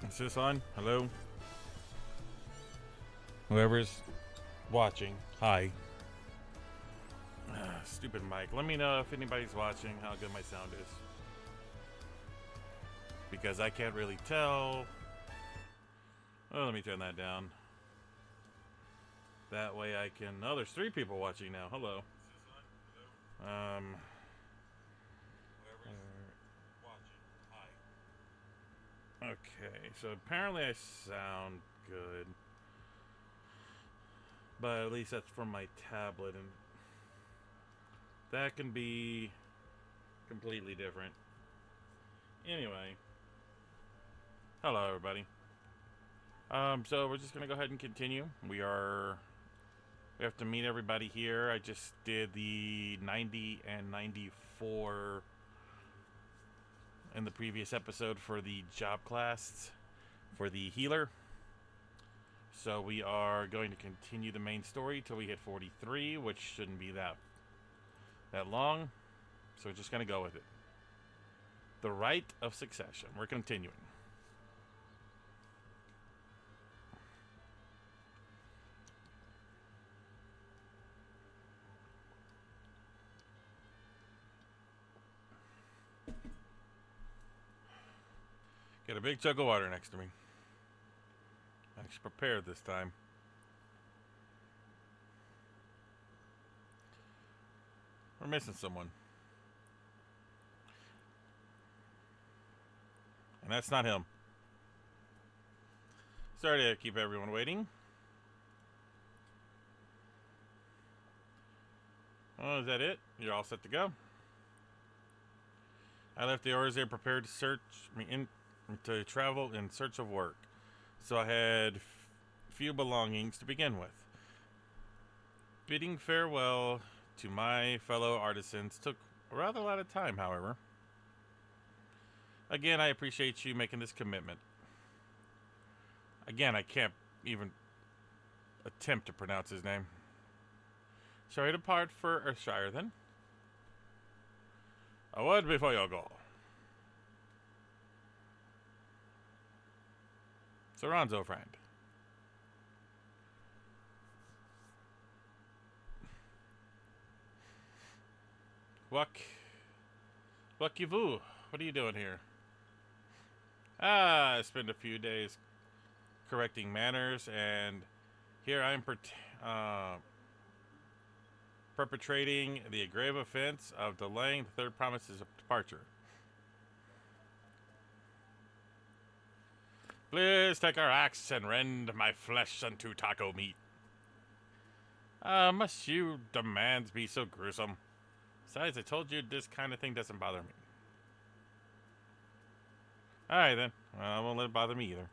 Is this on? Hello? Whoever's watching, hi. Stupid mic. Let me know if anybody's watching how good my sound is. Because I can't really tell. Oh, let me turn that down. That way I can... Oh, there's 3 people watching now. Hello. Okay, so apparently I sound good. But at least that's from my tablet, and that can be completely different. Anyway. Hello, everybody. So we're just gonna go ahead and continue. We have to meet everybody here. I just did the 90 and 94 in the previous episode for the job class for the healer. So we are going to continue the main story till we hit 43, which shouldn't be that long. So we're just gonna go with it. The Rite of Succession. We're continuing. Get a big jug of water next to me. Actually prepared this time. We're missing someone. And that's not him. Sorry to keep everyone waiting. Oh, is that it? You're all set to go? I left the orders there prepared to travel in search of work. So I had few belongings to begin with. Bidding farewell to my fellow artisans took a rather lot of time, however. Again, I appreciate you making this commitment. Again, I can't even attempt to pronounce his name. Shall we depart for Earthshire, then? A word before you go. Soranzo, friend. What you What are you doing here? I spent a few days correcting manners, and here I'm perpetrating the grave offense of delaying the 3rd promises of departure. Please take our axe and rend my flesh unto taco meat. Must you demands be so gruesome? Besides, I told you this kind of thing doesn't bother me. Alright then. I won't let it bother me either.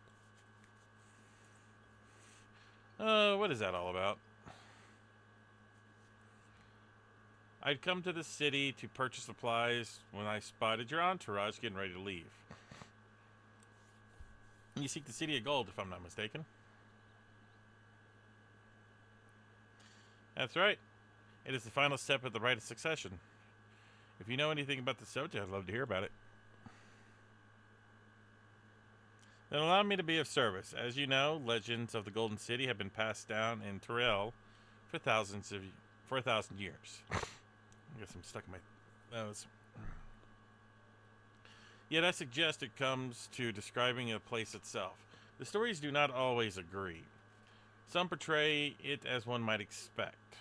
What is that all about? I'd come to the city to purchase supplies when I spotted your entourage getting ready to leave. You seek the City of Gold, if I'm not mistaken. That's right. It is the final step of the Rite of Succession. If you know anything about the subject, I'd love to hear about it. Then allow me to be of service. As you know, legends of the Golden City have been passed down in Terrell for 1,000 years. I guess I'm stuck in my nose. Yet I suggest it comes to describing a place itself. The stories do not always agree. Some portray it as one might expect,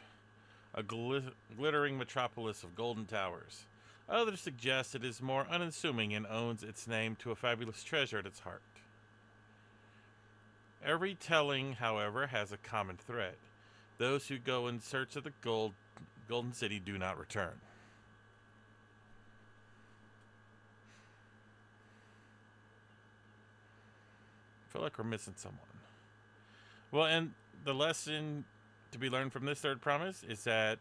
a glittering metropolis of golden towers. Others suggest it is more unassuming and owes its name to a fabulous treasure at its heart. Every telling, however, has a common thread. Those who go in search of the Golden City do not return. I feel like we're missing someone. Well, and the lesson to be learned from this 3rd promise is that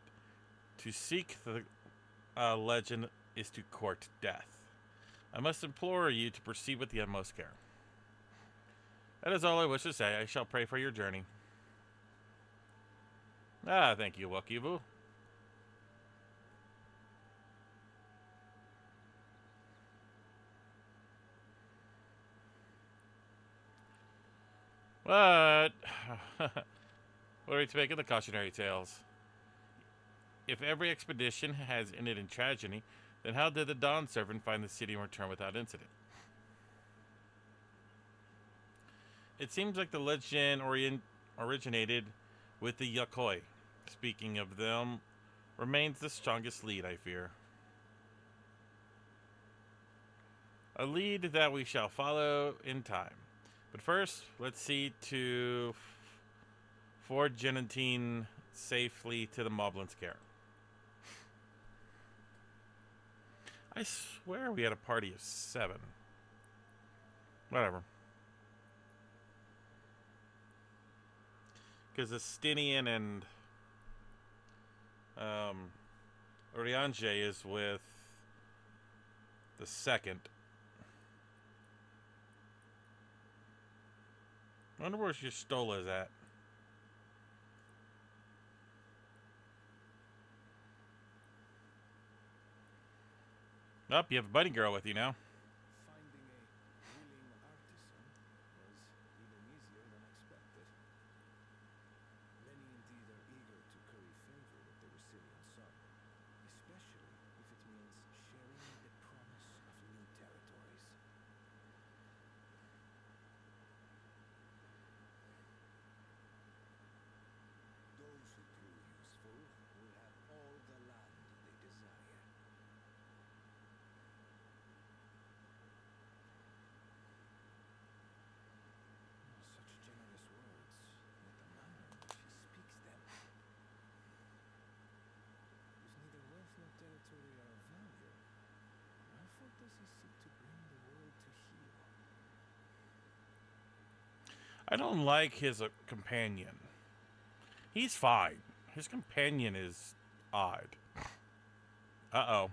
to seek the legend is to court death. I must implore you to proceed with the utmost care. That is all I wish to say. I shall pray for your journey. Thank you, Wakivu. But what are we to make of the cautionary tales? If every expedition has ended in tragedy, then how did the Dawn Servant find the city and return without incident? It seems like the legend originated with the Yakoi. Speaking of them, remains the strongest lead, I fear. A lead that we shall follow in time. But first, let's see to Ford Genentine safely to the Moblin's care. I swear we had a party of 7. Whatever. Because Estinian and Uriange is with the second. I wonder where Stola is at. Oh, you have a bunny girl with you now. Finding a willing artisan was even easier than expected. Many indeed are eager to curry favor with the Rusilian sun, especially if it means sharing the promise of new territories. Those who prove useful will have all the land they desire. Such generous words, yet the manner in which he speaks them. With neither wealth nor territory are of value, wherefore does he seek to bring the world to heel? I don't like his companion. He's fine. His companion is odd. Uh-oh.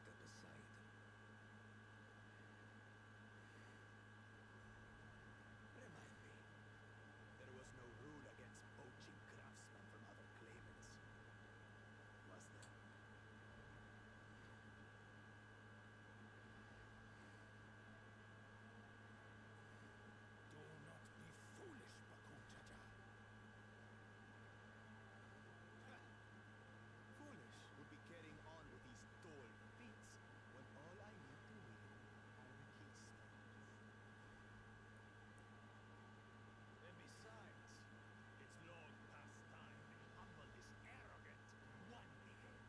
Step aside. Remind me, there was no rule against poaching craftsmen from other claimants, was there? Do not be foolish, Bakujaja. Foolish would be carrying on with these dull feats when all I need to win are the keystones. And besides, it's long past time we humble this arrogant one-behead.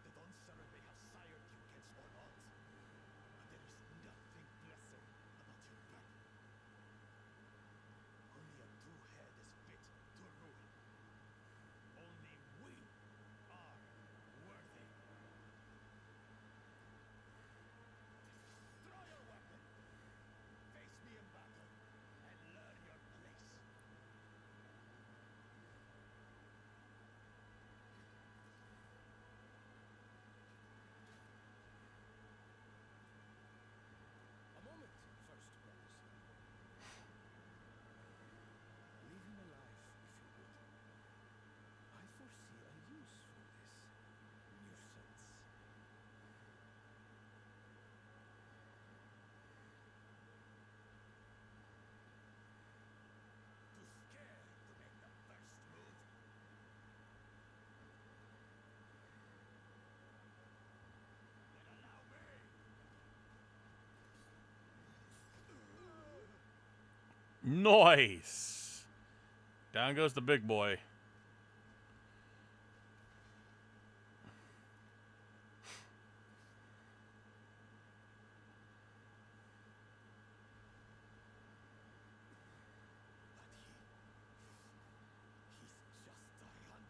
The Donsaran may have sired you against all odds, but there is nothing blessed about your birth. Only a true head is fit to rule. Only we are worthy. Draw your weapon. Face me in battle and learn your place. A moment, first brothers. Leave him alive, if you would. I foresee a use for this nuisance. Too scared to make the first move? Then allow me! Nice. Down goes the big boy. He's just a runt.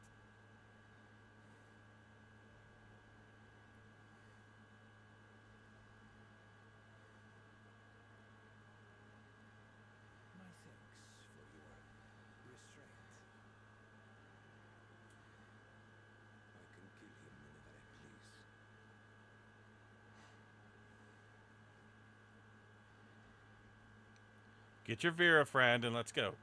My thanks for your restraint. I can kill him whenever I please. Get your Vera, friend, and let's go.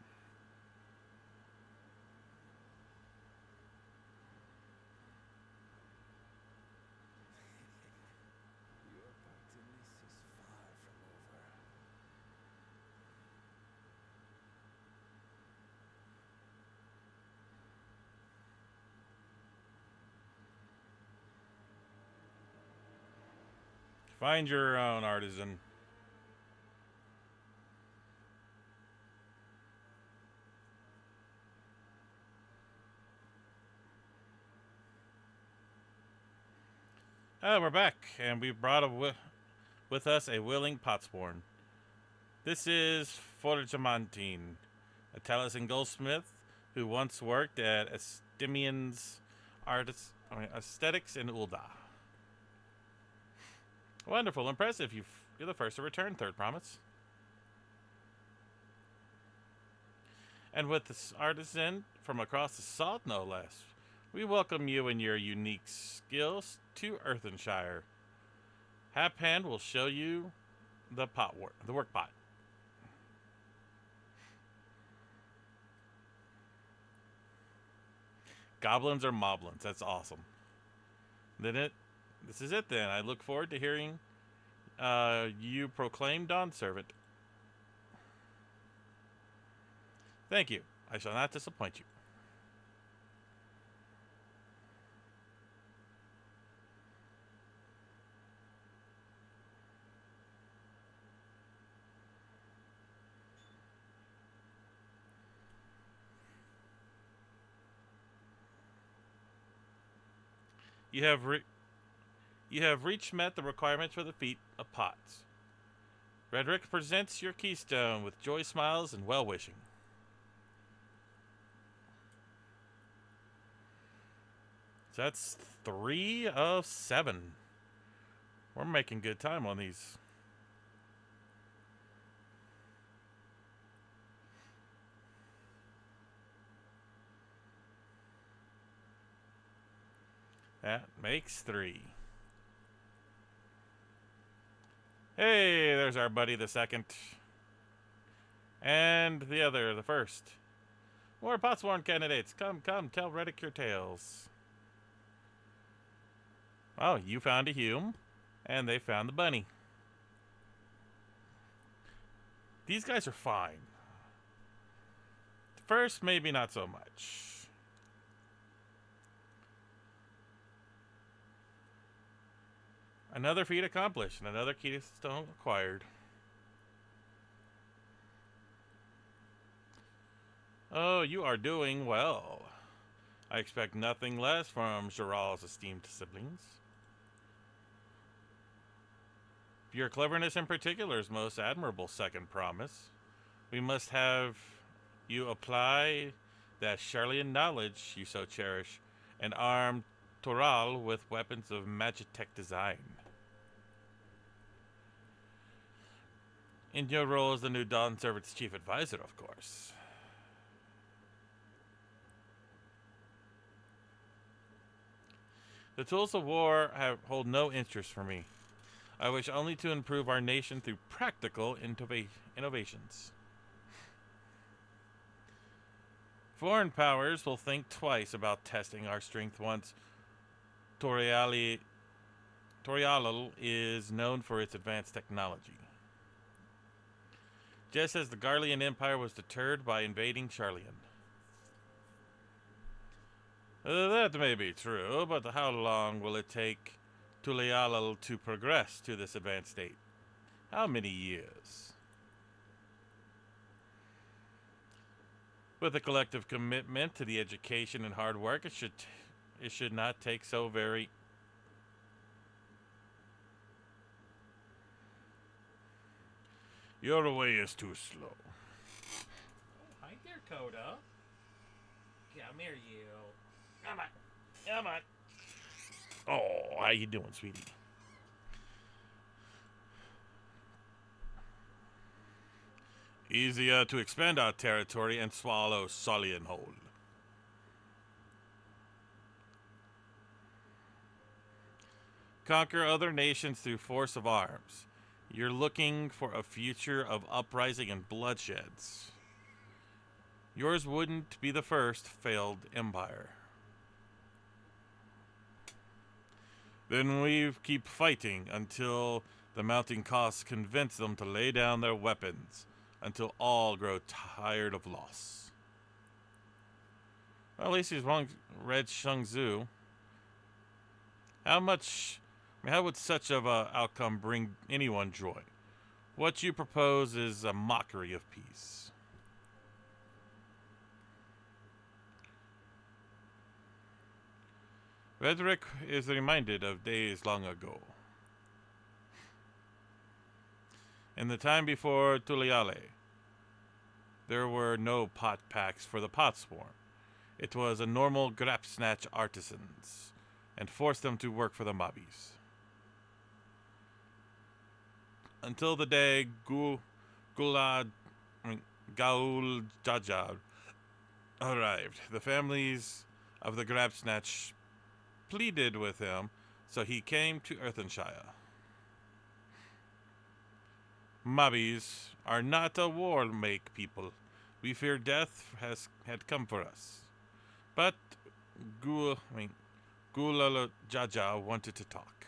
Your part in this is far from Find your own artisan. We're back, and we brought with us a willing potsworn. This is Forgamantine, a Taliesin goldsmith who once worked at Estimian's Aesthetics in Ulda. Wonderful, impressive. You're the first to return, Third Promise. And with this artisan from across the salt, no less, we welcome you and your unique skills to Earthenshire. Haphand will show you the work pot. Goblins or moblins, that's awesome. This is it then. I look forward to hearing you proclaim Dawn Servant. Thank you. I shall not disappoint you. You have met the requirements for the feat of pots. Redrick presents your keystone with joy smiles and well-wishing. So that's 3 of 7. We're making good time on these. That makes 3. Hey, there's our buddy, the second. And the first. More potsworn candidates. Come, tell Reddick your tales. Oh, you found a Hume, and they found the bunny. These guys are fine. First, maybe not so much. Another feat accomplished, and another keystone acquired. Oh, you are doing well. I expect nothing less from Geral's esteemed siblings. Your cleverness in particular is most admirable, Second Promise. We must have you apply that Charlian knowledge you so cherish and arm Toral with weapons of Magitech design. In your role as the new Dawn Servant's chief advisor, of course. The tools of war hold no interest for me. I wish only to improve our nation through practical innovations. Foreign powers will think twice about testing our strength once Torialal is known for its advanced technology. Just as the Garlean Empire was deterred by invading Charlian. That may be true, but how long will it take Tulialal to progress to this advanced state? How many years? With a collective commitment to the education and hard work, it should not take so very. Your way is too slow. Oh, hi there, Coda. Come here, you. Come on. Oh, how you doing, sweetie? Easier to expand our territory and swallow Solian whole. Conquer other nations through force of arms. You're looking for a future of uprising and bloodsheds. Yours wouldn't be the first failed empire. Then we keep fighting until the mounting costs convince them to lay down their weapons, until all grow tired of loss. Well, at least he's wrong, Red Shungzu. How much How would such of a outcome bring anyone joy? What you propose is a mockery of peace. Redrick is reminded of days long ago. In the time before Tuliale, there were no pot packs for the pot swarm. It was a normal grap snatch artisans, and forced them to work for the mobbies. Until the day Gaul Jajar arrived, the families of the grab snatch pleaded with him, so he came to Earthenshire. Mobbies are not a war-make people. We fear death had come for us. But Gulala Jaja wanted to talk.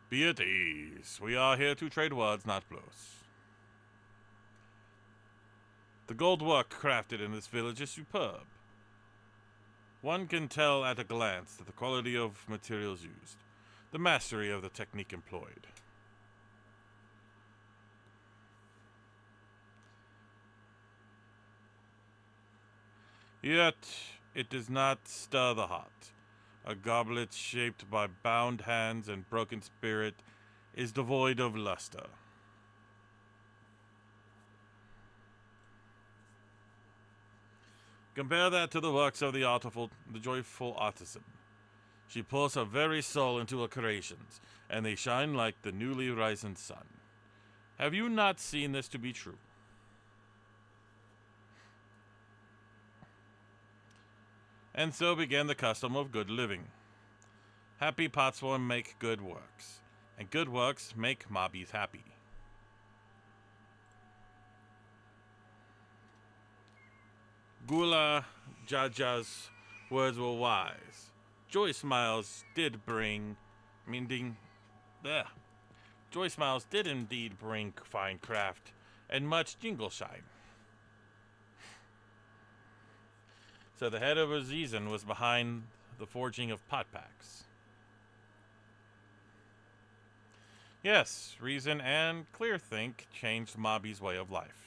Be at ease. We are here to trade words, not blows. The gold work crafted in this village is superb. One can tell at a glance that the quality of materials used, the mastery of the technique employed. Yet, it does not stir the heart. A goblet shaped by bound hands and broken spirit is devoid of luster. Compare that to the works of the joyful artisan. She pours her very soul into her creations, and they shine like the newly risen sun. Have you not seen this to be true? And so began the custom of good living. Happy potsworm make good works, and good works make mobbies happy. Gula Jaja's words were wise. Joy smiles did indeed bring fine craft and much jingle shine. So the head of Azizan was behind the forging of pot packs. Yes, reason and clear think changed Mobby's way of life.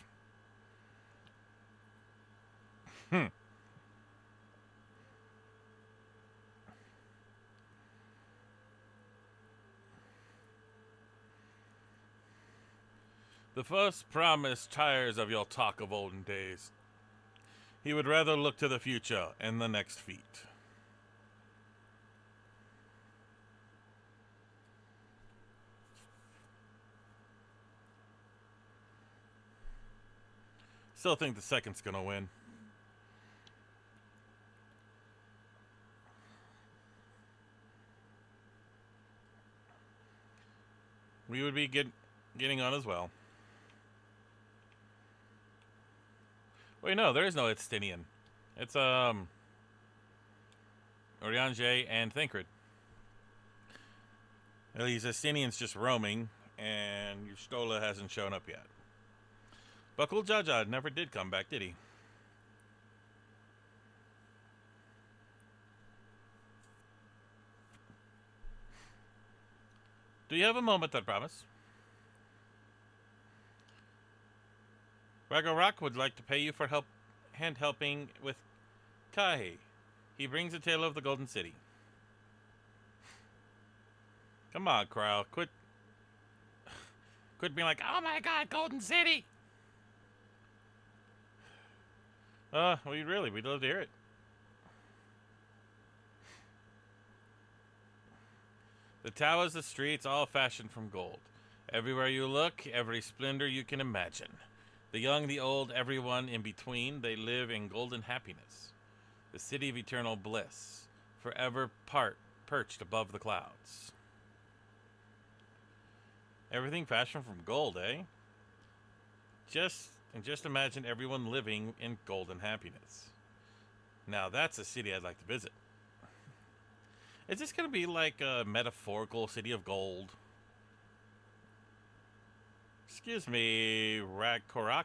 The first promise tires of your talk of olden days. He would rather look to the future and the next feat. Still think the second's gonna win. We would be getting on as well. Wait, no, there is no Estinian. It's Oriange and Thinkred. At least Estinian's just roaming, and Stola hasn't shown up yet. Buckle Jaja never did come back, did he? Do you have a moment, I promise? Ragorak would like to pay you for helping with Kahi. He brings a tale of the Golden City. Come on, Crow. Quit being like, oh my god, Golden City! We'd love to hear it. The towers, the streets, all fashioned from gold. Everywhere you look, every splendor you can imagine. The young, the old, everyone in between, they live in golden happiness. The city of eternal bliss, forever perched above the clouds. Everything fashioned from gold, eh? Just imagine everyone living in golden happiness. Now that's a city I'd like to visit. Is this going to be like a metaphorical city of gold? Excuse me, Ragkorak.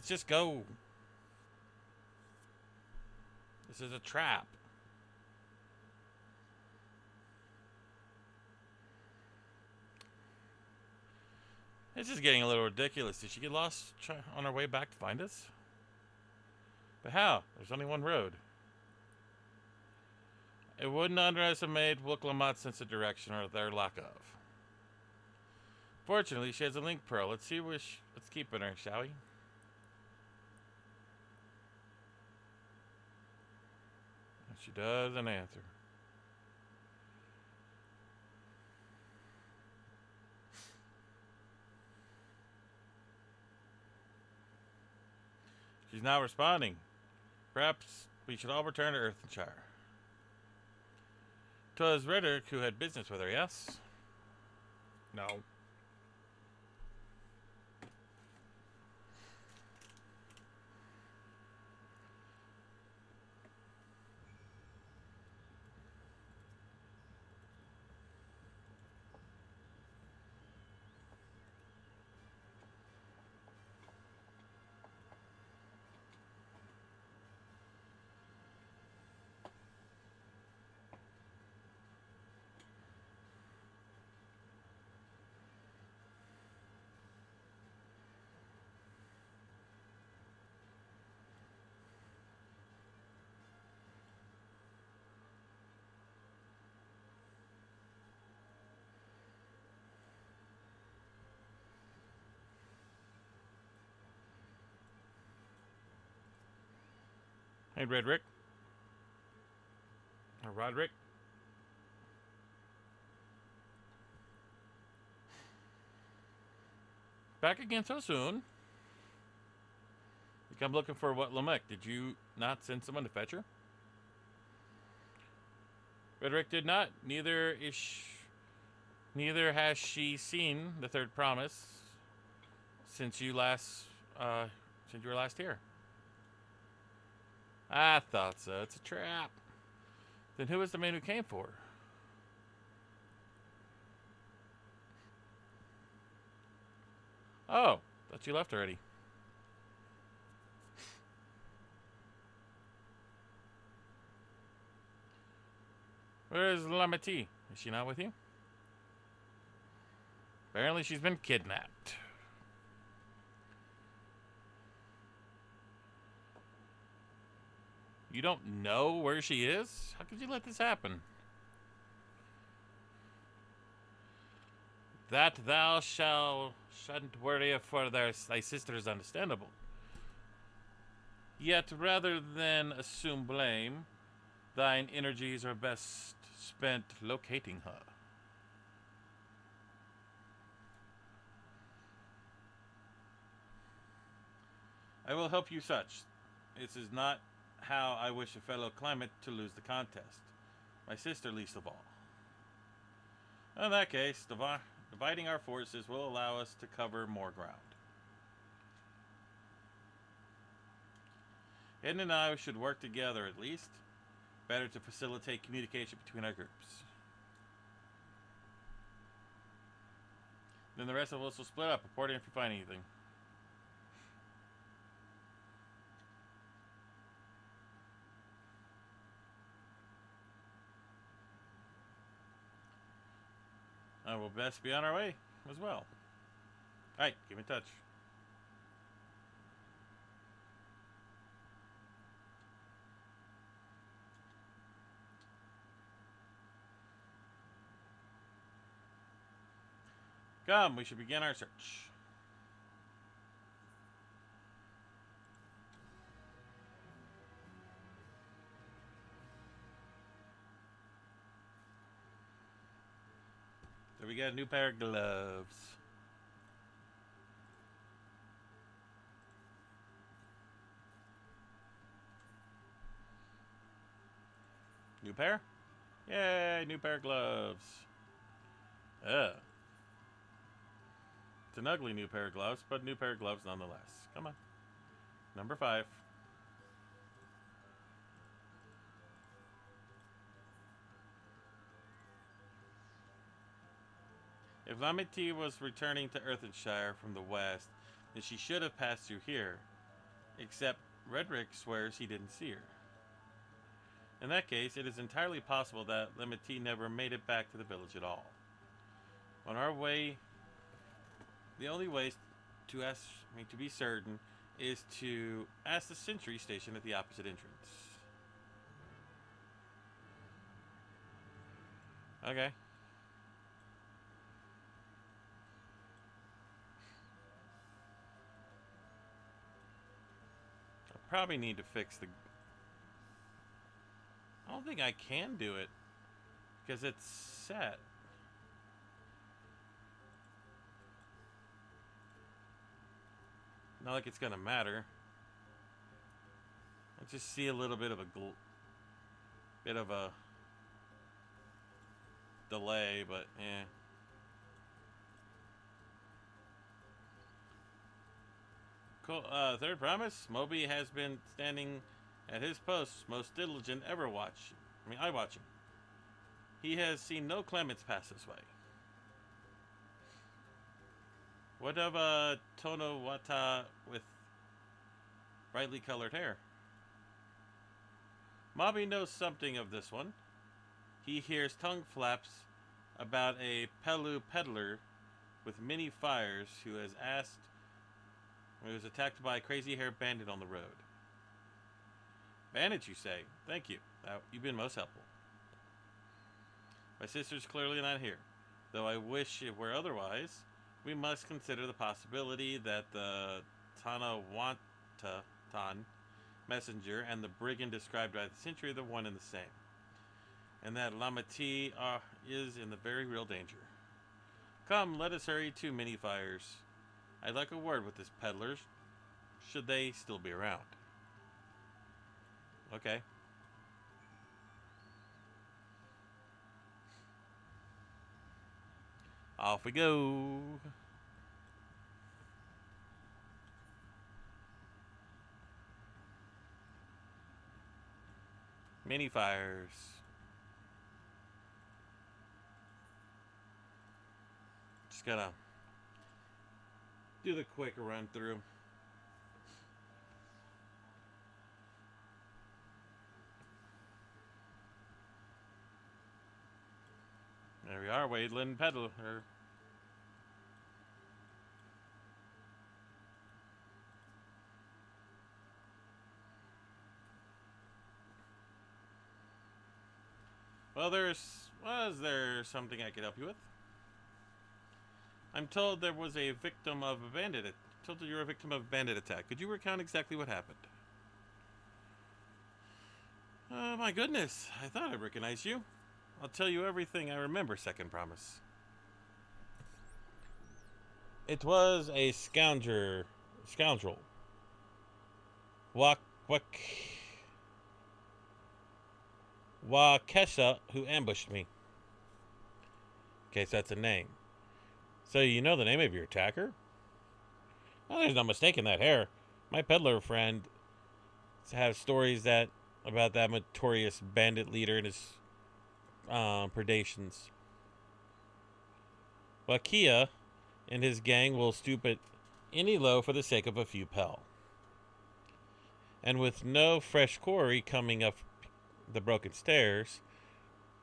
Let's just go. This is a trap. This is getting a little ridiculous. Did she get lost on her way back to find us? But how? There's only one road. I wouldn't underestimate Wooklamat's sense of direction or their lack of. Fortunately, she has a link pearl. Let's keep it her, shall we? She doesn't answer. She's not responding. Perhaps we should all return to Earthenshire. 'Twas Reddick who had business with her, yes? No. Hey, Redrick. Or Roderick. Back again so soon. You come looking for what Lamech? Did you not send someone to fetch her? Redrick did not. Neither has she seen the third promise since you were last here. I thought so. It's a trap. Then who was the man who came for her? Oh, thought you left already. Where is Lameti? Is she not with you? Apparently she's been kidnapped. You don't know where she is? How could you let this happen? That thou shouldn't worry for thy sister is understandable. Yet rather than assume blame, thine energies are best spent locating her. I will help you such. This is not how I wish a fellow climate to lose the contest. My sister least of all. In that case, dividing our forces will allow us to cover more ground. Eden and I should work together at least. Better to facilitate communication between our groups. Then the rest of us will split up, reporting if you find anything. I will best be on our way as well. Alright, keep in touch. Come, we should begin our search. So we got a new pair of gloves. New pair? Yay, new pair of gloves. Ugh. It's an ugly new pair of gloves, but new pair of gloves nonetheless. Come on. Number 5. If Lameti was returning to Earthenshire from the west, then she should have passed through here. except Redrick swears he didn't see her. In that case, it is entirely possible that Lemati never made it back to the village at all. On our way, the only way to be certain is to ask the sentry stationed at the opposite entrance. Okay. I probably need to fix the... I don't think I can do it because it's set. Not like it's gonna matter. I just see a little bit of a delay, but yeah. Cool. Third promise. Moby has been standing at his post, most diligent ever eye watching. He has seen no claimants pass this way. What of Tonowata with brightly colored hair? Moby knows something of this one. He hears tongue flaps about a Pelu peddler with many fires who was attacked by a crazy-haired bandit on the road. Bandit, you say? Thank you. You've been most helpful. My sister's clearly not here, though I wish it were otherwise. We must consider the possibility that the Tanawanta messenger and the brigand described by the sentry are the one and the same, and that Lamati is in the very real danger. Come, let us hurry to many fires. I'd like a word with this peddler, should they still be around. Okay. Off we go. Mini fires. Just gotta do the quick run through. There we are, Wadeland Peddler. Well, was there something I could help you with? I'm told there was a victim of a bandit. Told you were a victim of a bandit attack. Could you recount exactly what happened? My goodness, I thought I recognized you. I'll tell you everything I remember, second promise. It was a scoundrel. Wakesha, who ambushed me. Okay, so that's a name. So you know the name of your attacker? Well, there's no mistaking that hair. My peddler friend has stories about that notorious bandit leader and his predations. Wakia and his gang will stoop at any low for the sake of a few pel. And with no fresh quarry coming up the broken stairs,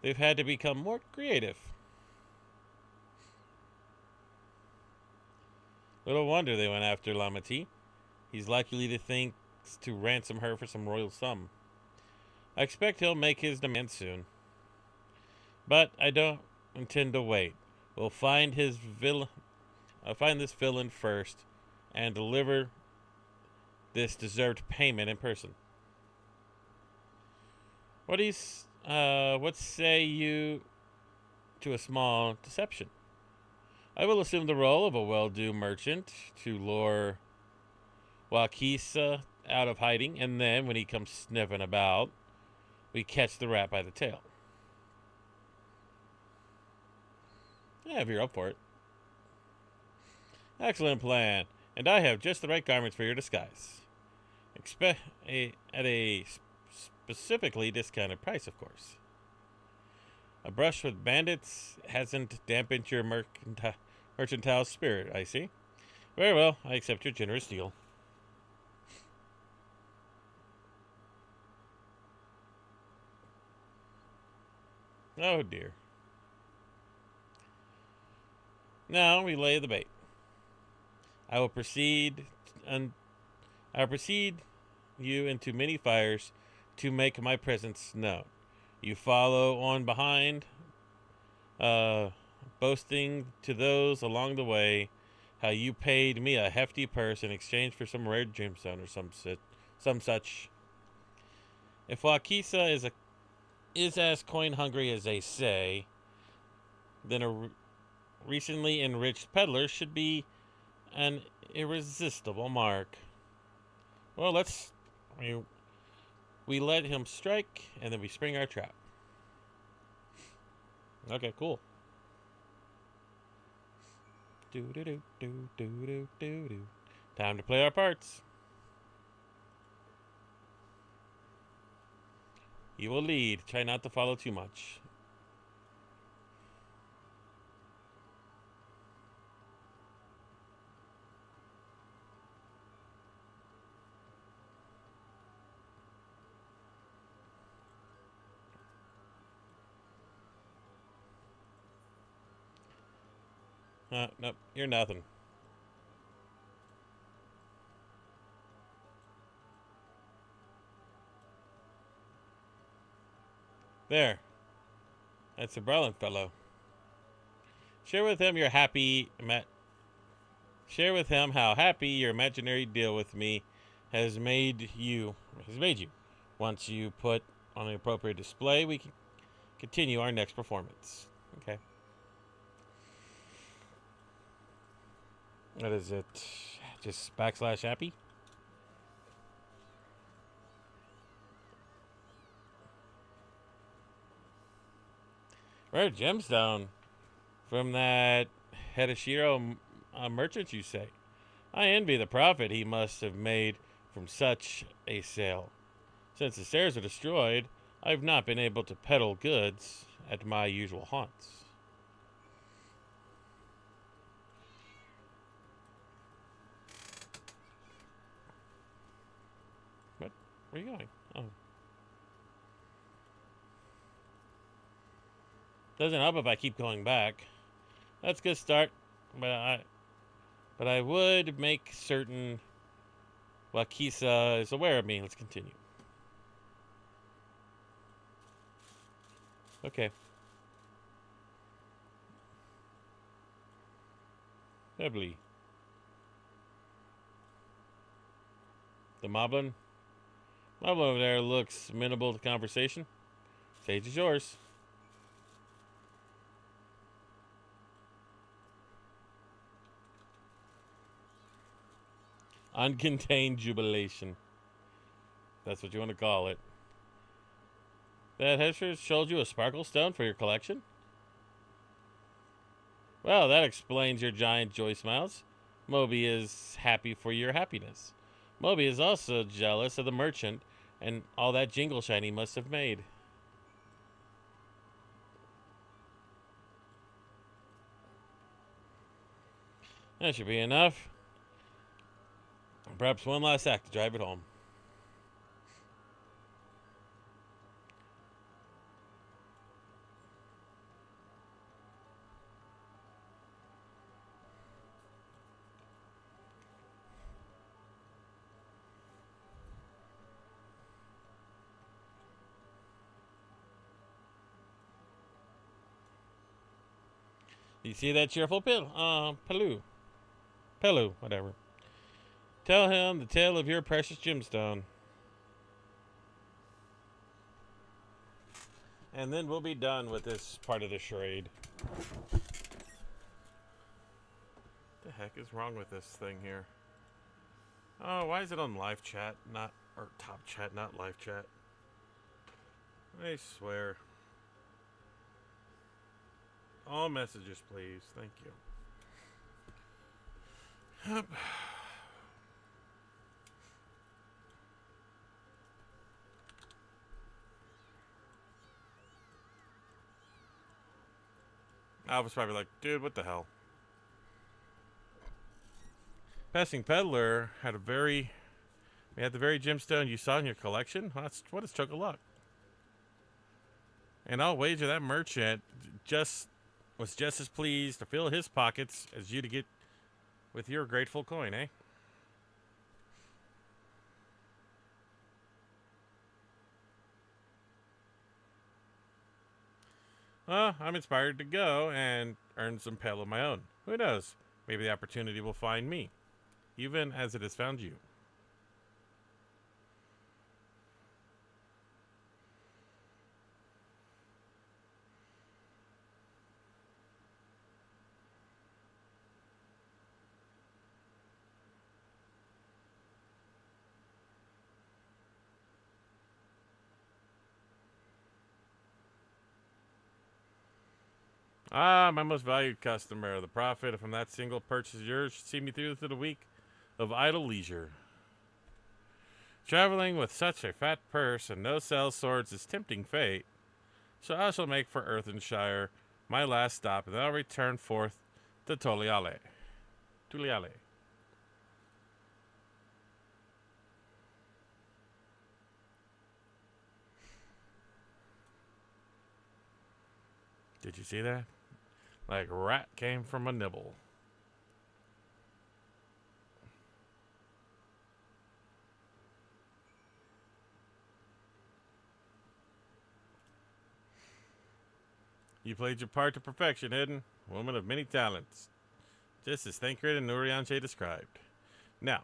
they've had to become more creative. Little wonder they went after Lamati. He's likely to think to ransom her for some royal sum. I expect he'll make his demand soon. But I don't intend to wait. We'll find this villain first and deliver this deserved payment in person. What say you to a small deception? I will assume the role of a well-do merchant to lure Wakisa out of hiding, and then when he comes sniffing about, we catch the rat by the tail. Yeah, if you're up for it. Excellent plan, and I have just the right garments for your disguise. At a specifically discounted price, of course. A brush with bandits hasn't dampened your mercantile spirit, I see. Very well, I accept your generous deal. Oh dear. Now we lay the bait. I will proceed and I will proceed you into many fires to make my presence known. You follow on behind, boasting to those along the way how you paid me a hefty purse in exchange for some rare gemstone or some such. If Wakisa is as coin hungry as they say, then a recently enriched peddler should be an irresistible mark. Well, we let him strike, and then we spring our trap. Okay, cool. Do do do do do do do do. Time to play our parts. You will lead. Try not to follow too much. Nope, you're nothing. There. That's a brilliant fellow. Share with him Share with him how happy your imaginary deal with me has made you. Once you put on an appropriate display, we can continue our next performance. Okay. What is it? Just /happy? Rare gemstone from that Hedashiro merchant, you say? I envy the profit he must have made from such a sale. Since the stairs were destroyed, I've not been able to peddle goods at my usual haunts. What? Where are you going? Oh. Doesn't help if I keep going back. That's a good start, but I would make certain Wakisa is aware of me. Let's continue. Okay. Heavily. The Moblin? Moblin over there looks amenable to conversation. Stage is yours. Uncontained jubilation. That's what you want to call it. That Hesher showed you a sparkle stone for your collection? Well, that explains your giant joy smiles. Moby is happy for your happiness. Moby is also jealous of the merchant and all that jingle shine he must have made. That should be enough. Perhaps one last act to drive it home. You see that cheerful Pelu, whatever. Tell him the tale of your precious gemstone. And then we'll be done with this part of the charade. What the heck is wrong with this thing here? Oh, why is it on live chat, or top chat, not live chat? I swear. All messages, please. Thank you. Yep. I was probably like, dude, what the hell? Passing Peddler had the very gemstone you saw in your collection? What a stroke of luck. And I'll wager that merchant just was just as pleased to fill his pockets as you to get with your grateful coin, eh? Well, I'm inspired to go and earn some pell of my own. Who knows? Maybe the opportunity will find me, even as it has found you. Ah, my most valued customer. The profit from that single purchase of yours should see me through to the week of idle leisure. Traveling with such a fat purse and no sell swords is tempting fate. So I shall make for Earthenshire my last stop, and then I'll return forth to Toliale. Tuliale. Did you see that? Like rat came from a nibble. You played your part to perfection, Hidden, woman of many talents, just as Thancred and Nurianche described. Now,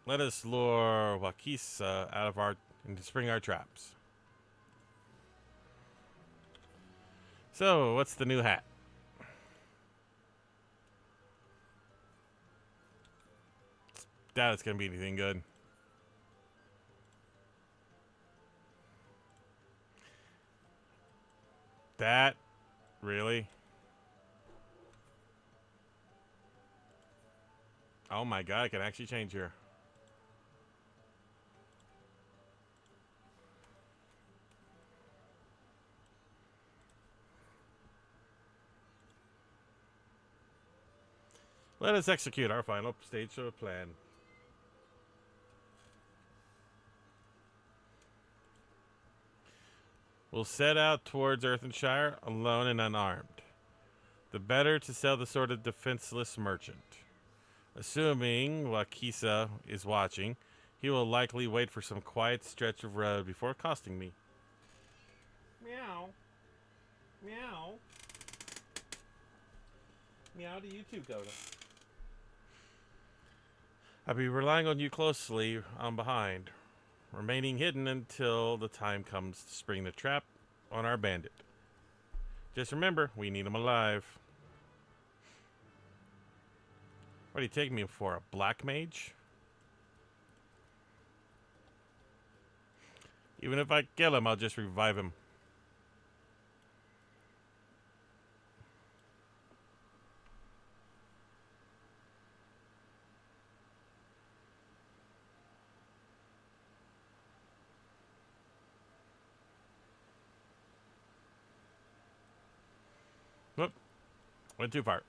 let us lure Wakisa out of our and spring our traps. So, what's the new hat? Doubt it's gonna be anything good. That really? Oh my god, I can actually change here. Let us execute our final stage of the plan. We'll set out towards Earthenshire alone and unarmed. The better to sell the sort of defenseless merchant. Assuming Wakisa is watching, he will likely wait for some quiet stretch of road before accosting me. Meow. Meow. Meow to you too, Coda. I'll be relying on you closely on behind, remaining hidden until the time comes to spring the trap on our bandit. Just remember, we need him alive. What do you take me for, a black mage? Even if I kill him, I'll just revive him. Whoop. Went too far.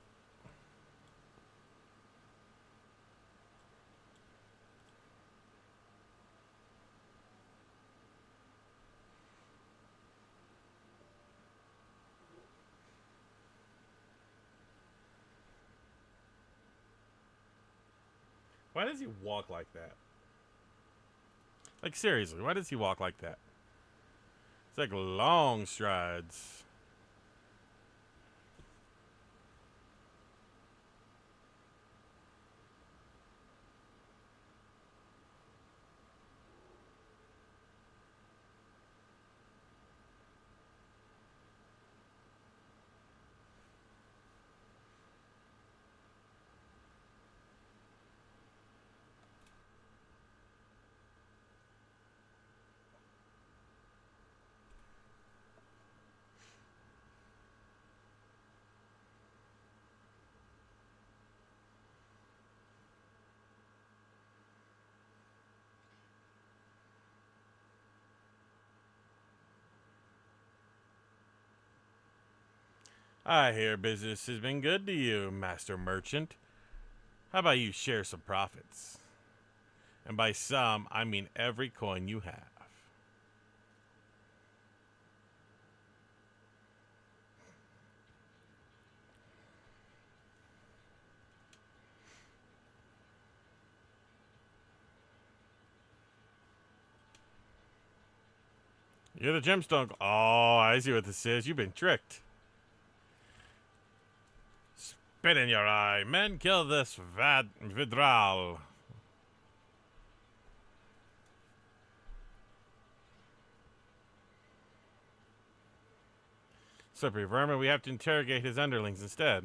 Why does he walk like that? Like, seriously, why does he walk like that? It's like long strides. I hear business has been good to you, Master Merchant. How about you share some profits? And by some, I mean every coin you have. You're the gemstone. Oh, I see what this is. You've been tricked. Spit in your eye. Men, kill this Vidral. Slippery vermin, we have to interrogate his underlings instead.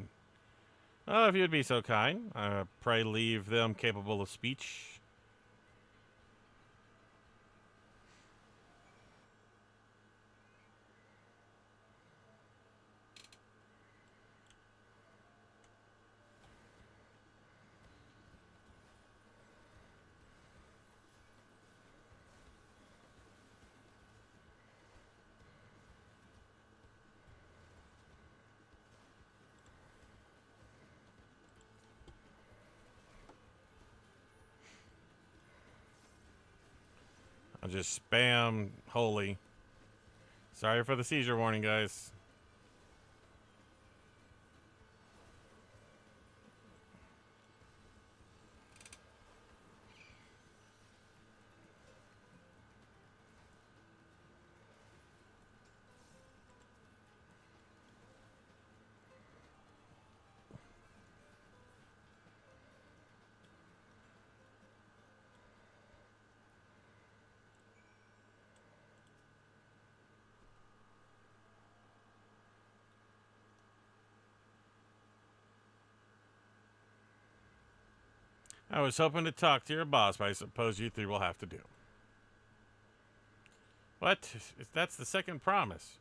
Oh, if you'd be so kind, pray leave them capable of speech. I'll just spam holy. Sorry for the seizure warning, guys. I was hoping to talk to your boss, but I suppose you three will have to do. What? That's the second promise.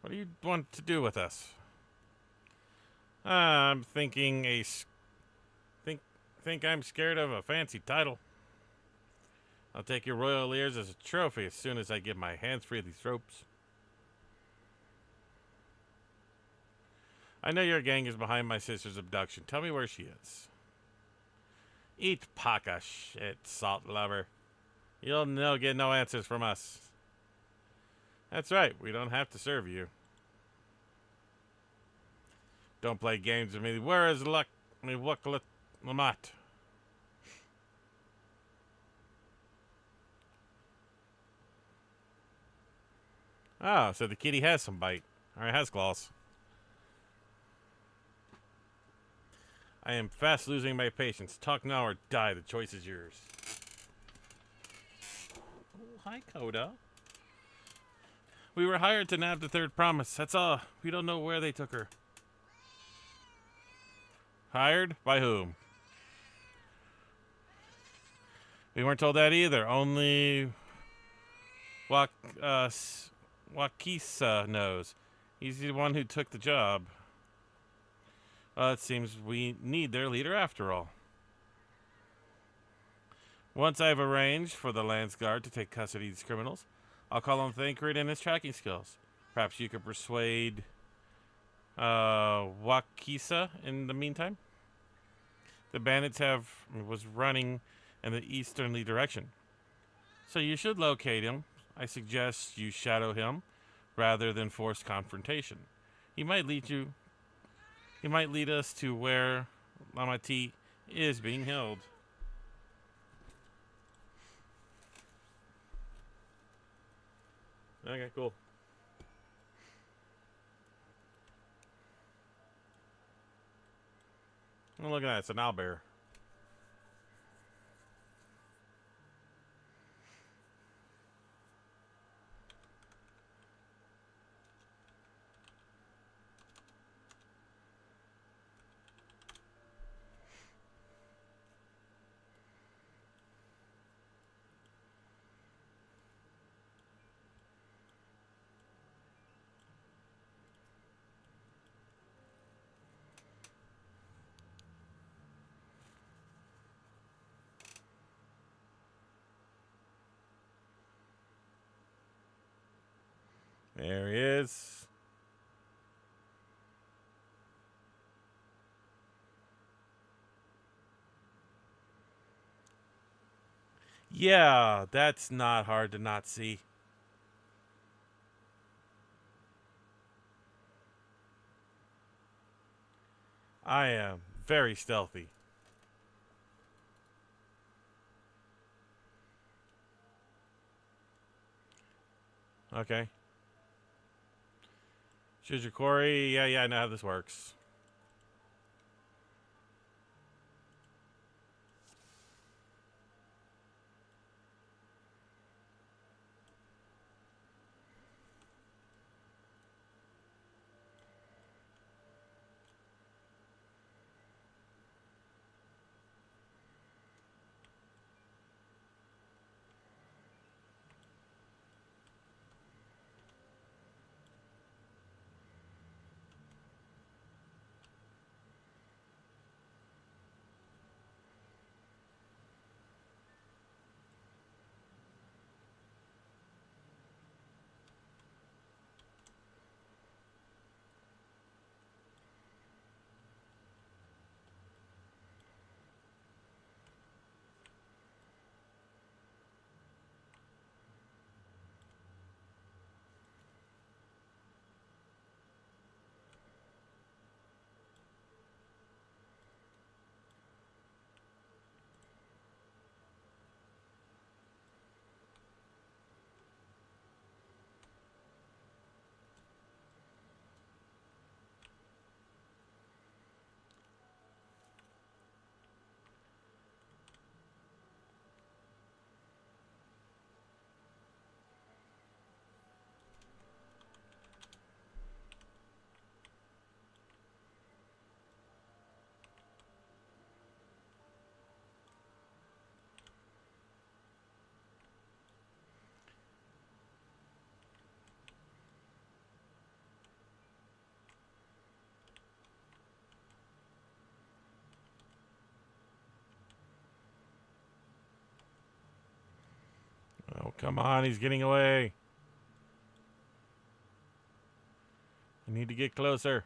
What do you want to do with us? I'm thinking think I'm scared of a fancy title. I'll take your royal ears as a trophy as soon as I get my hands free of these ropes. I know your gang is behind my sister's abduction. Tell me where she is. Eat paka shit, salt lover. You'll get no answers from us. That's right, we don't have to serve you. Don't play games with me. Where is Lamat? Oh, so the kitty has some bite. Or has claws. I am fast losing my patience. Talk now or die. The choice is yours. Oh, hi, Coda. We were hired to nab the third promise. That's all. We don't know where they took her. Hired? By whom? We weren't told that either. Only Wakisa knows. He's the one who took the job. It seems we need their leader after all. Once I've arranged for the Lance Guard to take custody of these criminals, I'll call on Thancred and his tracking skills. Perhaps you could persuade Wakisa in the meantime? The bandits was running in the easterly direction. So you should locate him. I suggest you shadow him rather than force confrontation. He might lead us to where Lamati is being held. Okay, cool. Oh, look at that. It's an owlbear. There he is. Yeah, that's not hard to not see. I am very stealthy. Okay. Choose your quarry. Yeah, I know how this works. Oh, come on. He's getting away. I need to get closer.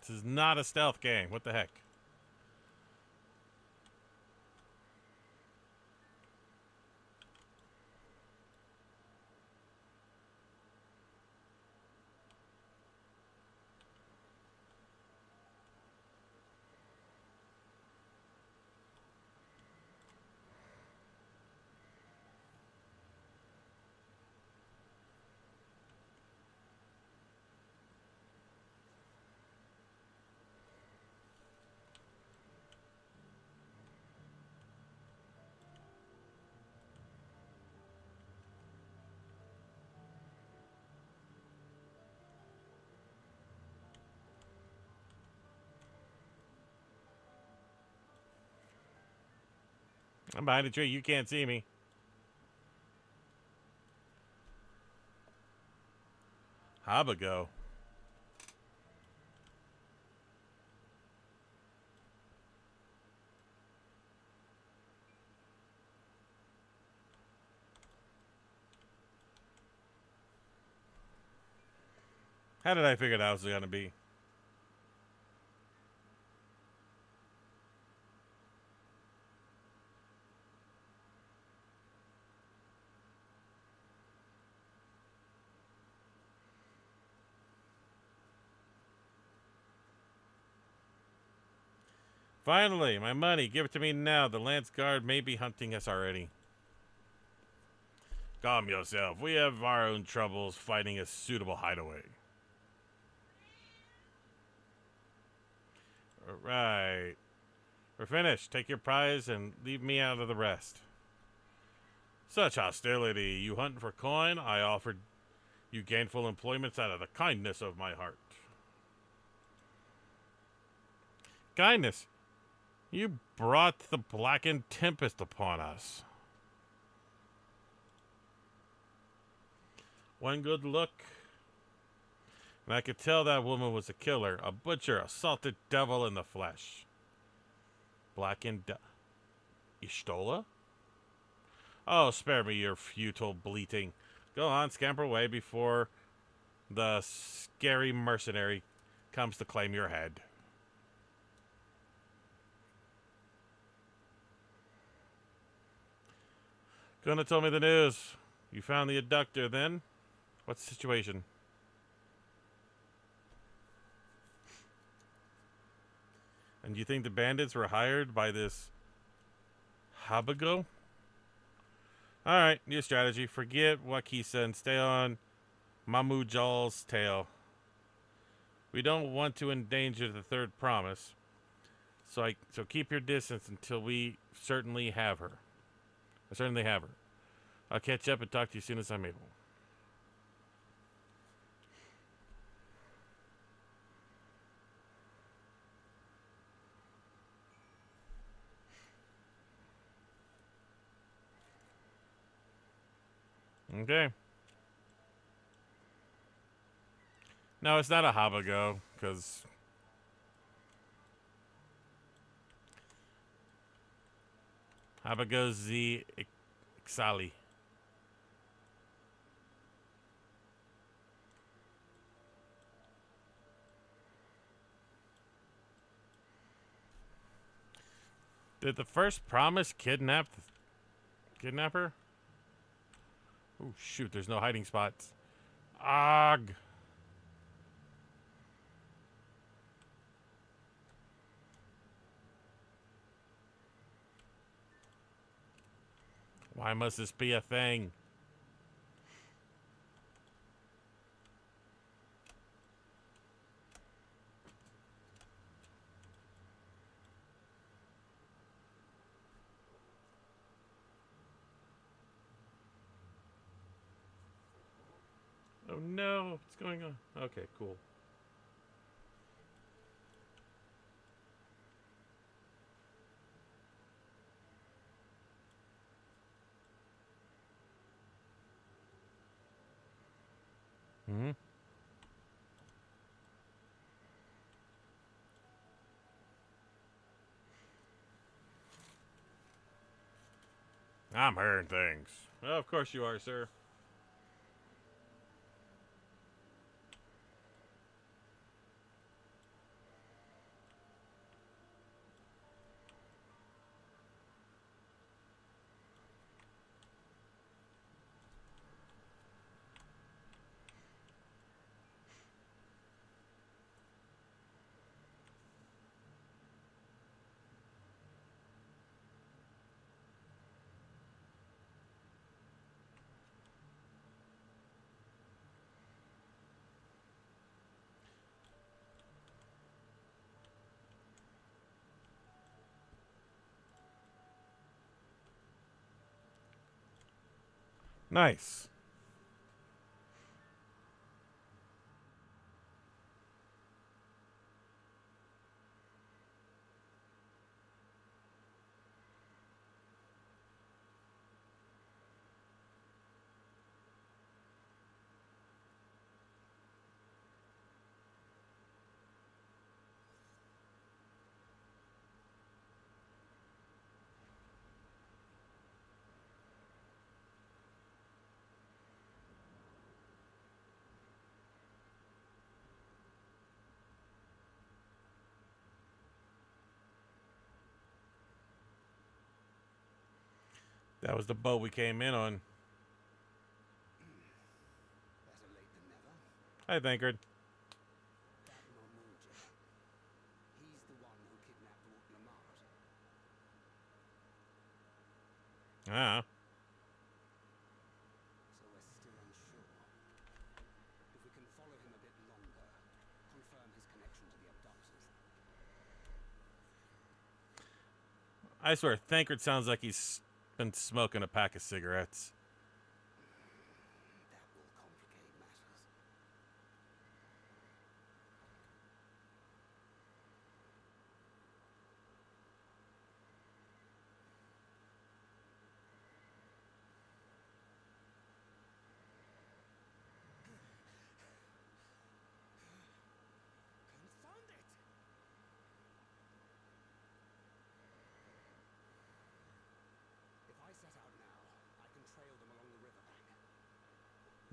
This is not a stealth game. What the heck? I'm behind a tree. You can't see me. Habago. How did I figure that was going to be? Finally, my money. Give it to me now. The Lance Guard may be hunting us already. Calm yourself. We have our own troubles finding a suitable hideaway. Alright. We're finished. Take your prize and leave me out of the rest. Such hostility. You hunt for coin? I offered you gainful employments out of the kindness of my heart. Kindness? You brought the blackened tempest upon us. One good look, and I could tell that woman was a killer, a butcher, a salted devil in the flesh. Blackened Ishtola? Oh, spare me your futile bleating. Go on, scamper away before the scary mercenary comes to claim your head. Gonna tell me the news. You found the abductor then? What's the situation? And you think the bandits were hired by this Habago? Alright, new strategy. Forget what he said and stay on Mamu Jal's tail. We don't want to endanger the third promise. So keep your distance until we certainly have her. I'll catch up and talk to you as soon as I'm able. Okay. No, it's not a Habago, because Habago's the XIV. Did the first promise kidnap her? Oh shoot, there's no hiding spots. Ugh. Why must this be a thing? Oh no, what's going on? Okay, cool. Hmm. I'm hearing things. Well, of course you are, sir. Nice. That was the boat we came in on. Better late than never. Hi, Thankard. That Mamuja. He's the one who kidnapped Wout Lamart. Ah. So we're still unsure. If we can follow him a bit longer, confirm his connection to the abductors. I swear, Thankard sounds like he's been smoking a pack of cigarettes. That will complicate matters. Confound it! If I set out now, I can trail them along the riverbank.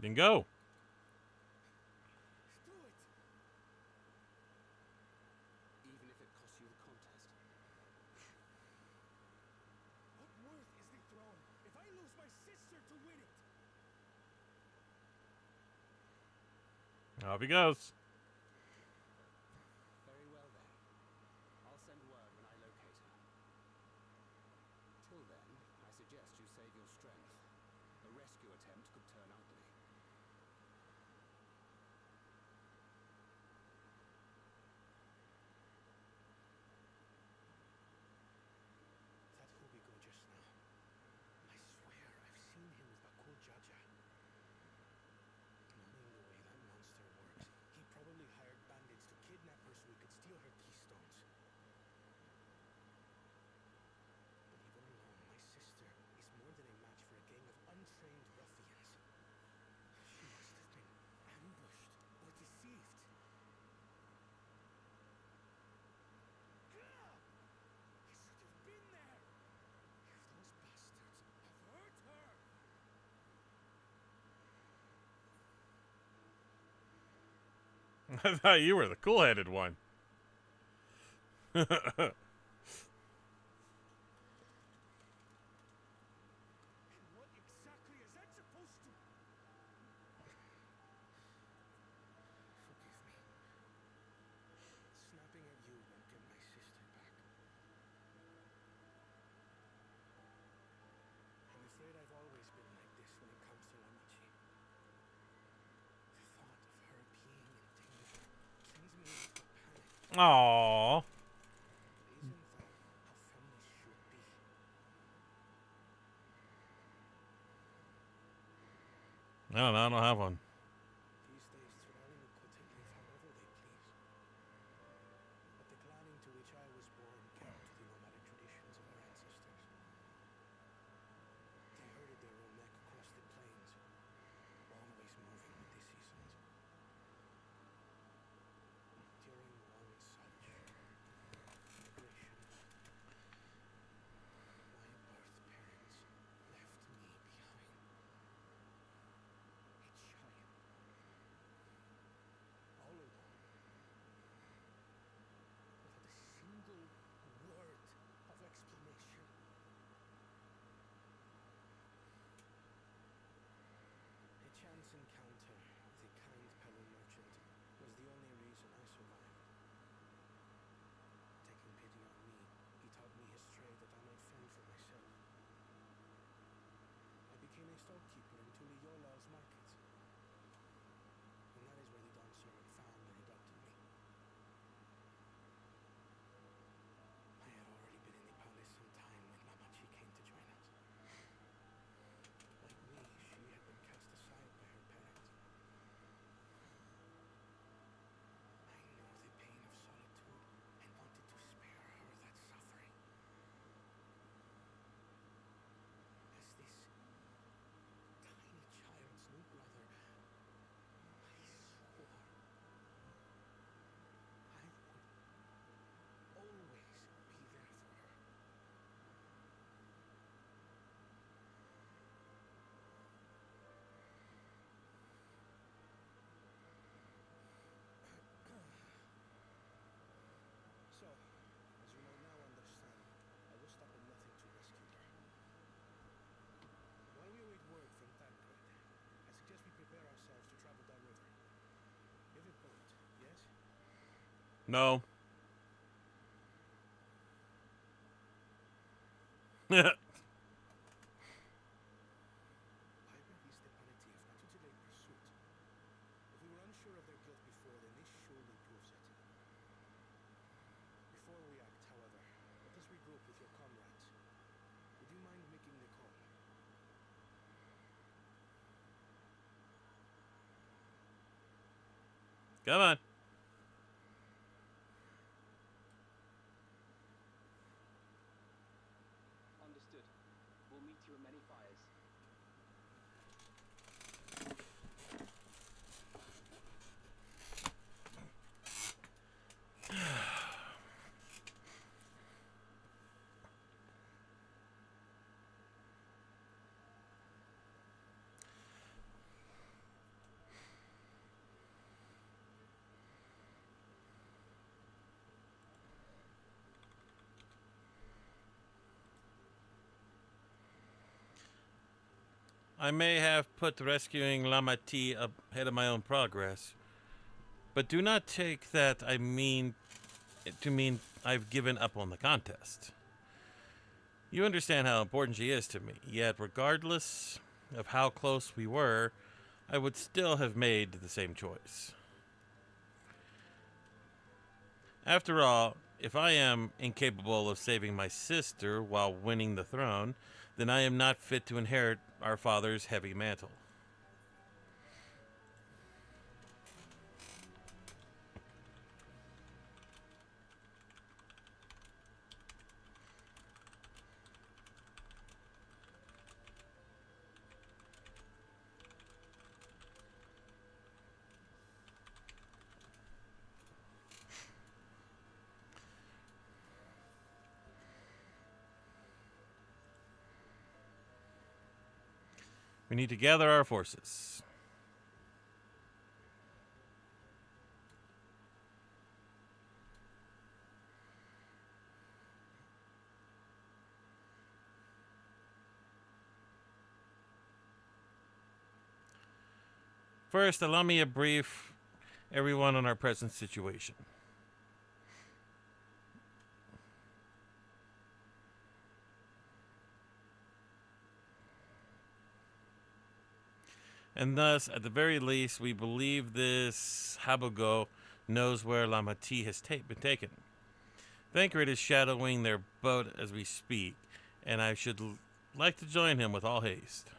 Then go. Do it! Even if it costs you the contest. What worth is the throne if I lose my sister to win it? Off he goes. Very well then. I'll send word when I locate her. Till then, I suggest you save your strength. A rescue attempt could turn ugly. That Hubigo just now. I swear I've seen him with Bakul Jaja. Knowing the way that monster works, he probably hired bandits to kidnap her so he could steal her keystones. But even alone, my sister is more than a match for a gang of untrained ruffians. She must have been ambushed or deceived. Gah! He should have been there! If those bastards have hurt her! I thought you were the cool-headed one. And what exactly is that supposed to... Forgive me. Snapping at you won't get my sister back. I'm afraid I've always been like this when it comes to Lamachi. The thought of her being in danger sends me into a panic. Aww. Isn't that how families should be? No, I don't have one. These days, Tsurali Mukote live however they please. But the clan into which I was born kept to the nomadic traditions of our ancestors. They herded their own neck across the plains, always moving with the seasons. During one such migration, my birth parents left me behind. A child. All alone. Without a single word of explanation. A chance encounter with a kind fellow merchant was the only reason I survived. Taking pity on me, he taught me his trade that I might fend for myself. I became a storekeeper in Tuliyolal's markets. And that is where the Don servant found and adopted me. I had already been in the palace some time when Lamachi came to join us. Like me, she had been cast aside by her parents. I know the pain of solitude and wanted to spare her that suffering. As this tiny child's new brother, I swore I would always be there for her. So, as you may now understand, I will stop at nothing to rescue her. While we await word from Tancred, I suggest we prepare ourselves to travel downriver. You have a boat, yes? No. Why release the penalty if not to delay pursuit? If we were unsure of their guilt before, then this surely proves it. Before we act, however, let us regroup with your comrades. Would you mind making the call? Come on. Understood. We'll meet you at many fires. I may have put rescuing Lamati ahead of my own progress. But do not take that I mean to mean I've given up on the contest. You understand how important she is to me, yet regardless of how close we were, I would still have made the same choice. After all, if I am incapable of saving my sister while winning the throne, then I am not fit to inherit our father's heavy mantle. We need to gather our forces. First, allow me a brief everyone on our present situation. And thus, at the very least, we believe this Habogo knows where Lamati has been taken. Thancred is shadowing their boat as we speak, and I should like to join him with all haste.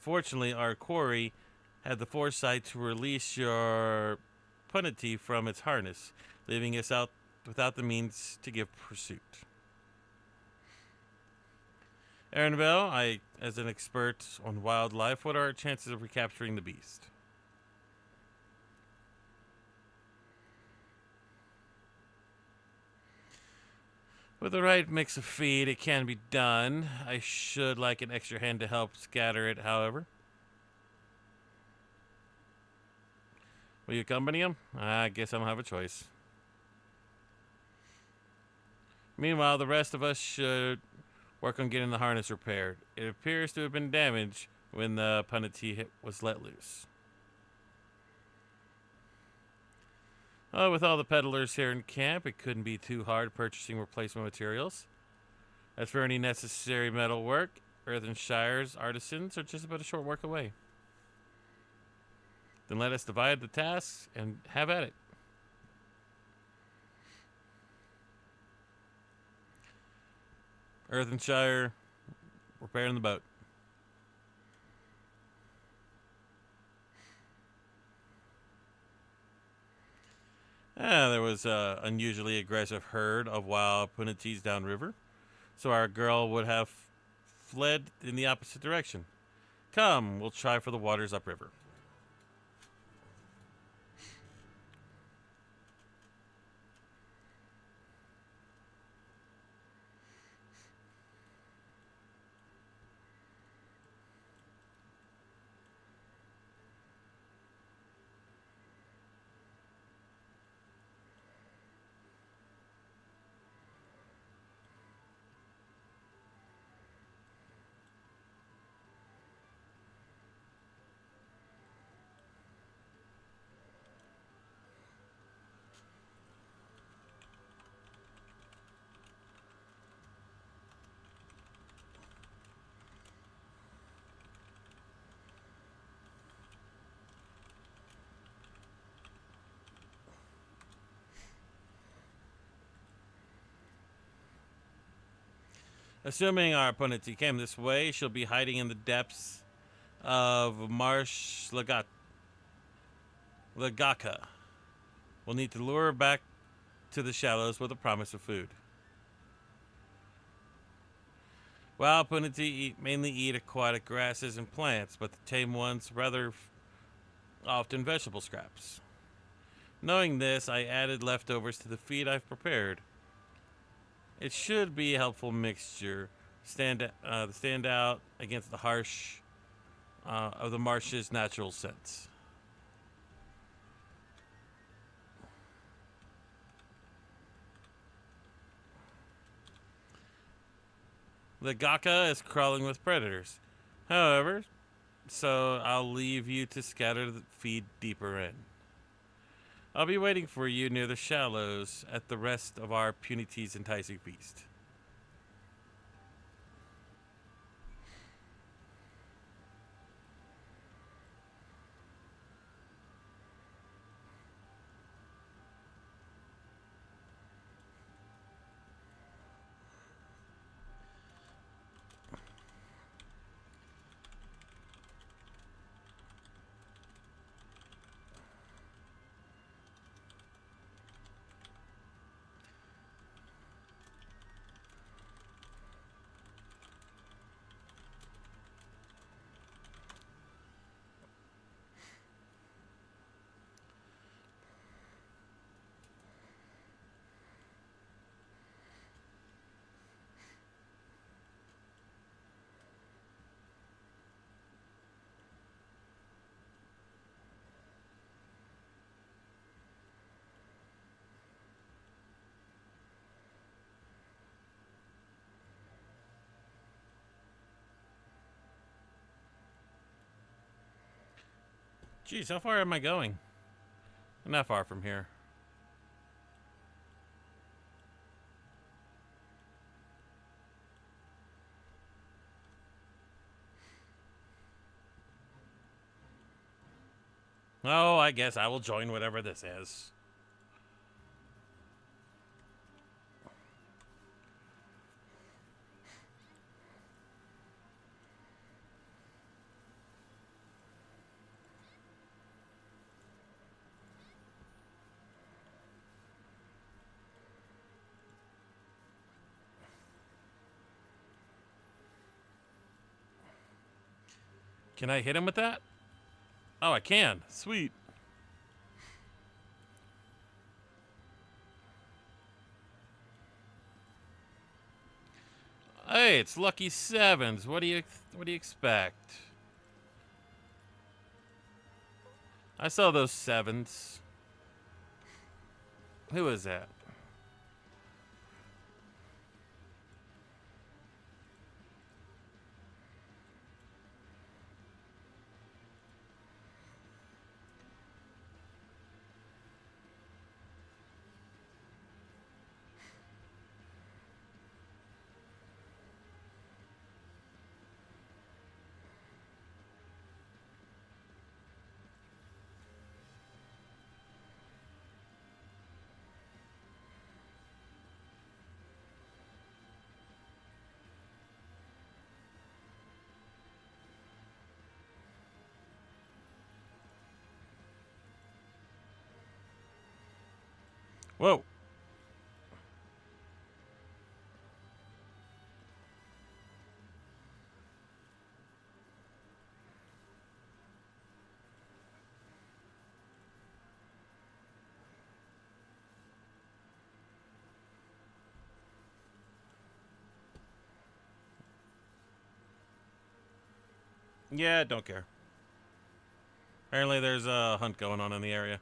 Fortunately, our quarry had the foresight to release your punity from its harness, leaving us out without the means to give pursuit. Aaronville, as an expert on wildlife, what are our chances of recapturing the beast? With the right mix of feed, it can be done. I should like an extra hand to help scatter it, however. Will you accompany him? I guess I don't have a choice. Meanwhile, the rest of us should work on getting the harness repaired. It appears to have been damaged when the punity was let loose. With all the peddlers here in camp, it couldn't be too hard purchasing replacement materials. As for any necessary metal work, Earthenshire's artisans are just about a short work away. Then let us divide the tasks and have at it. Earthenshire, repairing the boat. There was an unusually aggressive herd of wild punities downriver, so our girl would have fled in the opposite direction. Come, we'll try for the waters upriver. Assuming our opponent came this way, she'll be hiding in the depths of Marsh Lagaka. We'll need to lure her back to the shallows with a promise of food. Wild punity mainly eat aquatic grasses and plants, but the tame ones rather often vegetable scraps. Knowing this, I added leftovers to the feed I've prepared. It should be a helpful mixture, stand out against the harsh of the marsh's natural scents. The Gaka is crawling with predators. However, so I'll leave you to scatter the feed deeper in. I'll be waiting for you near the shallows at the rest of our Punity's enticing feast. Geez, how far am I going? I'm not far from here. Oh, I guess I will join whatever this is. Can I hit him with that? Oh, I can. Sweet. Hey, it's Lucky Sevens. What do you expect? I saw those sevens. Who is that? Whoa. Yeah, don't care. Apparently there's a hunt going on in the area.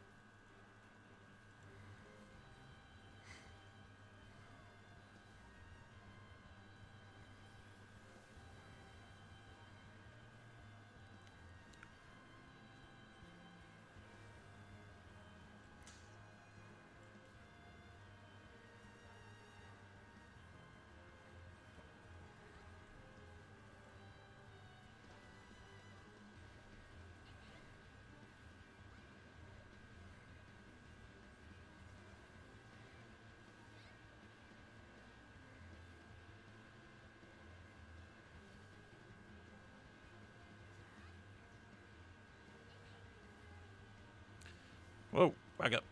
Whoa, back up.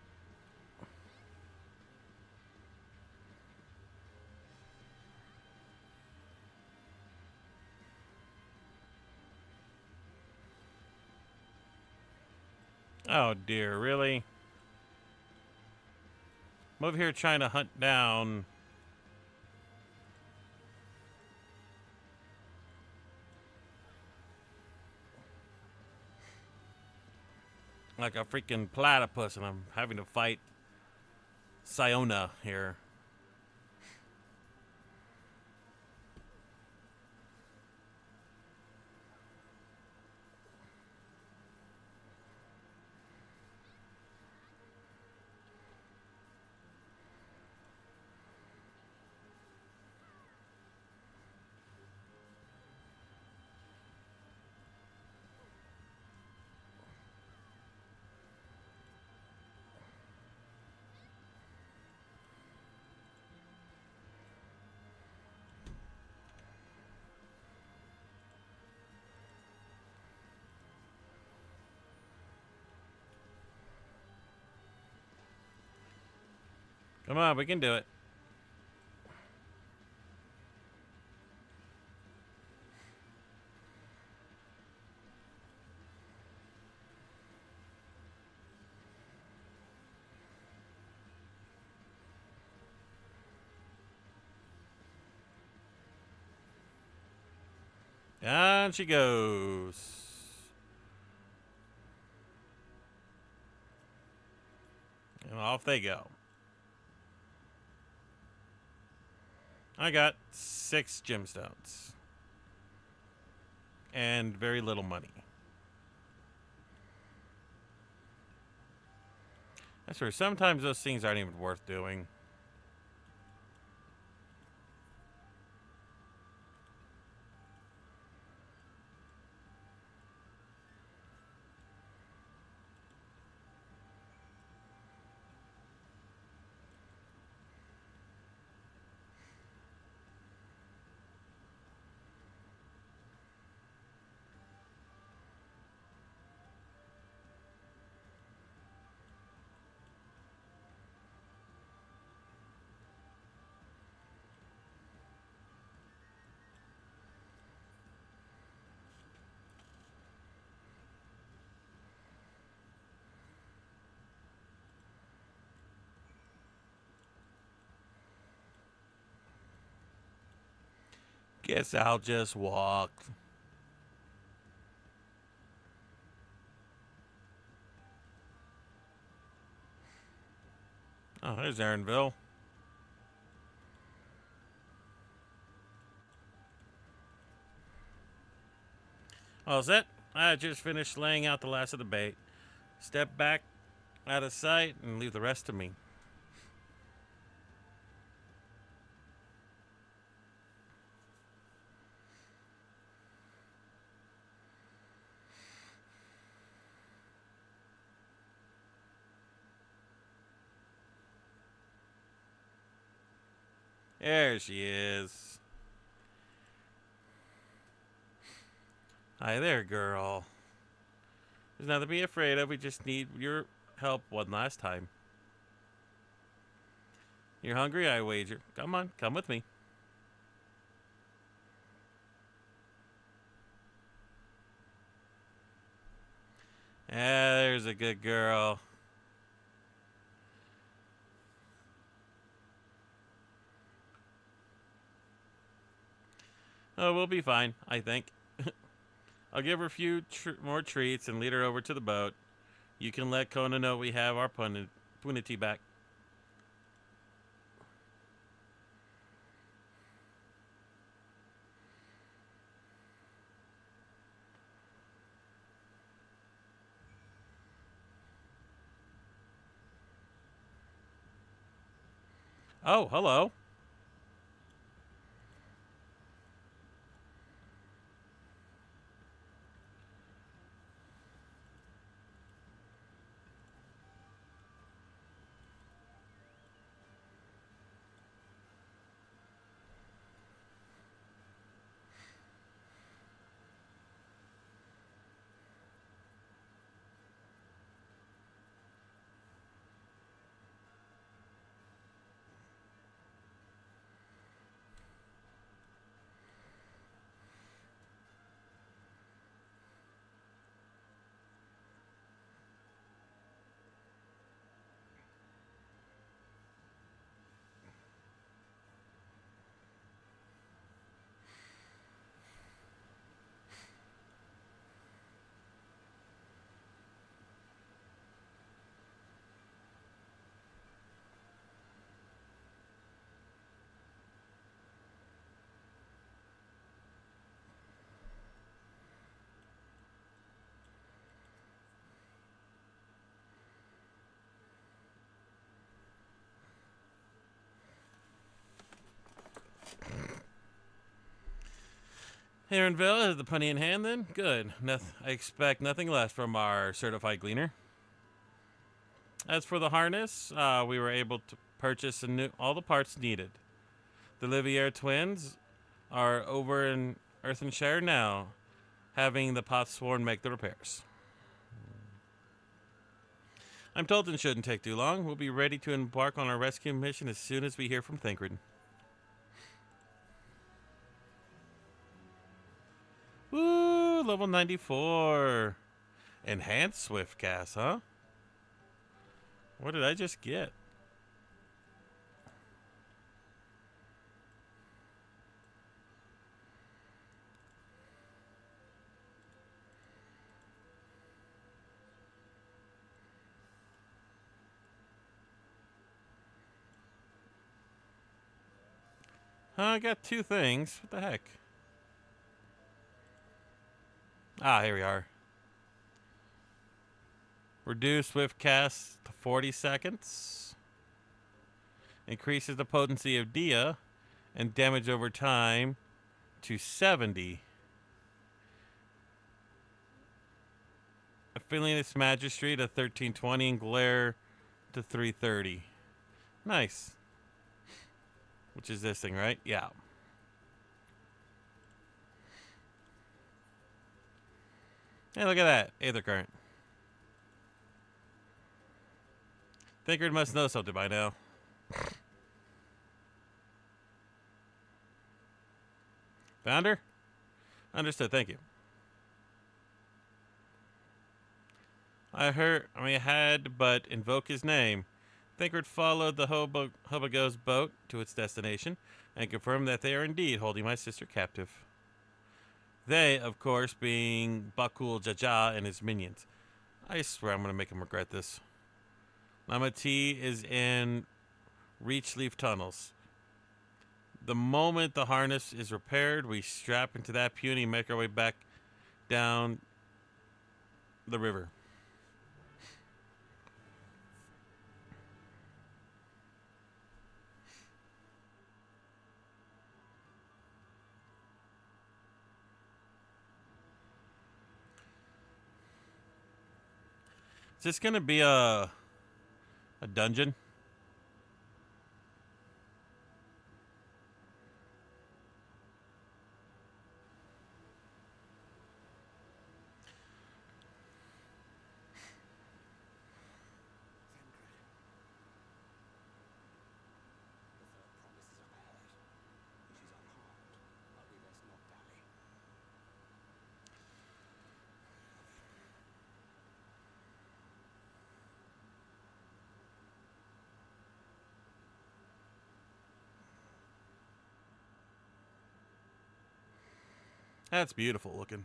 Oh dear, really? I'm over here trying to hunt down like a freaking platypus, and I'm having to fight Siona here. Come on, we can do it. Down she goes. And off they go. I got 6 gemstones. And very little money. I swear, sometimes those things aren't even worth doing. Guess I'll just walk. Oh, there's Aaronville. All set. I just finished laying out the last of the bait. Step back out of sight and leave the rest to me. There she is. Hi there, girl. There's nothing to be afraid of. We just need your help one last time. You're hungry, I wager. Come on, come with me. There's a good girl. Oh, we'll be fine, I think. I'll give her a few more treats and lead her over to the boat. You can let Kona know we have our punity back. Oh, hello. Aaronville has the punny in hand then? Good. I expect nothing less from our certified gleaner. As for the harness, we were able to purchase all the parts needed. The Liviere twins are over in Earthenshire now, having the Potsworn make the repairs. I'm told it shouldn't take too long. We'll be ready to embark on our rescue mission as soon as we hear from Thancred. Woo, level 94. Enhanced Swift Cast, huh? What did I just get? I got two things. What the heck? Ah, here we are. Reduce Swift Cast to 40 seconds. Increases the potency of Dia and damage over time to 70. Affiliates Magistrate to 1320 and Glare to 330. Nice. Which is this thing, right? Yeah. Hey, look at that. Aether Current. Thancred must know something by now. Founder? Understood, thank you. I had but invoke his name. Thancred followed the Hobogo's boat to its destination and confirmed that they are indeed holding my sister captive. They, of course, being Bakul Jaja and his minions. I swear I'm going to make him regret this. Lama T is in Reachleaf Tunnels. The moment the harness is repaired, we strap into that puny and make our way back down the river. Is this going to be a dungeon? That's beautiful looking.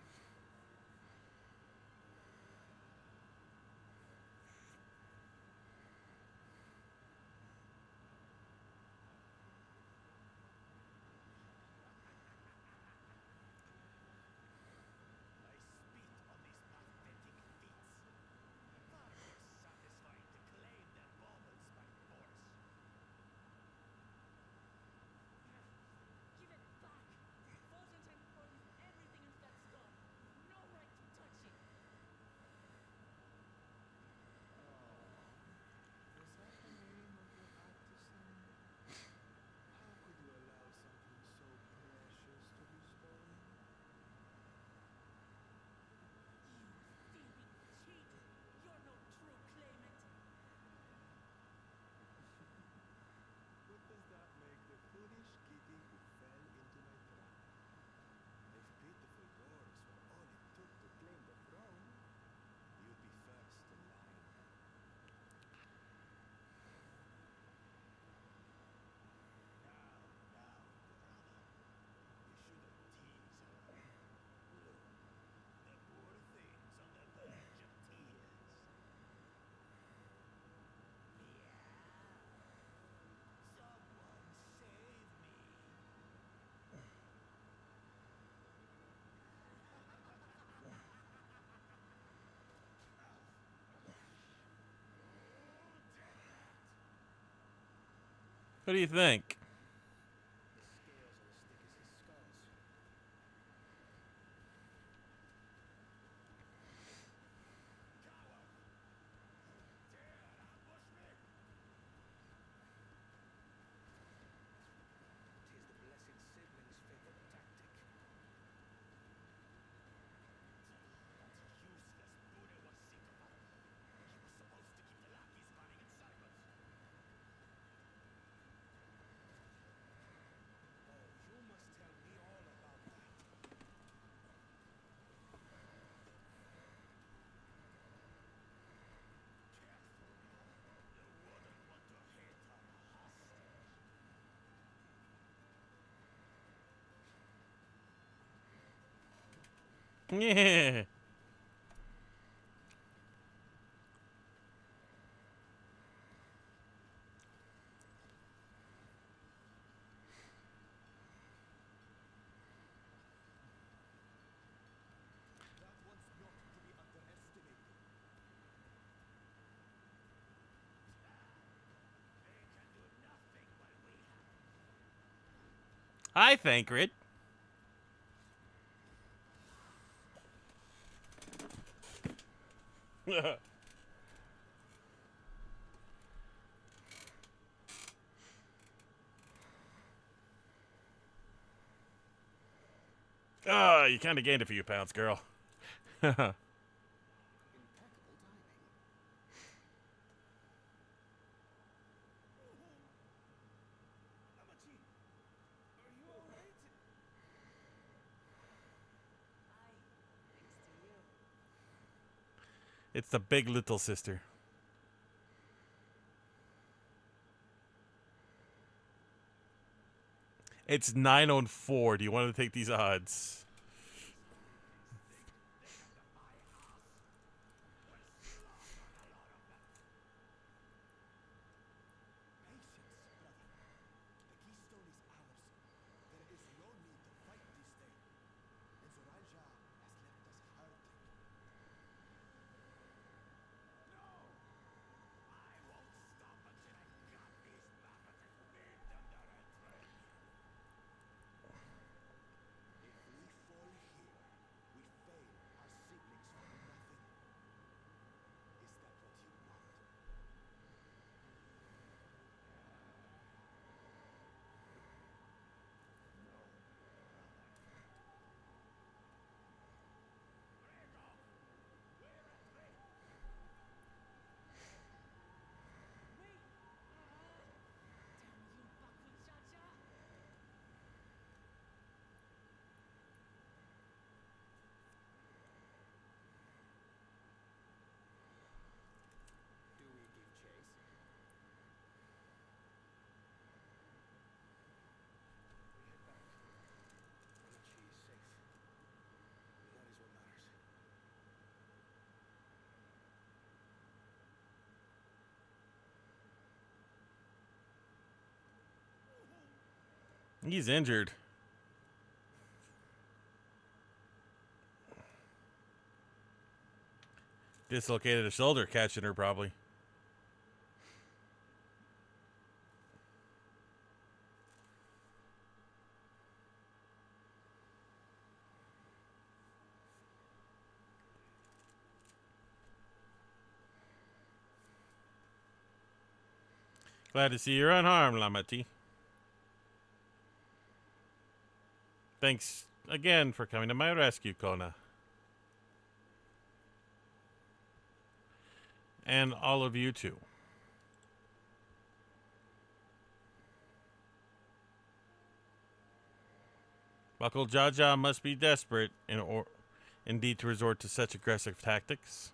What do you think? Yeah. That one's not to be underestimated. Hi, Thancred. Oh, you kind of gained a few pounds, girl. Impeccable timing. Amachi, are you all right? It's the big little sister. It's 9 on 4. Do you want to take these odds? Patience, brother. The keystone is ours. There is no need to fight this thing. And Zoraija has left us hurting. No! I won't stop until I got these bastards ripped under a trench. If we fall here, we fail our siblings for nothing. Is that what you want? Do we give chase? We head back. Amachi is safe. That is what matters. He's injured. Dislocated a shoulder catching her, probably. Glad to see you're unharmed, Lamati. Thanks again for coming to my rescue, Kona. And all of you, too. Buckle Jaja must be desperate indeed to resort to such aggressive tactics.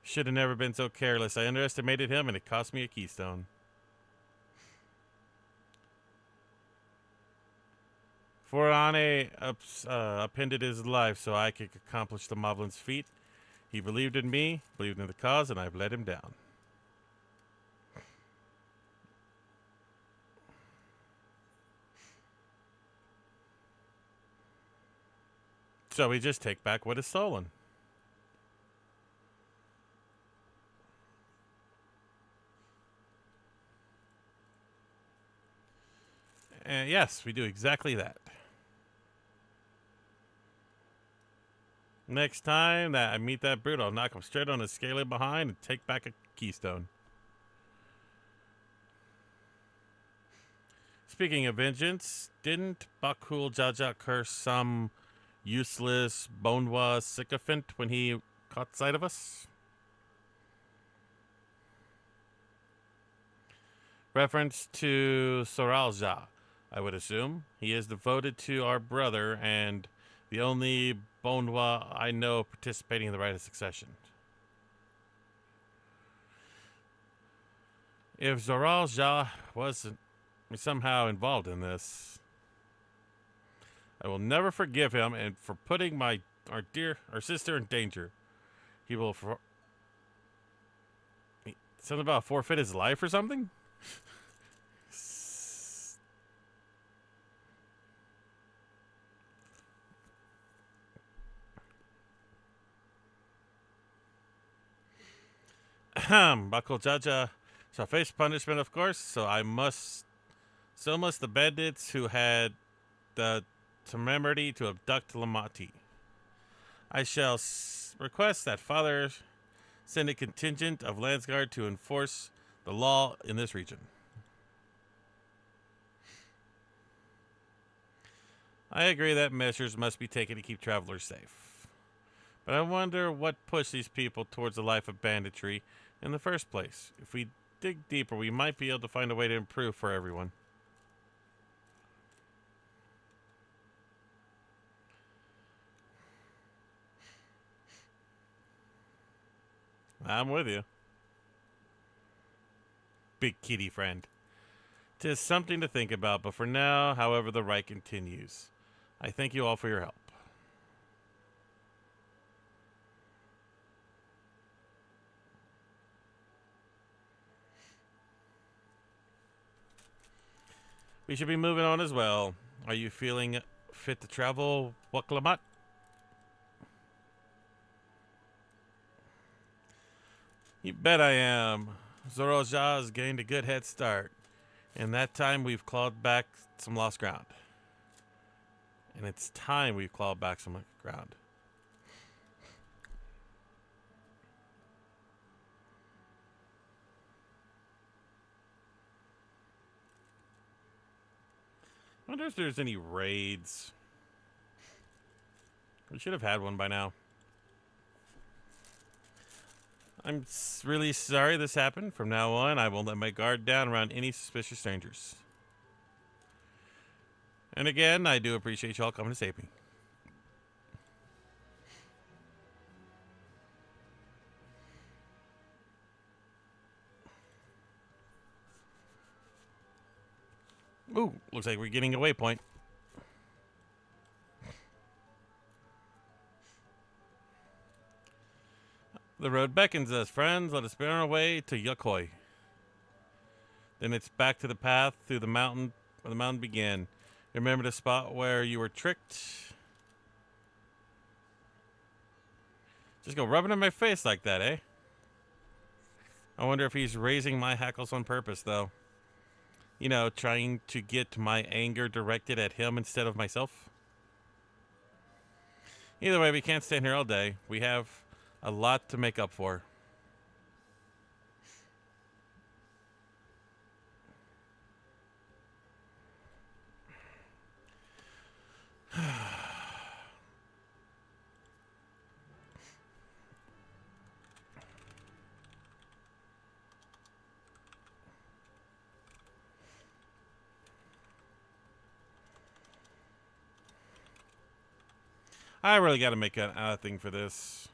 Should have never been so careless. I underestimated him and it cost me a keystone. Forane appended his life so I could accomplish the Moblin's feat. He believed in me, believed in the cause, and I've let him down. So we just take back what is stolen. And yes, we do exactly that. Next time that I meet that brute, I'll knock him straight on his scaly behind and take back a keystone. Speaking of vengeance, didn't Bakul Jaja curse some useless Bonwa sycophant when he caught sight of us? Reference to Soralja, I would assume. He is devoted to our brother and the only Bonwa I know participating in the rite of succession. If Zoralja wasn't somehow involved in this, I will never forgive him and for putting our sister in danger. He will something about forfeit his life or something? Bakojaja shall face punishment, of course, so must the bandits who had the temerity to abduct Lamati. I shall request that Father send a contingent of Landsguard to enforce the law in this region. I agree that measures must be taken to keep travelers safe. But I wonder what pushed these people towards a life of banditry in the first place. If we dig deeper, we might be able to find a way to improve for everyone. I'm with you. Big kitty friend. 'Tis something to think about, but for now, however, the right continues. I thank you all for your help. We should be moving on as well. Are you feeling fit to travel, Waklamat? You bet I am. Zoroja has gained a good head start. In that time, we've clawed back some lost ground. And it's time we've clawed back some ground. I wonder if there's any raids. We should have had one by now. I'm really sorry this happened. From now on, I won't let my guard down around any suspicious strangers. And again, I do appreciate y'all coming to save me. Ooh, looks like we're getting a waypoint. The road beckons us, friends. Let us bear our way to Yokoi. Then it's back to the path through the mountain where the mountain began. Remember the spot where you were tricked? Just go rubbing in my face like that, eh? I wonder if he's raising my hackles on purpose, though. You know, trying to get my anger directed at him instead of myself. Either way, we can't stand here all day. We have a lot to make up for. I really got to make a thing for this.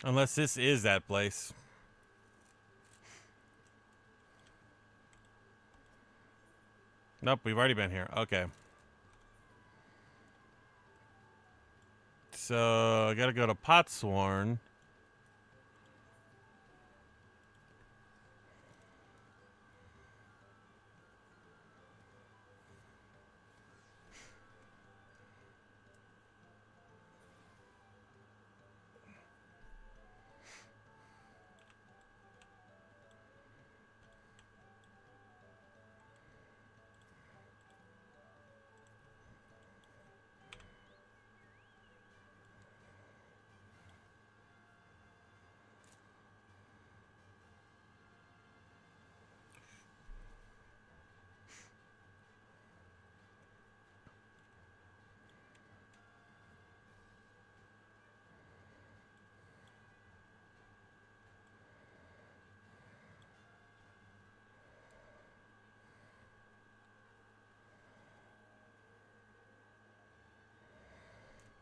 Unless this is that place. Nope, we've already been here. Okay. So, I gotta go to Potsworn.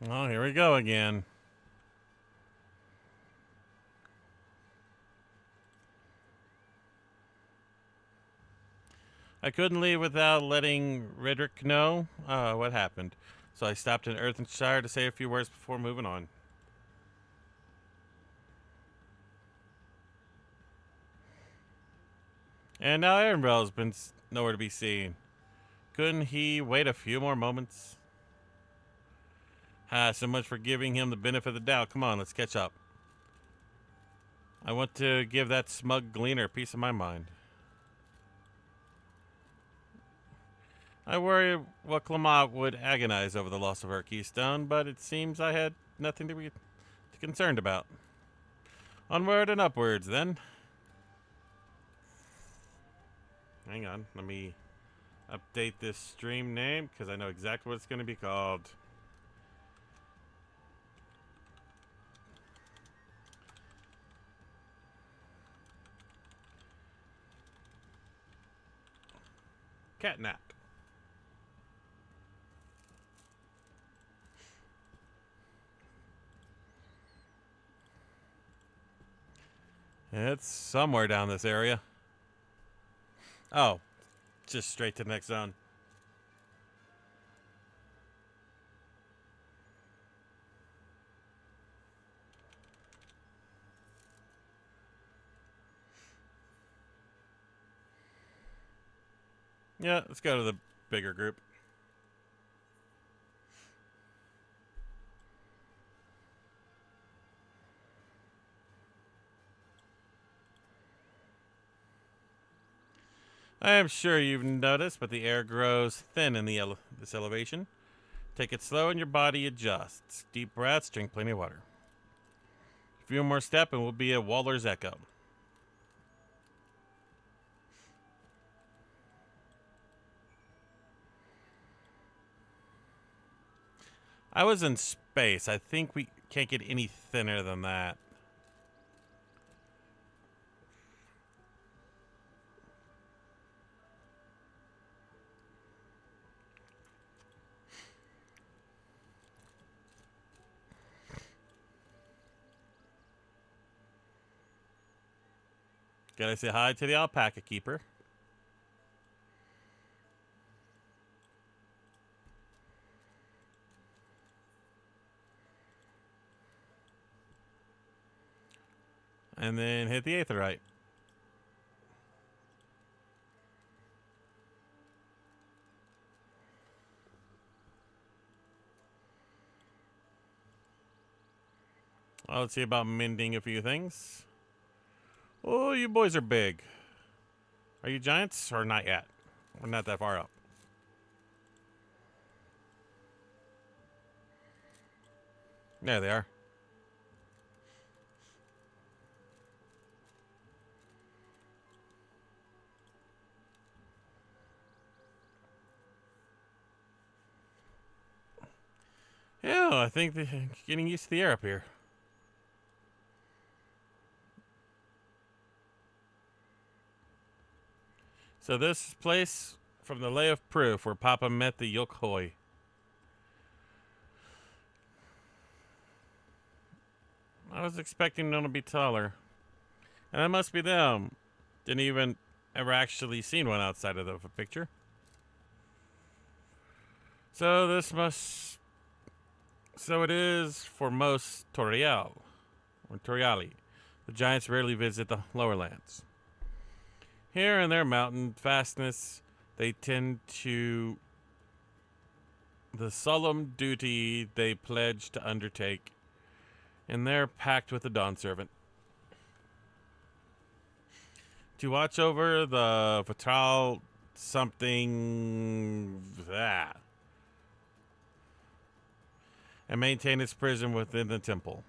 Oh, here we go again. I couldn't leave without letting Redrick know what happened, so I stopped in Earthenshire to say a few words before moving on. And now Aaronville's been nowhere to be seen. Couldn't he wait a few more moments? So much for giving him the benefit of the doubt. Come on, let's catch up. I want to give that smug gleaner a piece of my mind. I worry what Clement would agonize over the loss of her keystone, but it seems I had nothing to be concerned about. Onward and upwards, then. Hang on, let me update this stream name, because I know exactly what it's going to be called. Catnap. It's somewhere down this area. Oh, just straight to the next zone. Yeah, let's go to the bigger group. I am sure you've noticed, but the air grows thin in this elevation. Take it slow and your body adjusts. Deep breaths, drink plenty of water. A few more steps and we'll be at Waller's Echo. I was in space. I think we can't get any thinner than that. Gotta say hi to the alpaca keeper. And then hit the aetherite. Well, let's see about mending a few things. Oh, you boys are big. Are you giants or not yet? We're not that far up. There they are. Yeah, I think they're getting used to the air up here. So this place from the Lay of Proof where Papa met the Yokhoi. I was expecting them to be taller. And that must be them. Didn't even ever actually seen one outside of the picture. So this must... So it is for most Toriali. The giants rarely visit the lower lands. Here in their mountain fastness, they tend to the solemn duty they pledge to undertake in their pact with the Dawn Servant. To watch over the Vital something that and maintain its prison within the temple.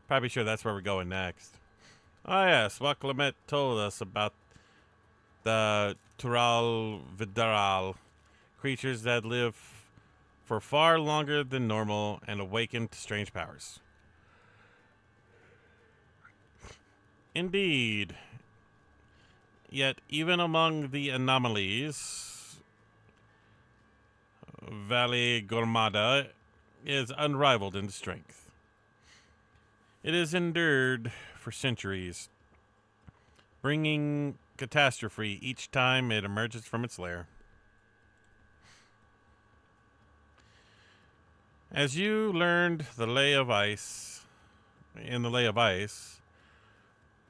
Probably sure that's where we're going next. Oh yes, what Clement told us about the Tural Vidaral, creatures that live for far longer than normal and awaken to strange powers. Indeed. Yet even among the anomalies, Valley Gormada is unrivaled in strength. It has endured for centuries, bringing catastrophe each time it emerges from its lair. As you learned the lay of ice, in the lay of ice,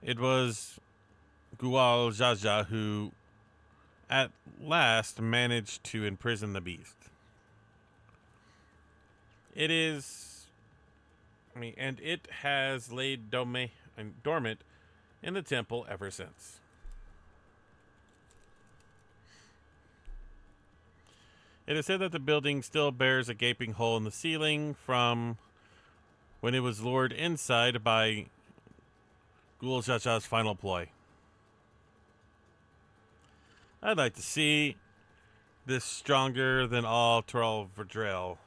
it was Gual Jaja who at last managed to imprison the beast. It is, and it has laid dormant in the temple ever since. It is said that the building still bears a gaping hole in the ceiling from when it was lured inside by Ghoul Jaja's final ploy. I'd like to see this stronger than all Troll Verdrell.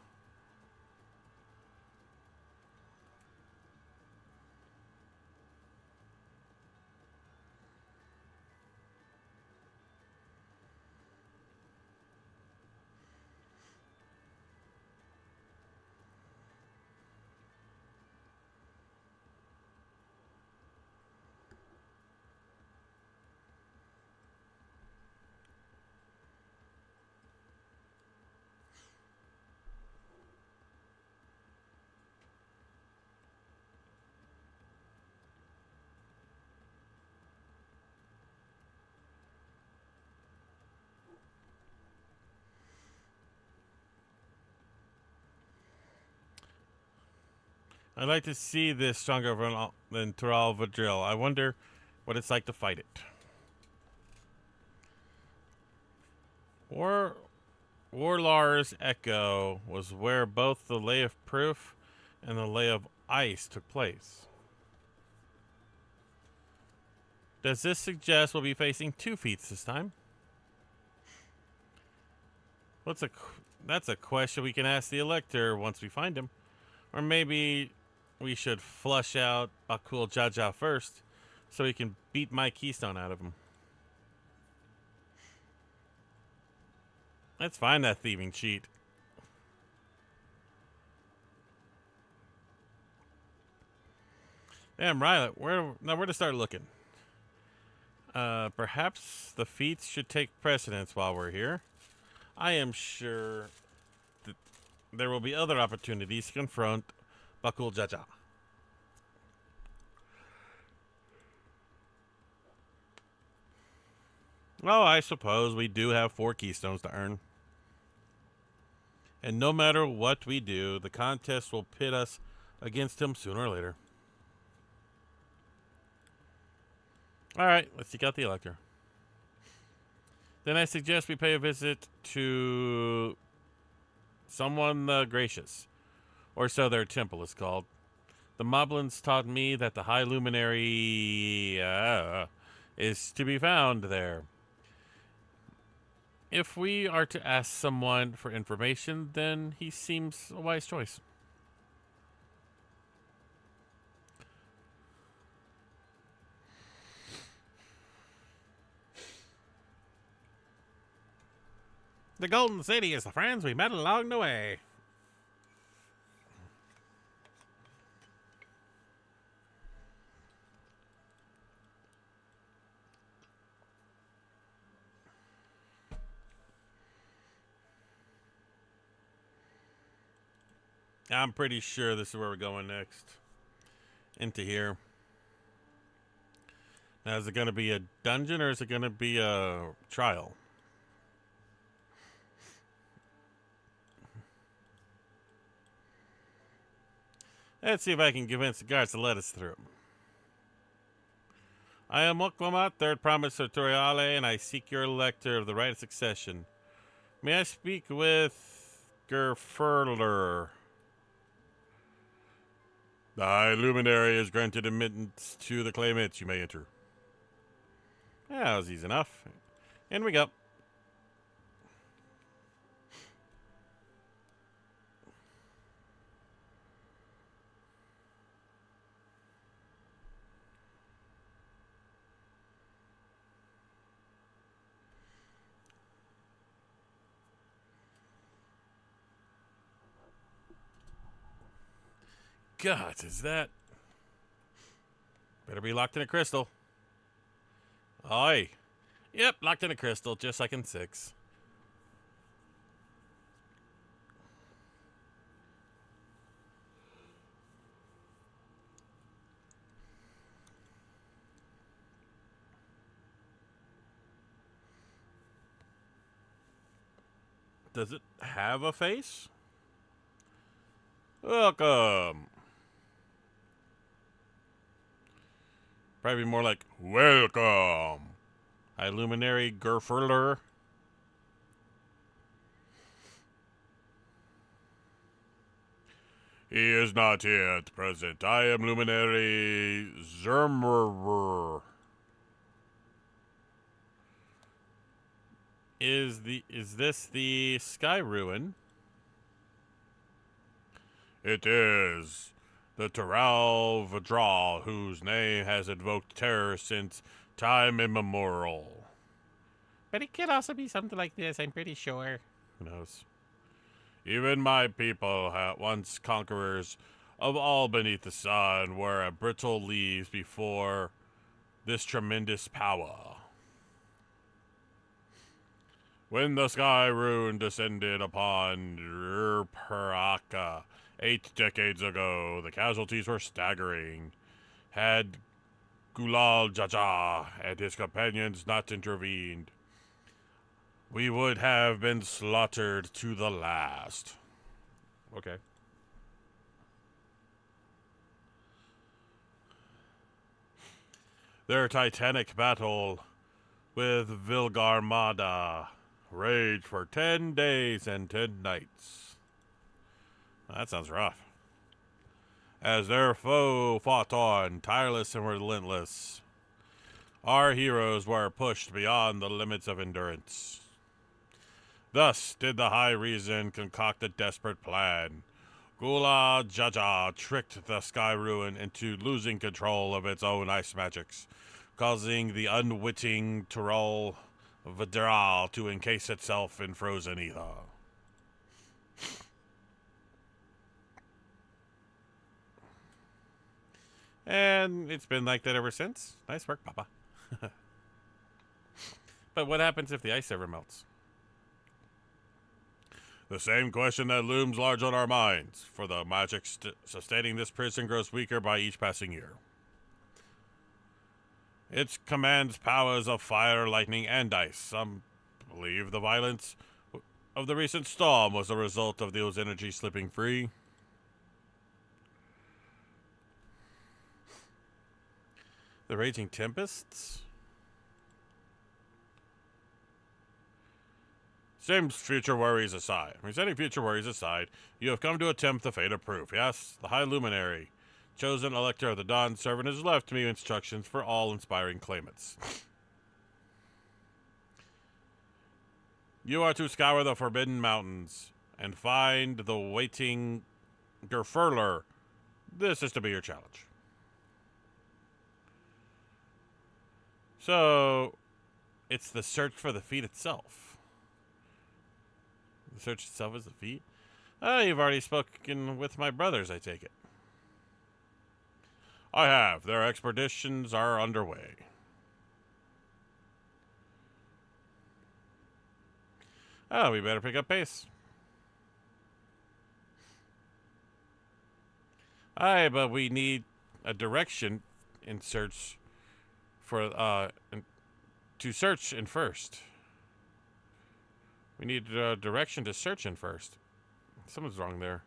I'd like to see this stronger than Troll Verdrell. I wonder what it's like to fight it. Warlar's Echo was where both the Lay of Proof and the Lay of Ice took place. Does this suggest we'll be facing 2 feats this time? That's a question we can ask the Elector once we find him. Or maybe we should flush out Bakul Jaja first so we can beat my keystone out of him. Let's find that thieving cheat. Damn right, where to start looking? Perhaps the feats should take precedence while we're here. I am sure that there will be other opportunities to confront Bakul Jaja. Well, I suppose we do have 4 keystones to earn. And no matter what we do, the contest will pit us against him sooner or later. Alright, let's seek out the Elector. Then I suggest we pay a visit to someone gracious, or so their temple is called. The Moblins taught me that the High Luminary is to be found there. If we are to ask someone for information, then he seems a wise choice. The Golden City is the friends we met along the way. I'm pretty sure this is where we're going next. Into here. Now, is it going to be a dungeon or is it going to be a trial? Let's see if I can convince the guards to let us through. I am Muklamat, 3rd Promise Sartoriale, and I seek your Elector of the right of succession. May I speak with Gerfurler? The High Luminary is granted admittance to the claimants. You may enter. Yeah, that was easy enough. In we go. God, is that... Better be locked in a crystal. Aye. Yep, locked in a crystal, just like in 6. Does it have a face? Welcome. Probably more like, welcome. High Luminary Gerfurler. He is not yet present. I am Luminary Zermerer. Is this the Sky Ruin? It is. The Terral Vidral, whose name has invoked terror since time immemorial. But it could also be something like this, I'm pretty sure. Who knows? Even my people, once conquerors of all beneath the sun, were a brittle leaves before this tremendous power. When the Sky Rune descended upon Urparaka 8 decades ago, the casualties were staggering. Had Gulal Jaja and his companions not intervened, we would have been slaughtered to the last. Okay. Their titanic battle with Vilgarmada raged for 10 days and 10 nights. That sounds rough. As their foe fought on, tireless and relentless, our heroes were pushed beyond the limits of endurance. Thus did the High Reason concoct a desperate plan. Gula Jaja tricked the Sky Ruin into losing control of its own ice magics, causing the unwitting Terral Vidral to encase itself in frozen ether. And it's been like that ever since. Nice work, Papa. But what happens if the ice ever melts? The same question that looms large on our minds, for the magic sustaining this prison grows weaker by each passing year. It commands powers of fire, lightning, and ice. Some believe the violence of the recent storm was a result of those energies slipping free. The raging tempests? Seems future worries aside. Setting future worries aside, you have come to attempt the fate of proof. Yes, the High Luminary, chosen Elector of the Dawn Servant, has left me instructions for all inspiring claimants. You are to scour the Forbidden Mountains and find the waiting Gerfurler. This is to be your challenge. So, it's the search for the feat itself. The search itself is the feat? You've already spoken with my brothers, I take it. I have. Their expeditions are underway. Oh, we better pick up pace. Aye, but we need a direction in search for, to search in first. We need a direction to search in first. Something's wrong there.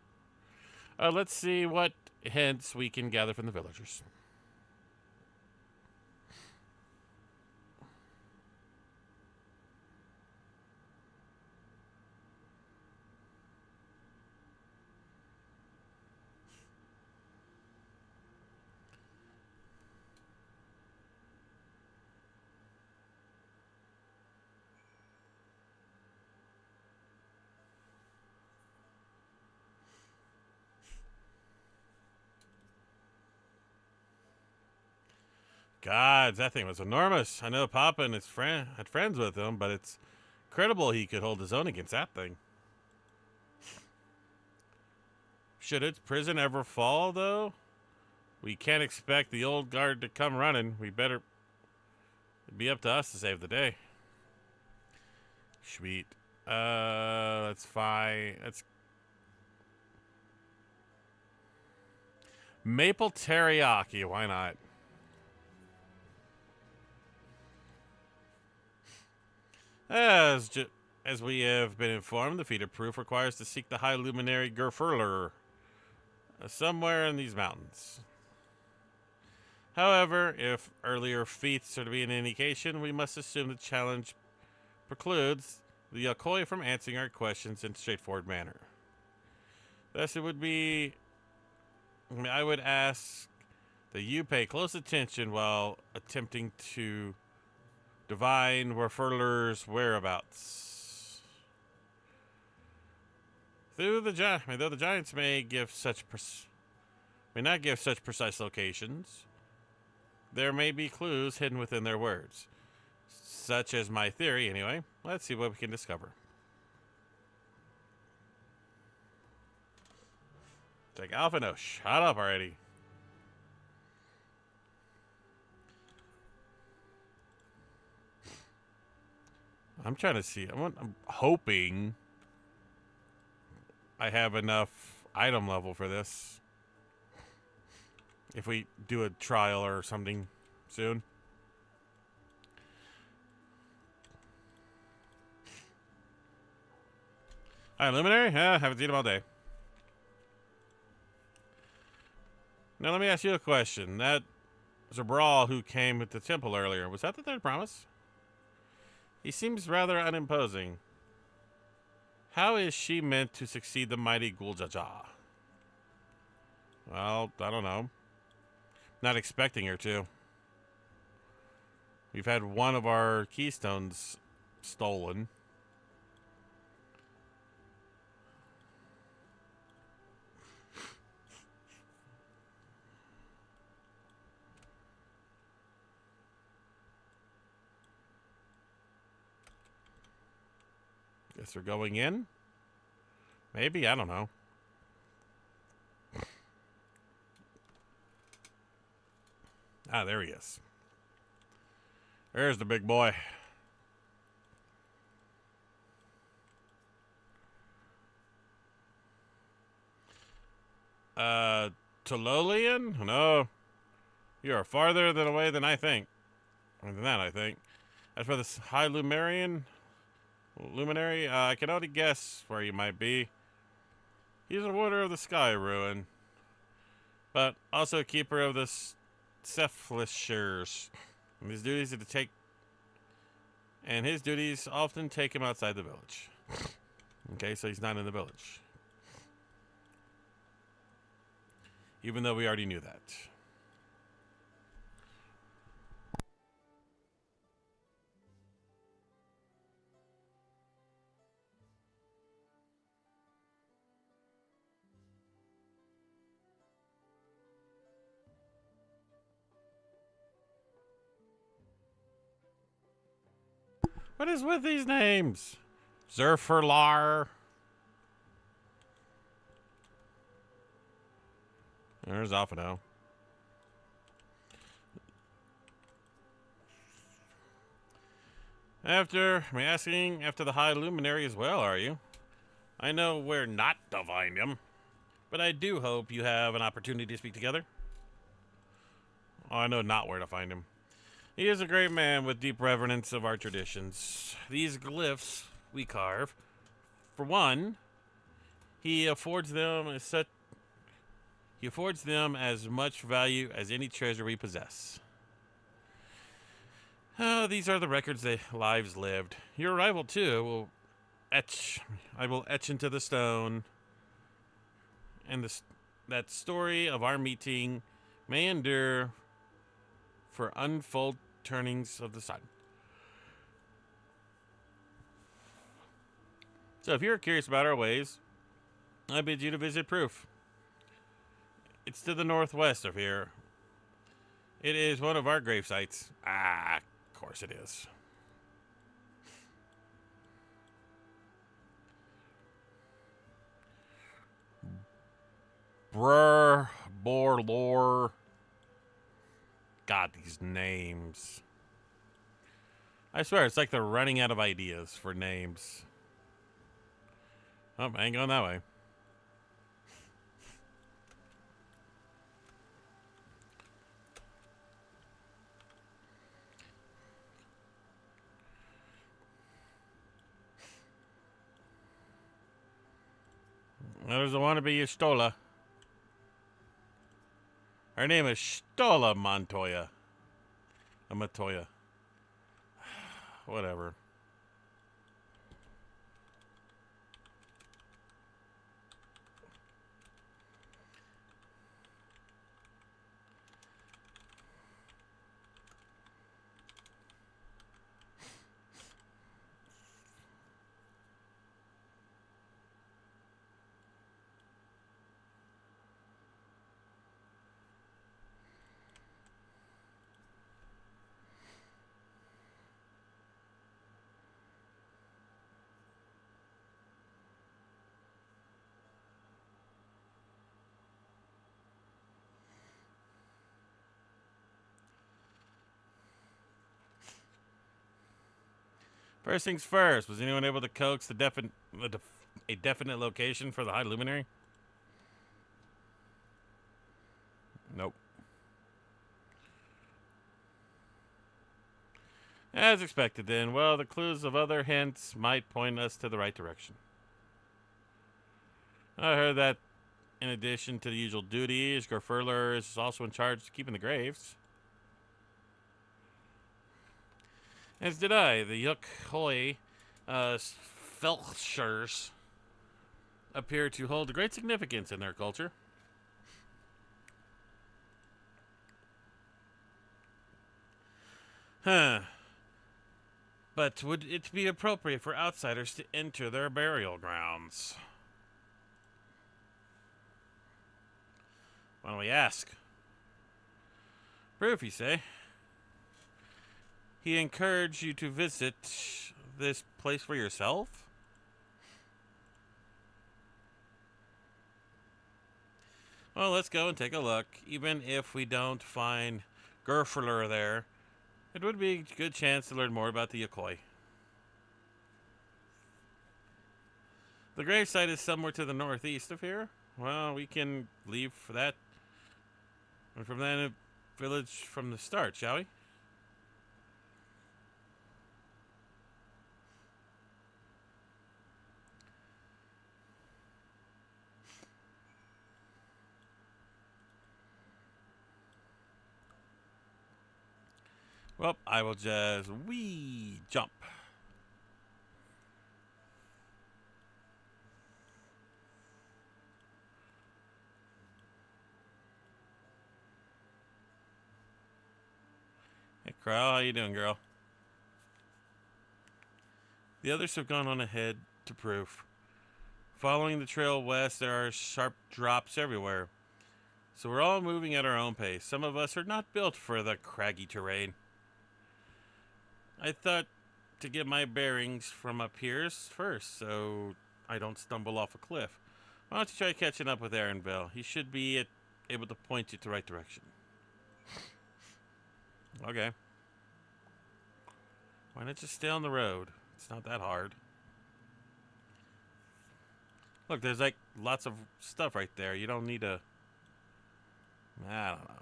Let's see what hints we can gather from the villagers. God, that thing was enormous. I know Papa and his friend had friends with him, but it's incredible he could hold his own against that thing. Should its prison ever fall, though, we can't expect the old guard to come running. We better... It'd be up to us to save the day. Sweet. That's fine. That's... Maple teriyaki. Why not? As we have been informed, the feat of proof requires to seek the high luminary Gerfurler somewhere in these mountains. However, if earlier feats are to be an indication, we must assume the challenge precludes the Yokoi from answering our questions in a straightforward manner. Thus, it would be... I would ask that you pay close attention while attempting to divine Gerfurler's whereabouts. Though the giants may not give such precise locations, there may be clues hidden within their words. Such as my theory, anyway. Let's see what we can discover. It's like, Alpha, no, shut up already. I'm trying to see. I'm hoping I have enough item level for this. If we do a trial or something soon. Hi, Luminary. Haven't seen him all day. Now, let me ask you a question. That Zabral who came at the temple earlier, was that the third promise? He seems rather unimposing. How is she meant to succeed the mighty Guljaja? Well, I don't know. Not expecting her to. We've had one of our keystones stolen. Guess we're going in? Maybe, I don't know. Ah, there he is. There's the big boy. Tololian? No. You are farther away than I think. Or than that, I think. As for this high luminary, I can only guess where you might be. He's a warder of the Sky Ruin, but also a keeper of the Cephalishers. And his duties often take him outside the village. Okay, so he's not in the village. Even though we already knew that. What is with these names? Zerferlar. There's Alphino. Asking after the High Luminary as well, are you? I know where not to find him, but I do hope you have an opportunity to speak together. Oh, I know not where to find him. He is a great man with deep reverence of our traditions. These glyphs we carve, for one, he affords them as much value as any treasure we possess. These are the records of lives lived. Your arrival too I will etch into the stone, and that story of our meeting may endure for unfold turnings of the sun. So if you're curious about our ways, I bid you to visit Proof. It's to the northwest of here. It is one of our grave sites. Ah, of course it is. Brr, Bor, Lore. God, these names. I swear, it's like they're running out of ideas for names. Oh, I ain't going that way. There's a wannabe Stola. Her name is Stola Montoya. Montoya. Whatever. First things first, was anyone able to coax a definite location for the High Luminary? Nope. As expected then, well, the clues of other hints might point us to the right direction. I heard that in addition to the usual duties, Gerfurler is also in charge of keeping the graves. As did I. The Yuk Hoi Felchers appear to hold great significance in their culture. Huh. But would it be appropriate for outsiders to enter their burial grounds? Why don't we ask? Proof, you say? He encouraged you to visit this place for yourself? Well, let's go and take a look. Even if we don't find Gerfurler there, it would be a good chance to learn more about the Yokoi. The gravesite is somewhere to the northeast of here. Well, we can leave for that. And from that village from the start, shall we? Well, I will just jump. Hey, Crow, how you doing, girl? The others have gone on ahead to proof. Following the trail west, there are sharp drops everywhere. So we're all moving at our own pace. Some of us are not built for the craggy terrain. I thought to get my bearings from up here first, so I don't stumble off a cliff. Why don't you try catching up with Aaronville? He should be able to point you to the right direction. Okay. Why not just stay on the road? It's not that hard. Look, there's like lots of stuff right there. You don't need to... I don't know.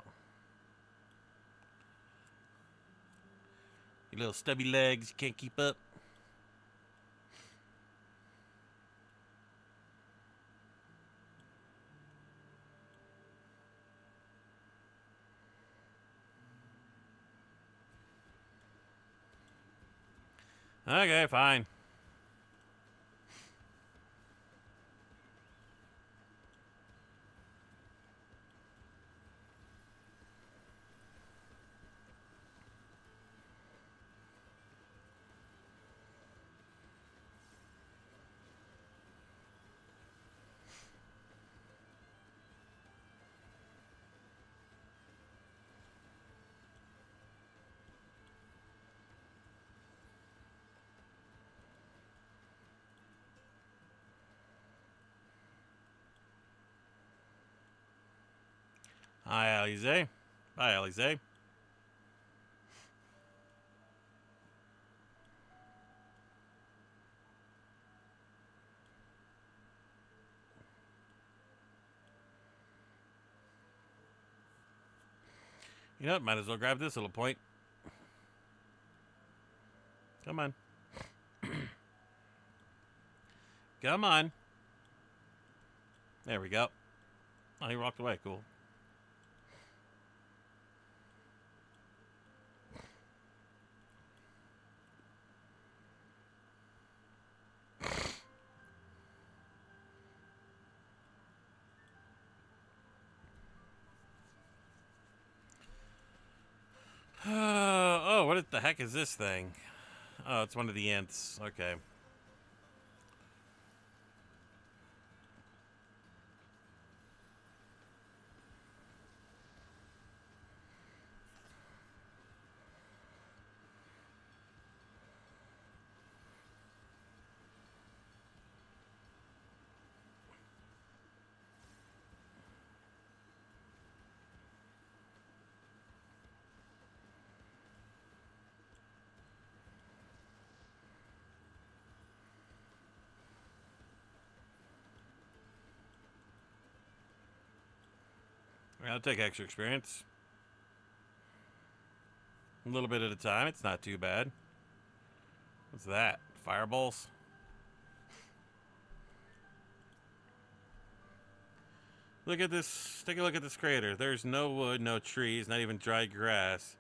You little stubby legs, you can't keep up. Okay, fine. Hi, Alize. Bye, Alize. You know what? Might as well grab this little point. Come on. Come on. There we go. Oh, he walked away. Cool. Oh, what the heck is this thing? Oh, it's one of the ants. Okay. I'll take extra experience. A little bit at a time. It's not too bad. What's that? Fireballs? Look at this. Take a look at this crater. There's no wood, no trees, not even dry grass.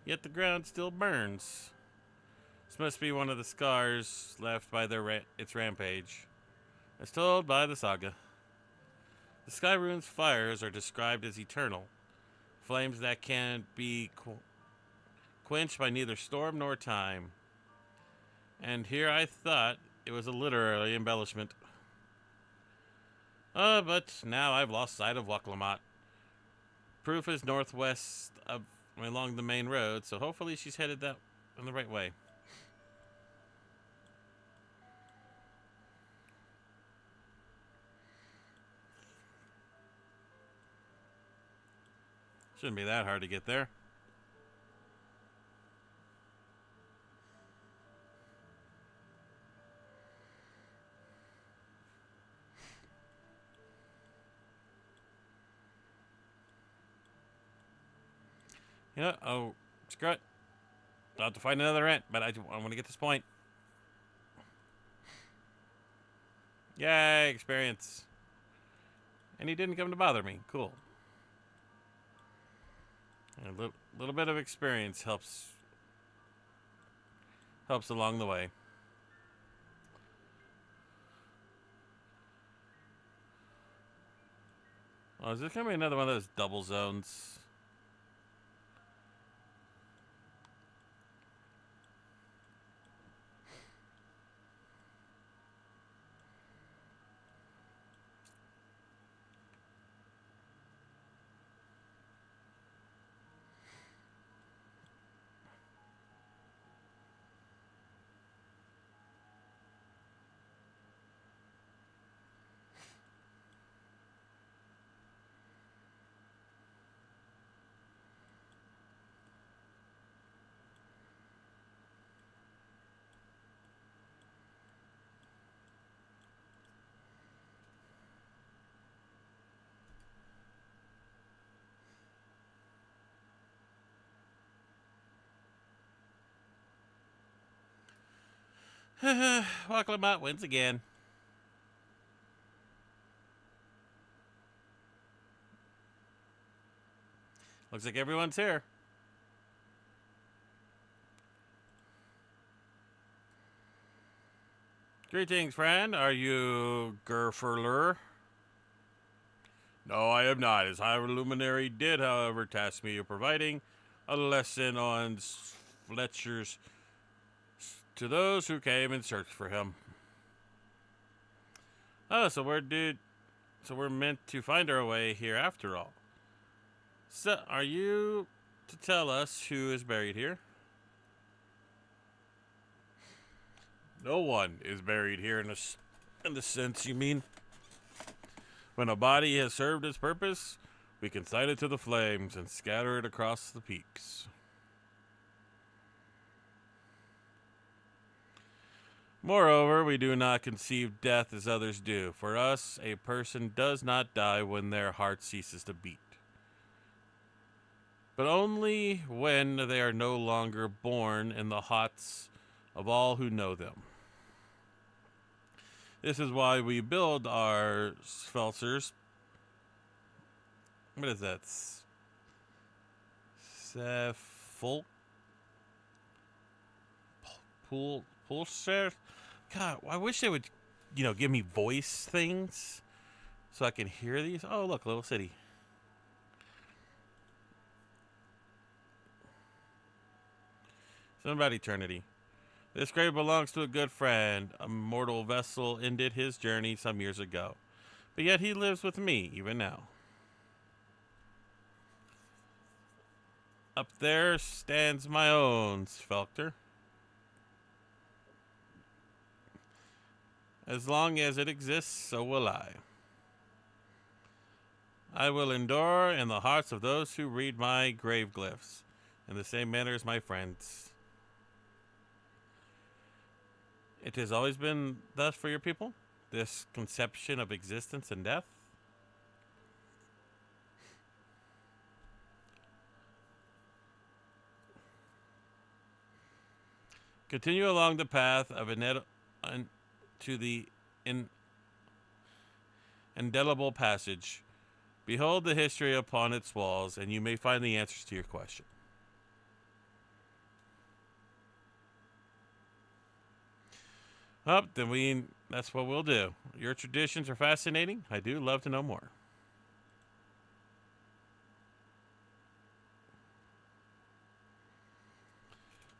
Yet the ground still burns. This must be one of the scars left by its rampage, as told by the saga. The Sky Rune's fires are described as eternal, flames that can't be quenched by neither storm nor time. And here I thought it was a literary embellishment. But now I've lost sight of Waklamat. Proof is northwest along the main road, so hopefully she's headed in the right way. Shouldn't be that hard to get there. Yeah, oh, screw it. I'll have to find another ant, but I want to get this point. Yay, experience. And he didn't come to bother me. Cool. And a little bit of experience helps along the way. Oh, is this going to be another one of those double zones? Waklamat wins again. Looks like everyone's here. Greetings, friend. Are you Gerferler? No, I am not. His High Luminary did, however, task me with providing a lesson on Fletcher's to those who came in search for him. Oh, so we're meant to find our way here after all. So, are you to tell us who is buried here? No one is buried here in the sense you mean. When a body has served its purpose, We can sight it to the flames and scatter it across the peaks. Moreover, we do not conceive death as others do. For us, a person does not die when their heart ceases to beat, but only when they are no longer born in the hearts of all who know them. This is why we build our sphelters. What is that? Folk Pulser? God, I wish they would, give me voice things so I can hear these. Oh, look, little city. Something about eternity. This grave belongs to a good friend. A mortal vessel ended his journey some years ago, but yet he lives with me even now. Up there stands my own Svelter. As long as it exists, so will I. I will endure in the hearts of those who read my grave glyphs, in the same manner as my friends. It has always been thus for your people, this conception of existence and death. Continue along the path of to the indelible passage. Behold the history upon its walls, and you may find the answers to your question. Then that's what we'll do. Your traditions are fascinating. I do love to know more.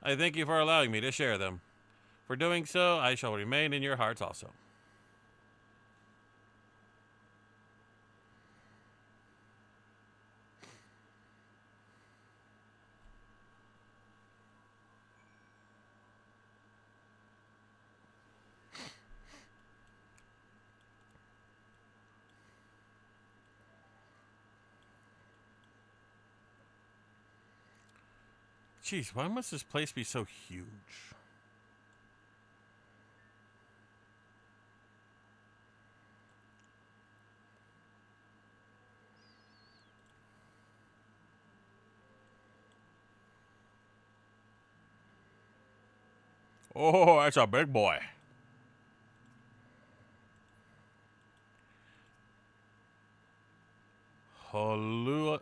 I thank you for allowing me to share them. For doing so, I shall remain in your hearts also. Jeez, why must this place be so huge? Oh, that's a big boy. Halula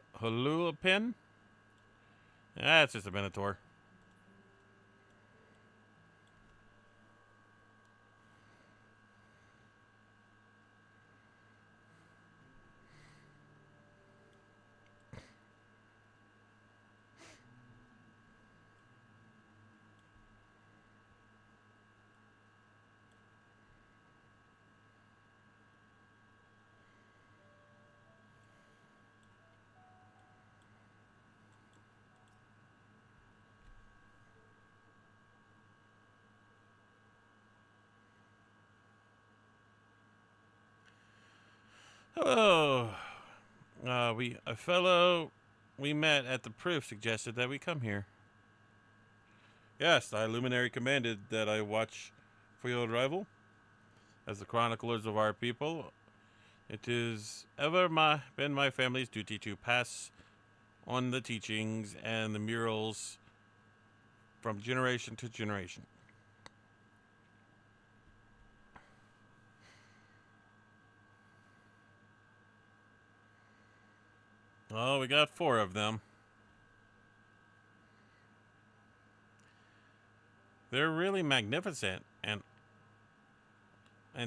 pin? That's just a Minotaur. Oh, a fellow we met at the proof suggested that we come here. Yes, thy luminary commanded that I watch for your arrival. As the chroniclers of our people, it is ever been my family's duty to pass on the teachings and the murals from generation to generation. Oh, we got 4 of them. They're really magnificent, and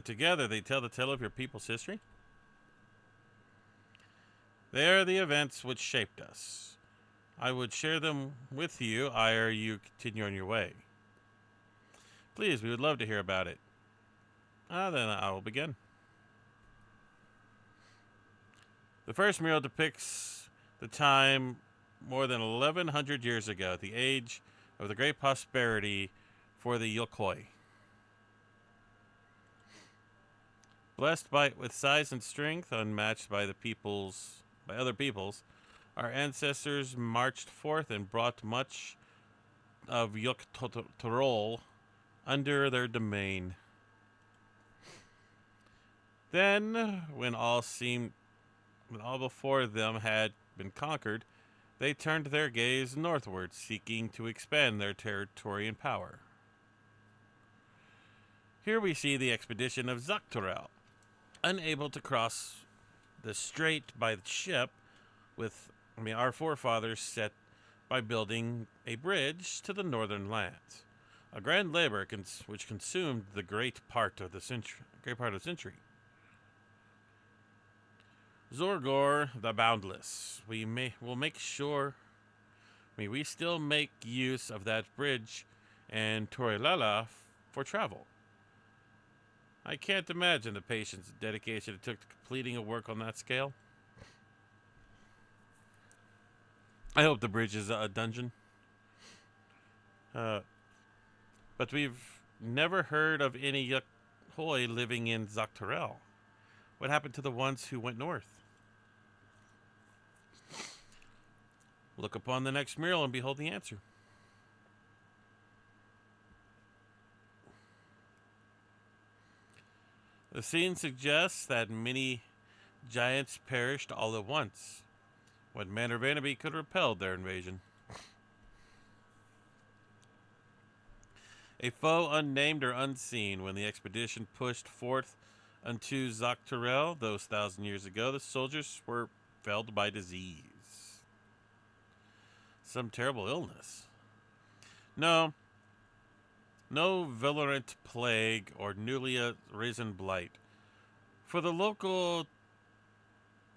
together they tell the tale of your people's history. They are the events which shaped us. I would share them with you ere you continue on your way. Please, we would love to hear about it. Then I will begin. The first mural depicts the time more than 1,100 years ago, the age of the great prosperity for the Yokoi. Blessed with size and strength unmatched by the peoples by other peoples, our ancestors marched forth and brought much of Yuk-Torol under their domain. Then, when all before them had been conquered, they turned their gaze northward, seeking to expand their territory and power. Here we see the expedition of Zaktorel, unable to cross the strait by ship, our forefathers set by building a bridge to the northern lands, a grand labor which consumed the great part of the century. Zorgor the Boundless. We still make use of that bridge and Torelala for travel. I can't imagine the patience and dedication it took to completing a work on that scale. I hope the bridge is a dungeon. But we've never heard of any Yakhoi living in Zaktorel. What happened to the ones who went north? Look upon the next mural and behold the answer. The scene suggests that many giants perished all at once, when Man or Vanity could repel their invasion. A foe unnamed or unseen, when the expedition pushed forth unto Zaktorel those 1,000 years ago, the soldiers were felled by disease. Some terrible illness. No virulent plague or newly arisen blight. For the local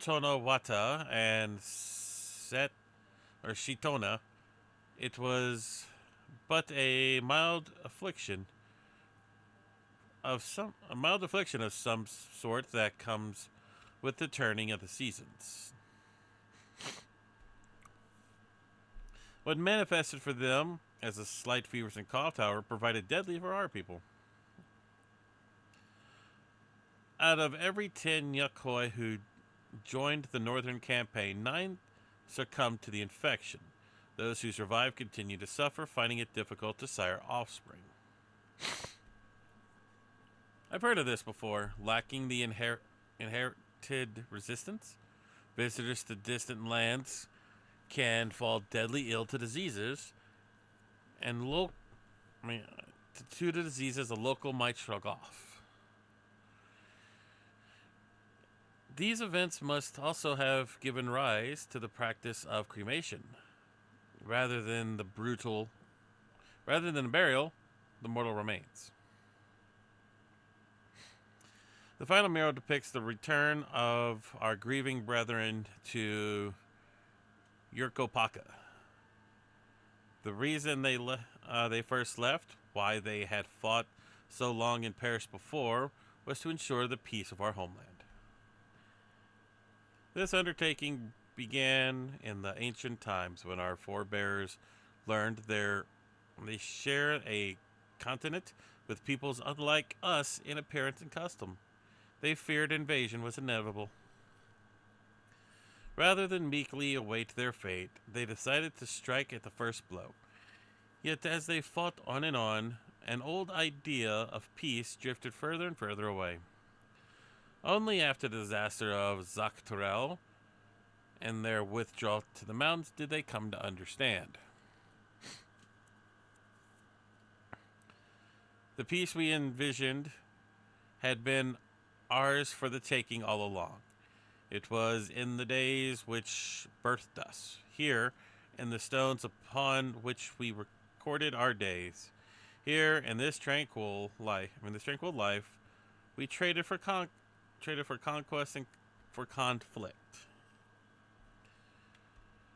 Tonawata and Shitona, it was but a mild affliction of some sort that comes with the turning of the seasons. What manifested for them as a slight fevers and cough, however, provided deadly for our people. Out of every 10 Yakhoi who joined the northern campaign, 9 succumbed to the infection. Those who survived continue to suffer, finding it difficult to sire offspring. I've heard of this before. Lacking the inherited resistance, visitors to distant lands can fall deadly ill to diseases, and to the diseases a local might shrug off. These events must also have given rise to the practice of cremation. Rather than burial, the mortal remains. The final mural depicts the return of our grieving brethren to Yurkopaka. The reason they first left, why they had fought so long and perished before, was to ensure the peace of our homeland. This undertaking began in the ancient times when our forebears learned they share a continent with peoples unlike us in appearance and custom. They feared invasion was inevitable. Rather than meekly await their fate, they decided to strike at the first blow. Yet as they fought on, an old idea of peace drifted further and further away. Only after the disaster of Zaktorel and their withdrawal to the mountains did they come to understand. The peace we envisioned had been ours for the taking all along. It was in the days which birthed us, here in the stones upon which we recorded our days. Here in this tranquil life, we traded for conquest and for conflict.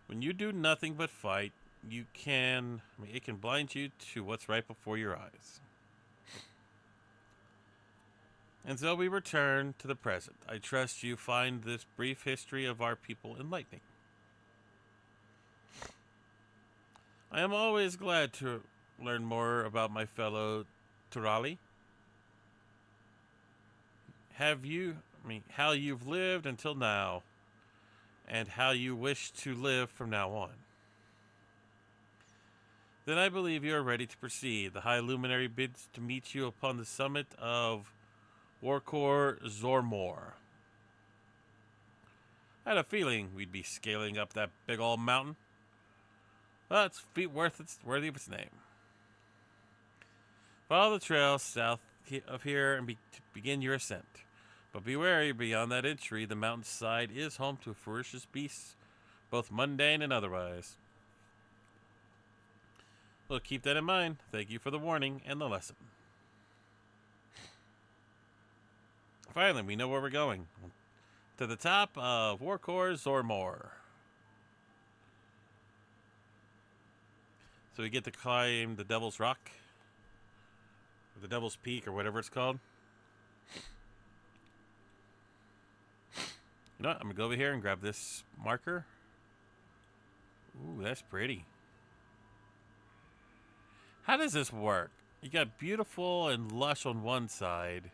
When you do nothing but fight, it can blind you to what's right before your eyes. And so we return to the present. I trust you find this brief history of our people enlightening. I am always glad to learn more about my fellow Turali. How you've lived until now, and how you wish to live from now on. Then I believe you are ready to proceed. The High Luminary bids to meet you upon the summit of Warkor Zormor. I had a feeling we'd be scaling up that big old mountain. Well, it's worthy of its name. Follow the trail south of here and begin your ascent. But be wary, beyond that entry, the mountainside is home to ferocious beasts, both mundane and otherwise. Well, keep that in mind. Thank you for the warning and the lesson. Finally, we know where we're going. To the top of Warkor Zormor. So we get to climb the Devil's Rock. Or the Devil's Peak, or whatever it's called. You know what? I'm going to go over here and grab this marker. Ooh, that's pretty. How does this work? You got beautiful and lush on one side.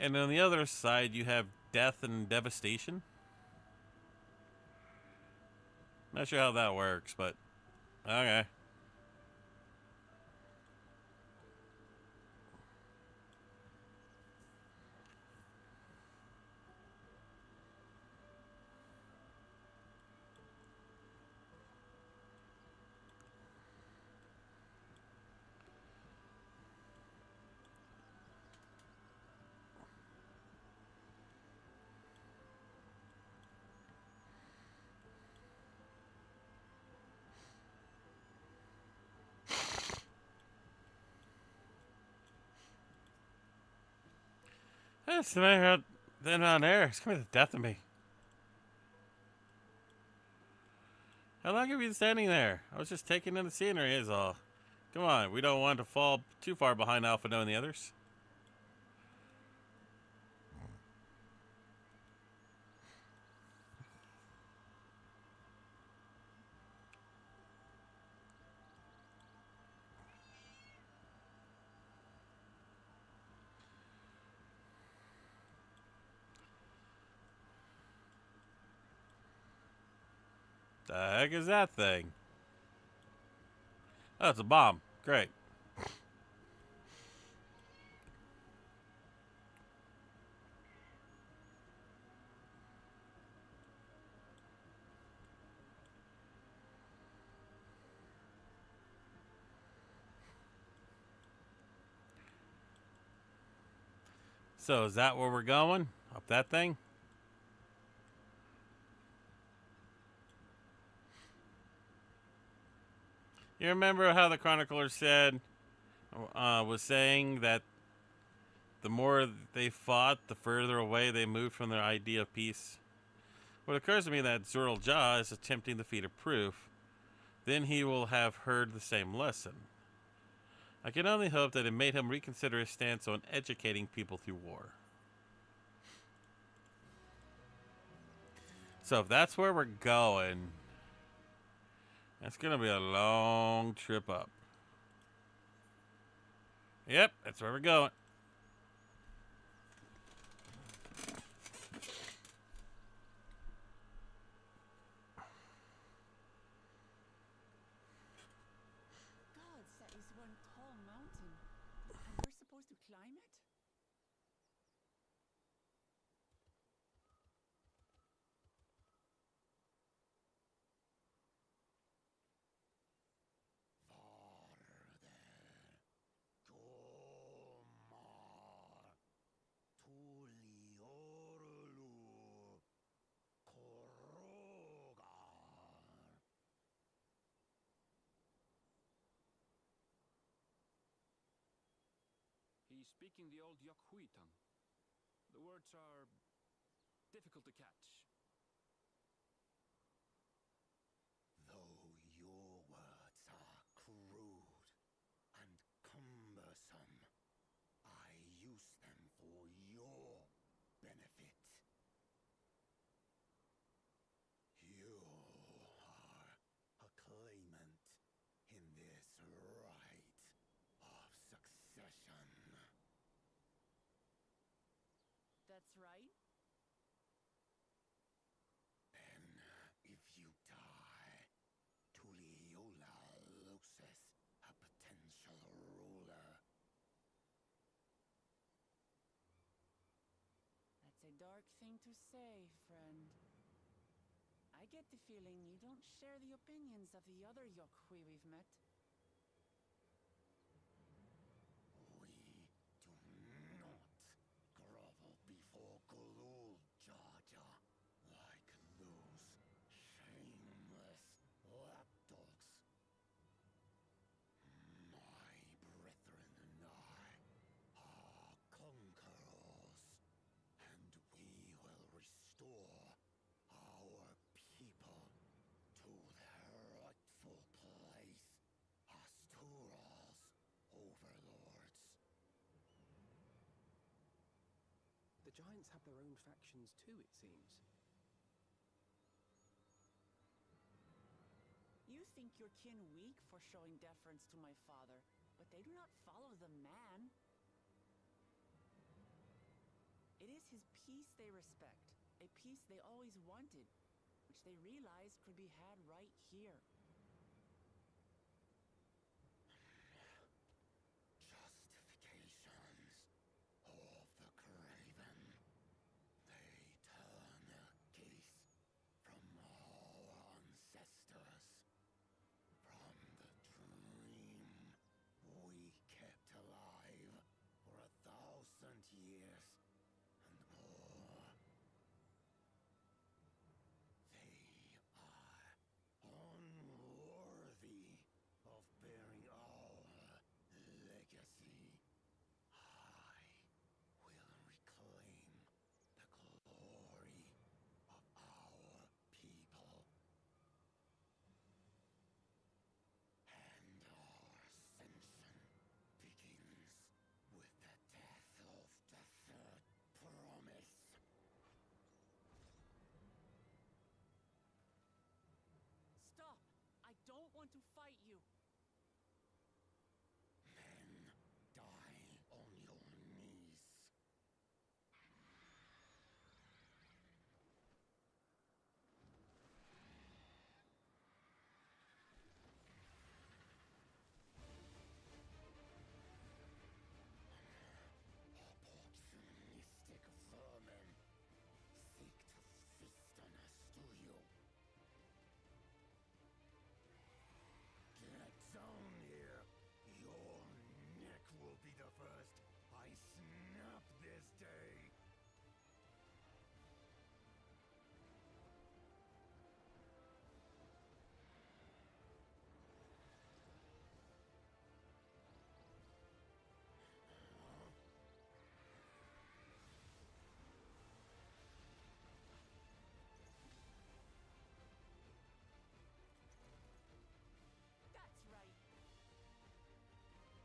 And on the other side, you have death and devastation. Not sure how that works, but okay. That's the man out then on there. It's coming to the death of me. How long have you been standing there? I was just taking in the scenery, is all. Come on, we don't want to fall too far behind Alpha and the others. The heck is that thing? Oh, it's a bomb. Great. So, is that where we're going? Up that thing? You remember how the chronicler said, was saying that the more they fought, the further away they moved from their idea of peace? What occurs to me that Zoral Ja is attempting the feat of proof. Then he will have heard the same lesson. I can only hope that it made him reconsider his stance on educating people through war. So if that's where we're going, that's going to be a long trip up. Yep, that's where we're going. God set this one tall mountain, and we're supposed to climb it? He's speaking the old Yokhui tongue. The words are difficult to catch. Though your words are crude and cumbersome, I use them for your benefit. You are a claimant in this right of succession. That's right. And if you die, Tuliola loses a potential ruler. That's a dark thing to say, friend. I get the feeling you don't share the opinions of the other Yokhui we've met. We do not grovel before Gulul, Jar Jar, like those shameless lapdogs. My brethren and I are conquerors, and we will restore our people to their rightful place as Tural's overlords. The giants have their own factions too, it seems. You think your kin weak for showing deference to my father, but they do not follow the man. It is his peace they respect, a peace they always wanted, which they realized could be had right here. Justifications of the craven. They turn their gaze from our ancestors, from the dream we kept alive for 1,000 years and more. They are unworthy of bearing our legacy. I will reclaim the glory of our people. And our ascension begins with the death of the third promise. Stop! I don't want to fight you! Then die on your knees. Opportunistic vermin seek to feast on us, do you? Get down here. Your neck will be the first I snap this day. That's right! Why do you help us?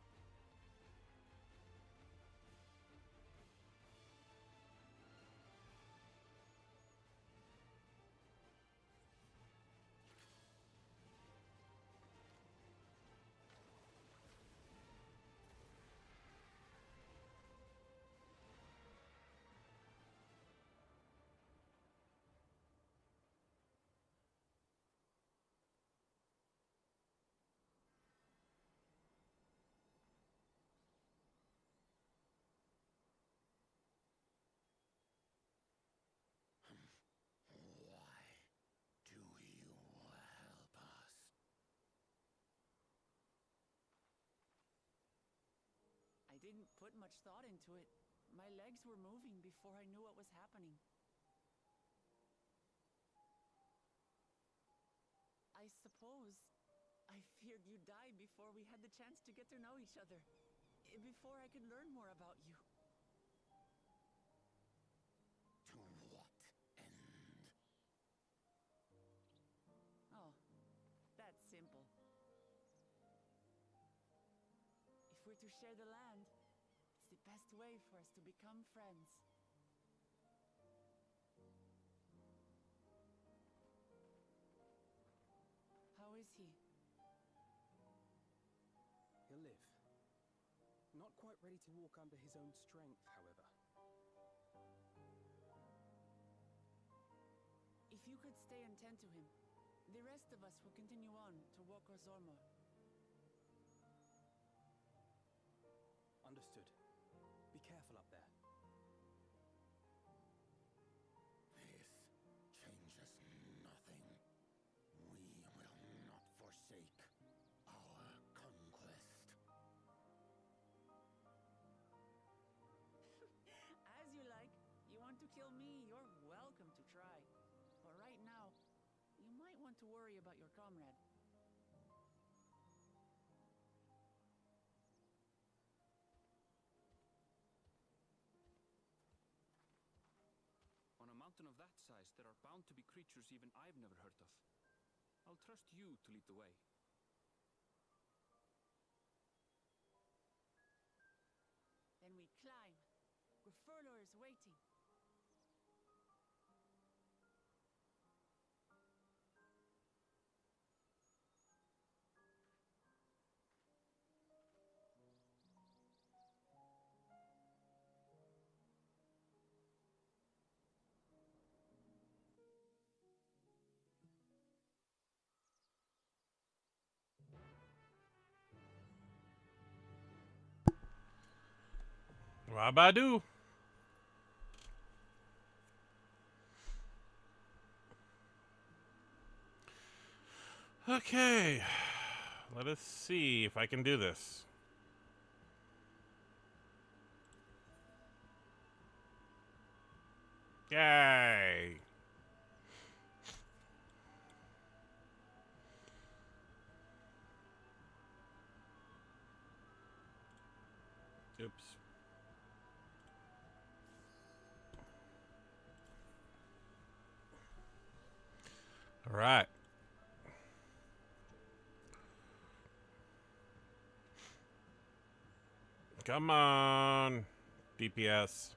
I didn't put much thought into it. My legs were moving before I knew what was happening. I suppose I feared you'd die before we had the chance to get to know each other. Before I could learn more about you. To what end? Oh, that's simple. If we're to share the land, it's the best way for us to become friends. How is he? He'll live. Not quite ready to walk under his own strength, however. stay and tend to him. The rest of us will continue on to Wokor Zormor. Understood. Be careful up there. This changes nothing. We will not forsake our conquest. As you like. You want to kill me, you're welcome to try. But right now, you might want to worry about your comrade. On a mountain of that size, there are bound to be creatures even I've never heard of. I'll trust you to lead the way. Then we climb. Grifurlor is waiting. Rabadu. Okay. Let us see if I can do this. Yay. Oops. All right. Come on, DPS.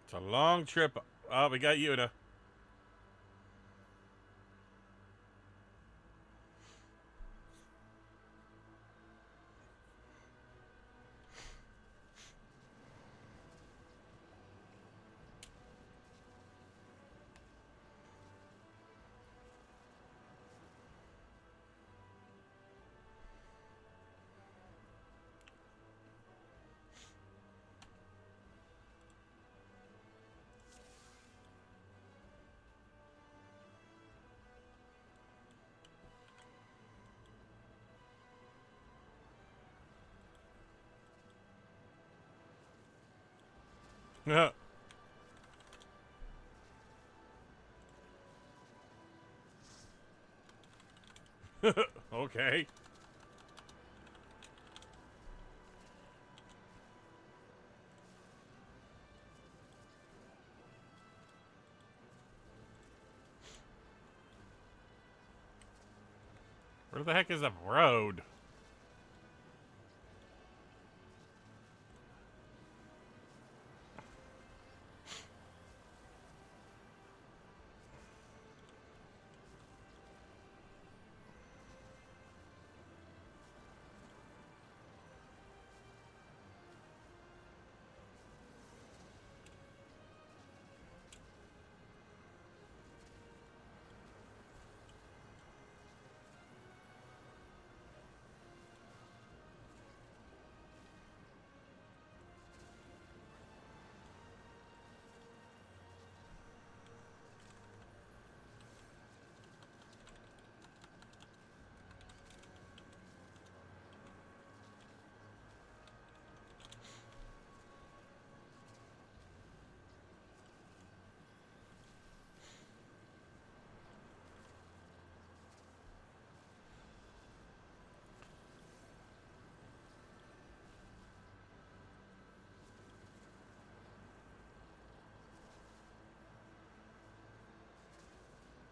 It's a long trip. Oh, we got Yuta. Okay. Where the heck is the road?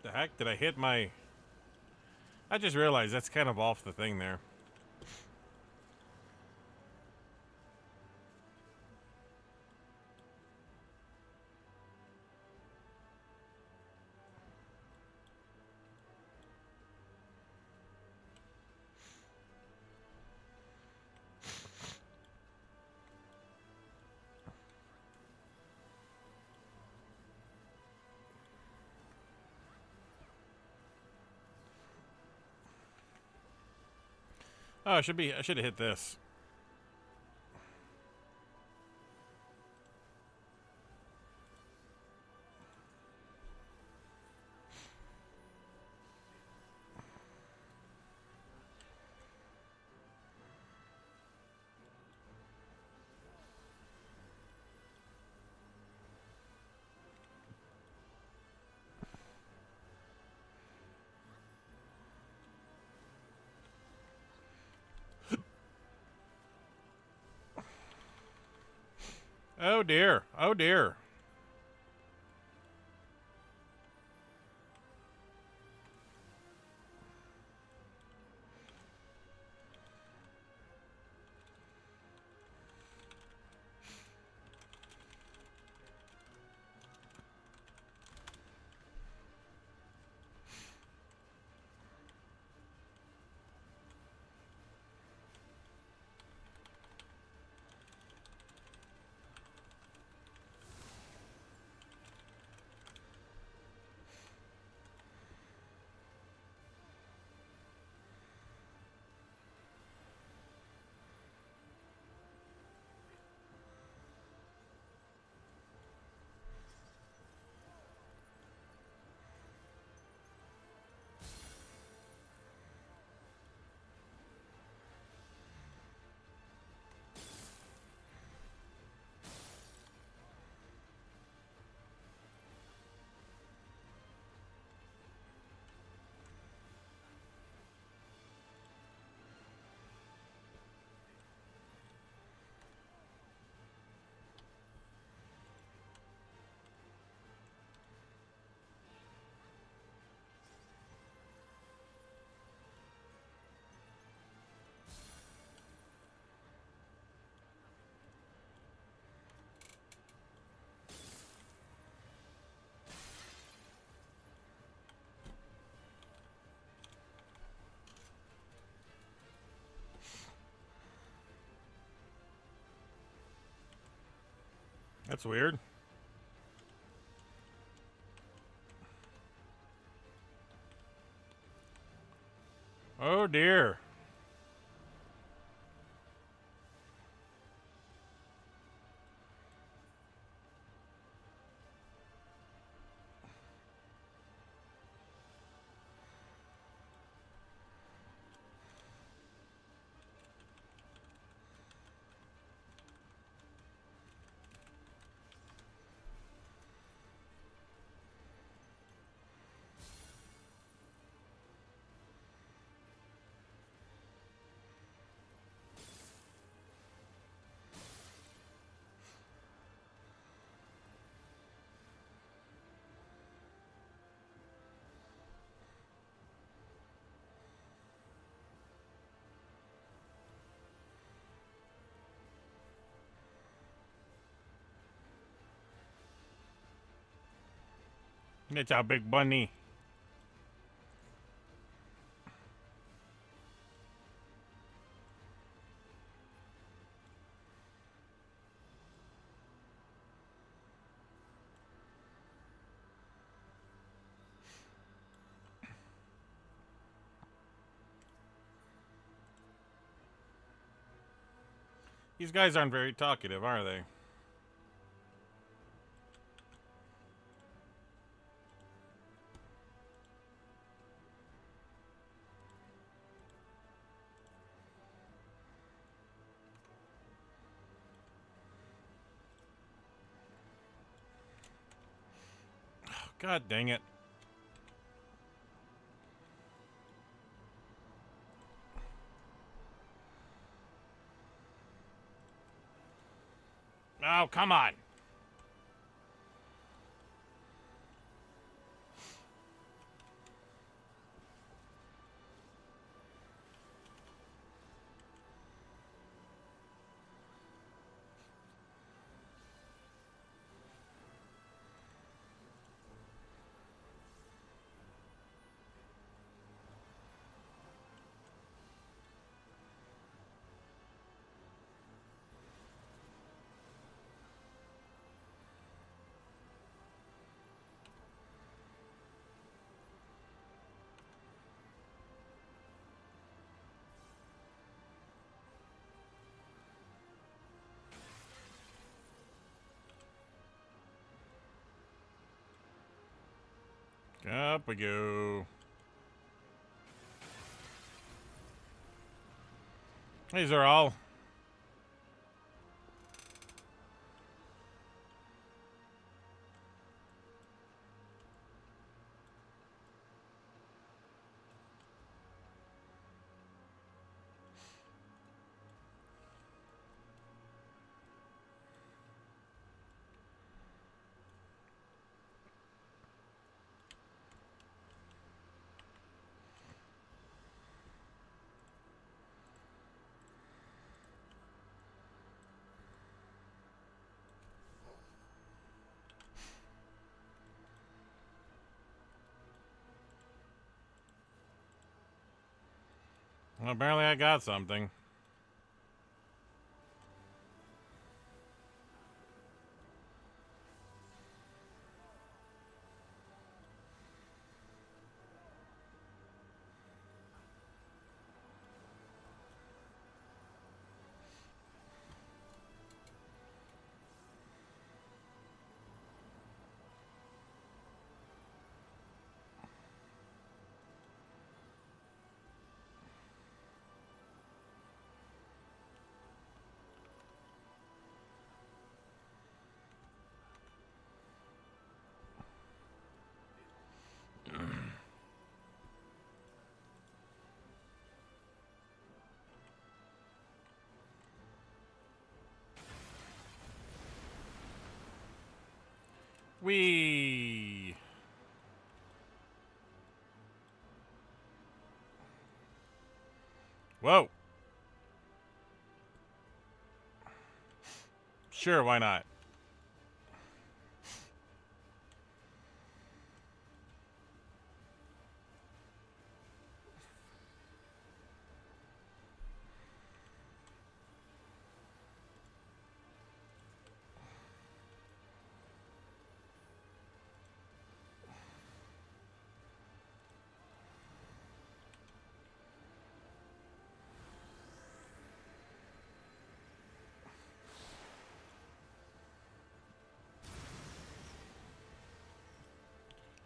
The heck? Did I hit my... I just realized that's kind of off the thing there. Oh, I should have hit this. Oh dear. Oh dear. That's weird. Oh dear. It's a big bunny. These guys aren't very talkative, are they? God dang it. Oh, come on. Up we go. These are all. Well, apparently I got something. Whee! Whoa! Sure, why not?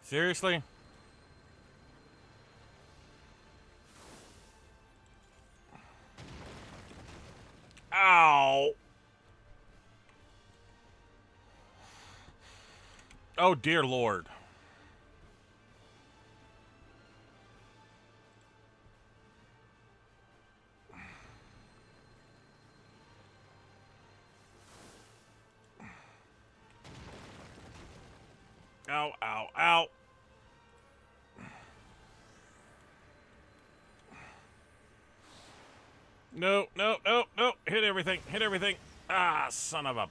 Seriously? Ow! Oh, dear Lord. Ow, ow, ow. No, no, no, no. Hit everything. Hit everything. Ah, son of a...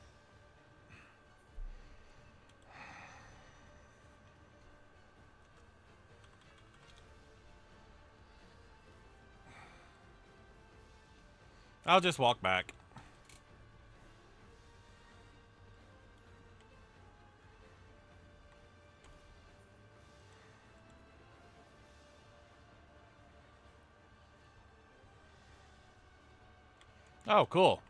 I'll just walk back. Oh, cool.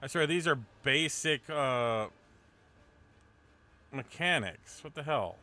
I swear, these are basic, mechanics. What the hell?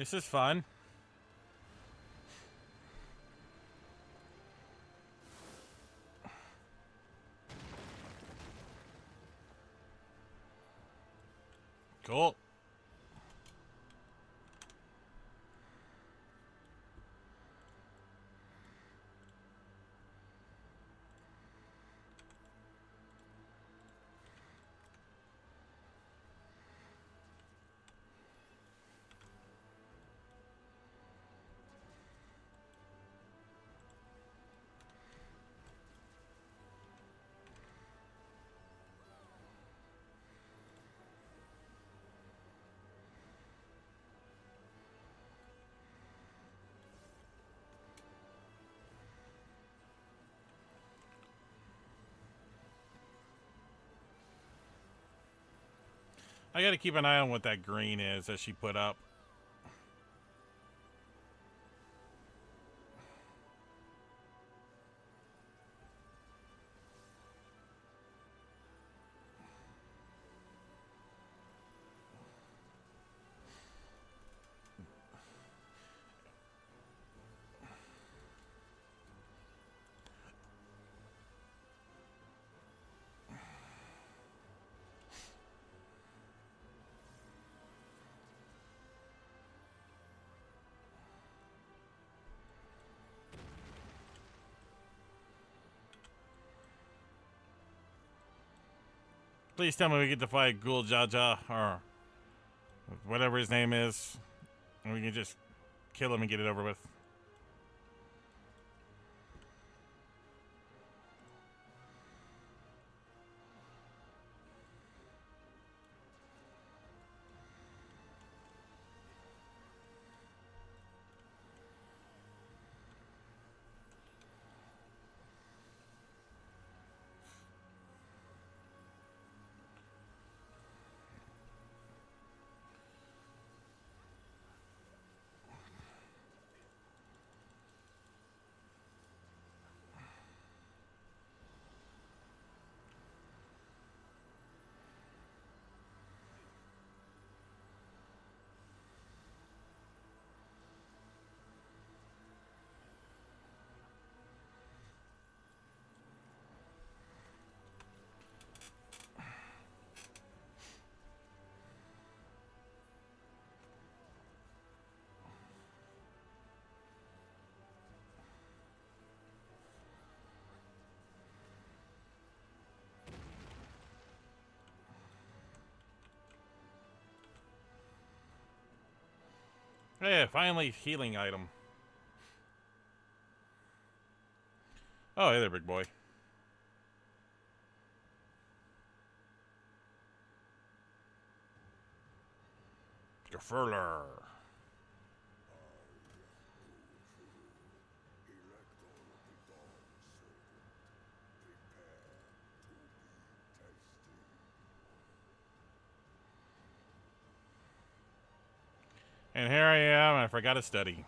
This is fun. Cool. I gotta keep an eye on what that green is that she put up. Please tell me we get to fight Ghoul Jaja or whatever his name is, and we can just kill him and get it over with. Yeah, finally healing item. Oh, hey there, big boy. Gefurler. And here I am, I forgot to study.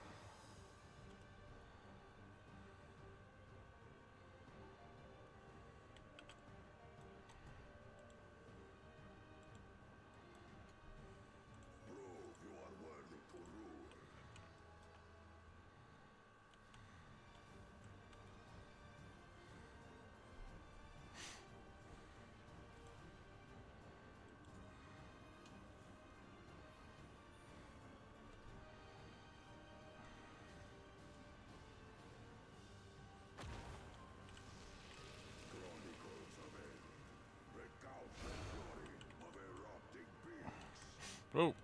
Oh.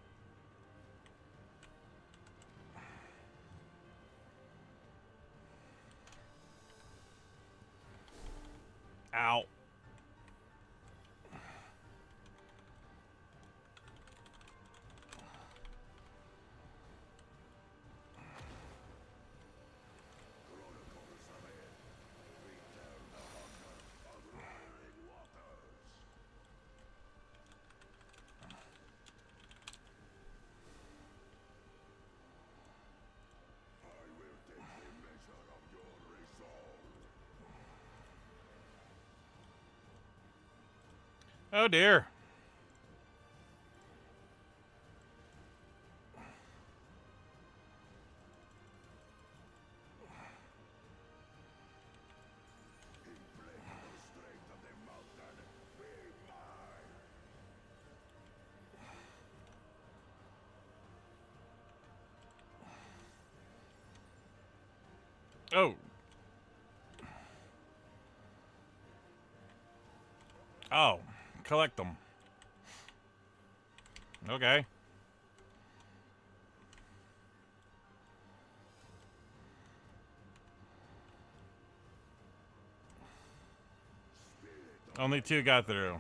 Ow. Oh dear. Oh. Oh. Collect them. Okay. Only 2 got through.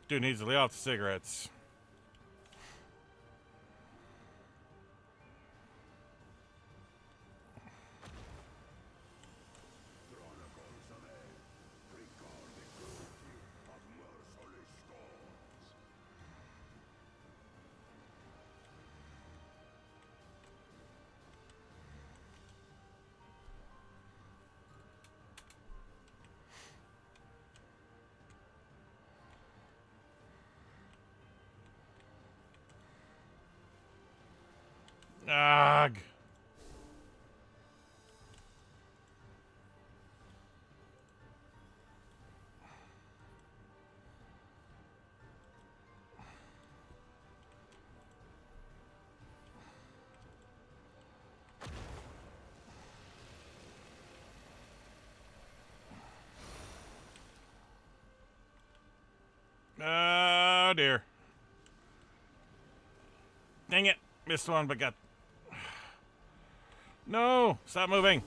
Dude needs to lay off the cigarettes. Ugh. Oh dear. Dang it. Missed one, but got... No! Stop moving!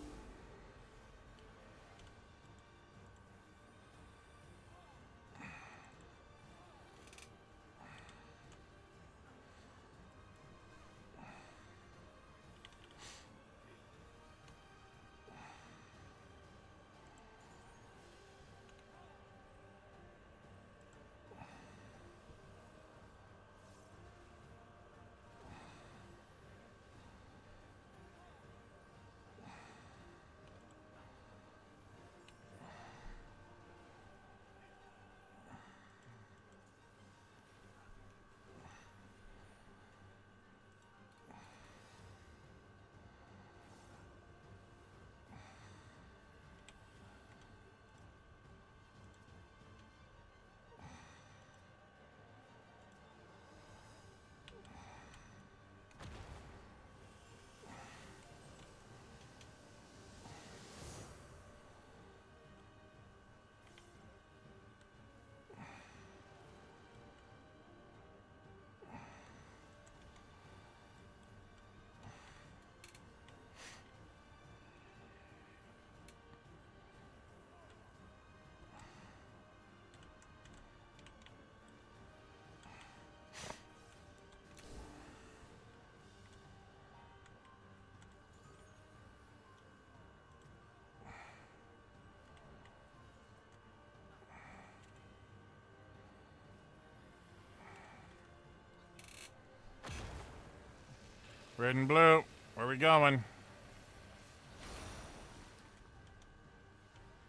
Red and blue. Where we going?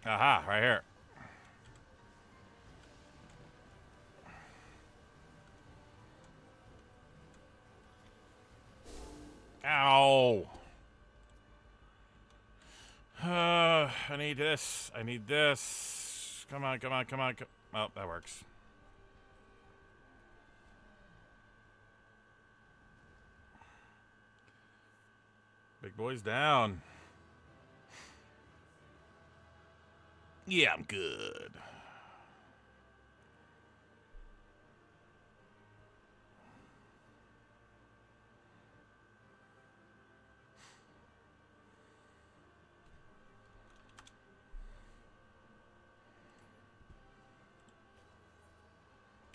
Aha, right here. Ow. I need this. I need this. Come on, come on, come on. Oh, that works. Big boy's down. Yeah, I'm good.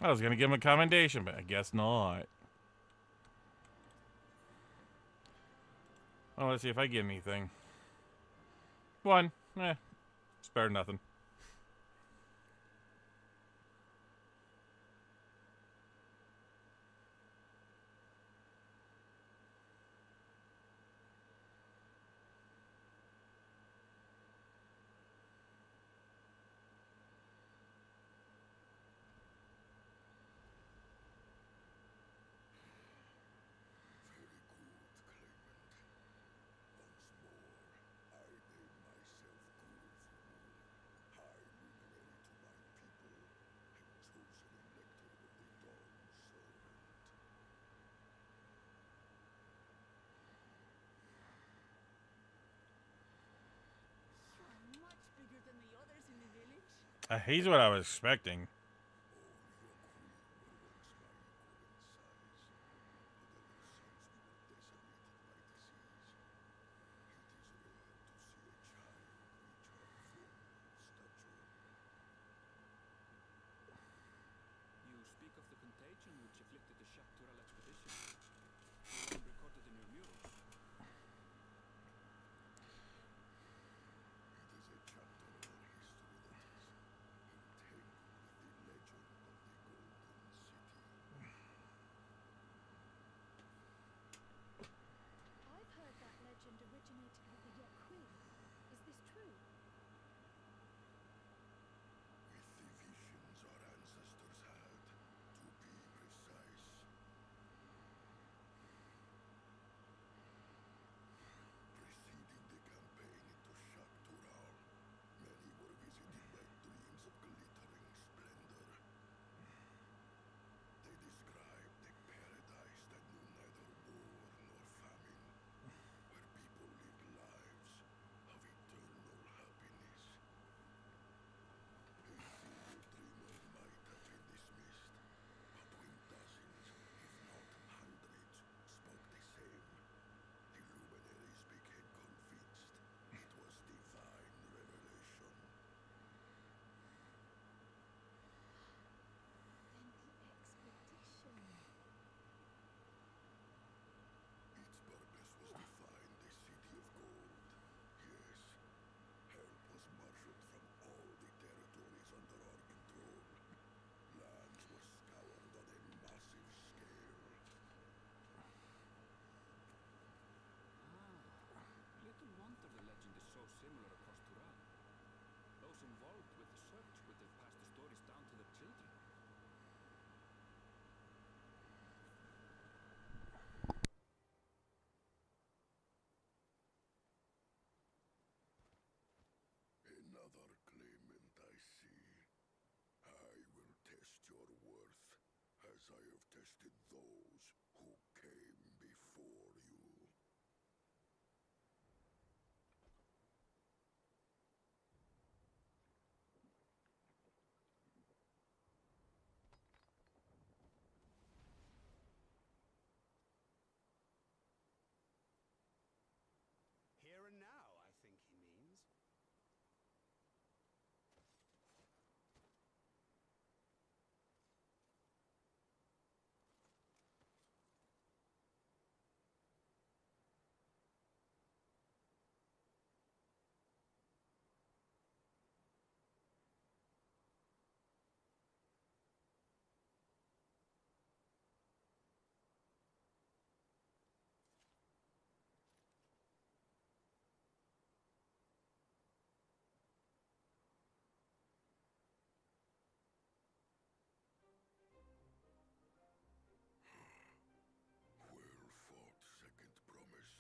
I was gonna give him a commendation, but I guess not. Well, let's see if I get anything. 1. It's better than nothing. Very good, Clement. Once more, I made myself good. He's what I was expecting. You speak of the contagion which afflicted the Shaktural expedition. Recorded in your mural. It is a chapter of our history that is entangled with the legend of the Golden City. I've heard that legend originated with the Yokui. Is this true? With the visions our ancestors had, to be precise. Preceding the campaign into Shaktural, many were visited by dreams of glittering splendor. They described a paradise that knew neither war nor famine, where people lived lives of eternal happiness. A few dreamer might have been dismissed, but when dozens, if not hundreds, spoke the same, the luminaries became convinced it was divine revelation. Then the expedition. Its purpose was to find the City of Gold. Yes, help was marshaled from all the territories under our control. Lands were scoured on a massive scale. Little wonder the legend is so similar across Turan. Those involved with the search would have passed the stories down to their children. Another claimant, I see. I will test your worth, as I have tested those who came before you. Here and now, I think he means. Well fought, second promise.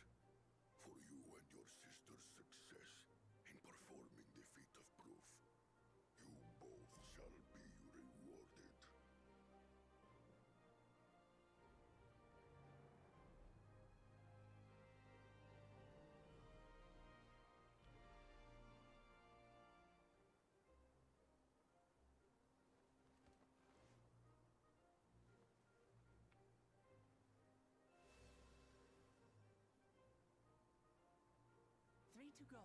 For you and your sister's success in performing the feat of proof. You both shall be rewarded. Three to go.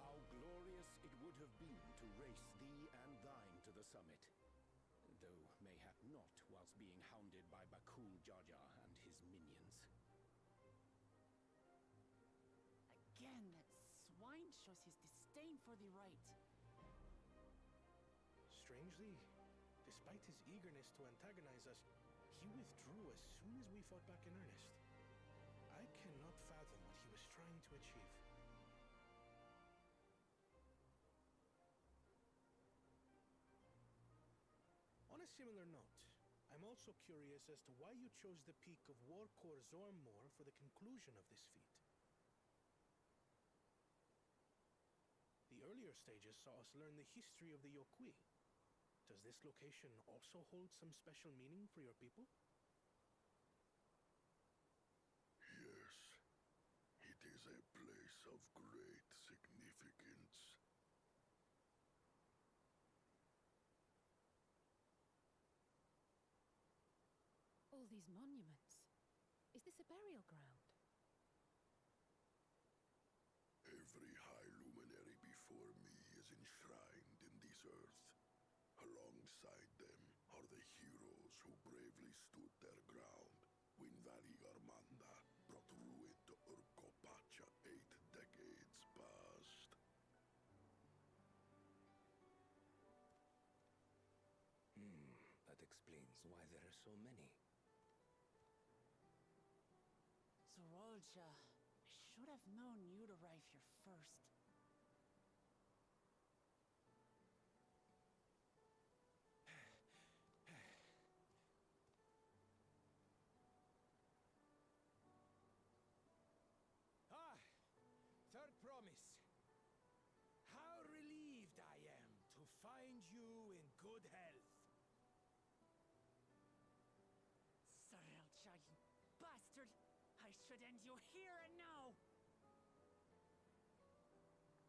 How glorious it would have been to race thee and thine to the summit. Though mayhap not whilst being hounded by Bakul Jaja and his minions. Again, that swine shows his disdain for the right. Strangely, despite his eagerness to antagonize us, he withdrew as soon as we fought back in earnest. I cannot fathom what he was trying to achieve. On a similar note, I'm also curious as to why you chose the peak of Warkor Zormor for the conclusion of this feat. The earlier stages saw us learn the history of the Yokui. Does this location also hold some special meaning for your people? of great significance. All these monuments. Is this a burial ground? Every high luminary before me is enshrined in this earth. Alongside them are the heroes who bravely stood their ground when Valigarmanda brought ruin to Urkopacha 8 decades past. That explains why there are so many. Zorolja, I should have known you'd arrive here first. Third promise. How relieved I am to find you in good health. Zorolja, you bastard! I should end you here and now!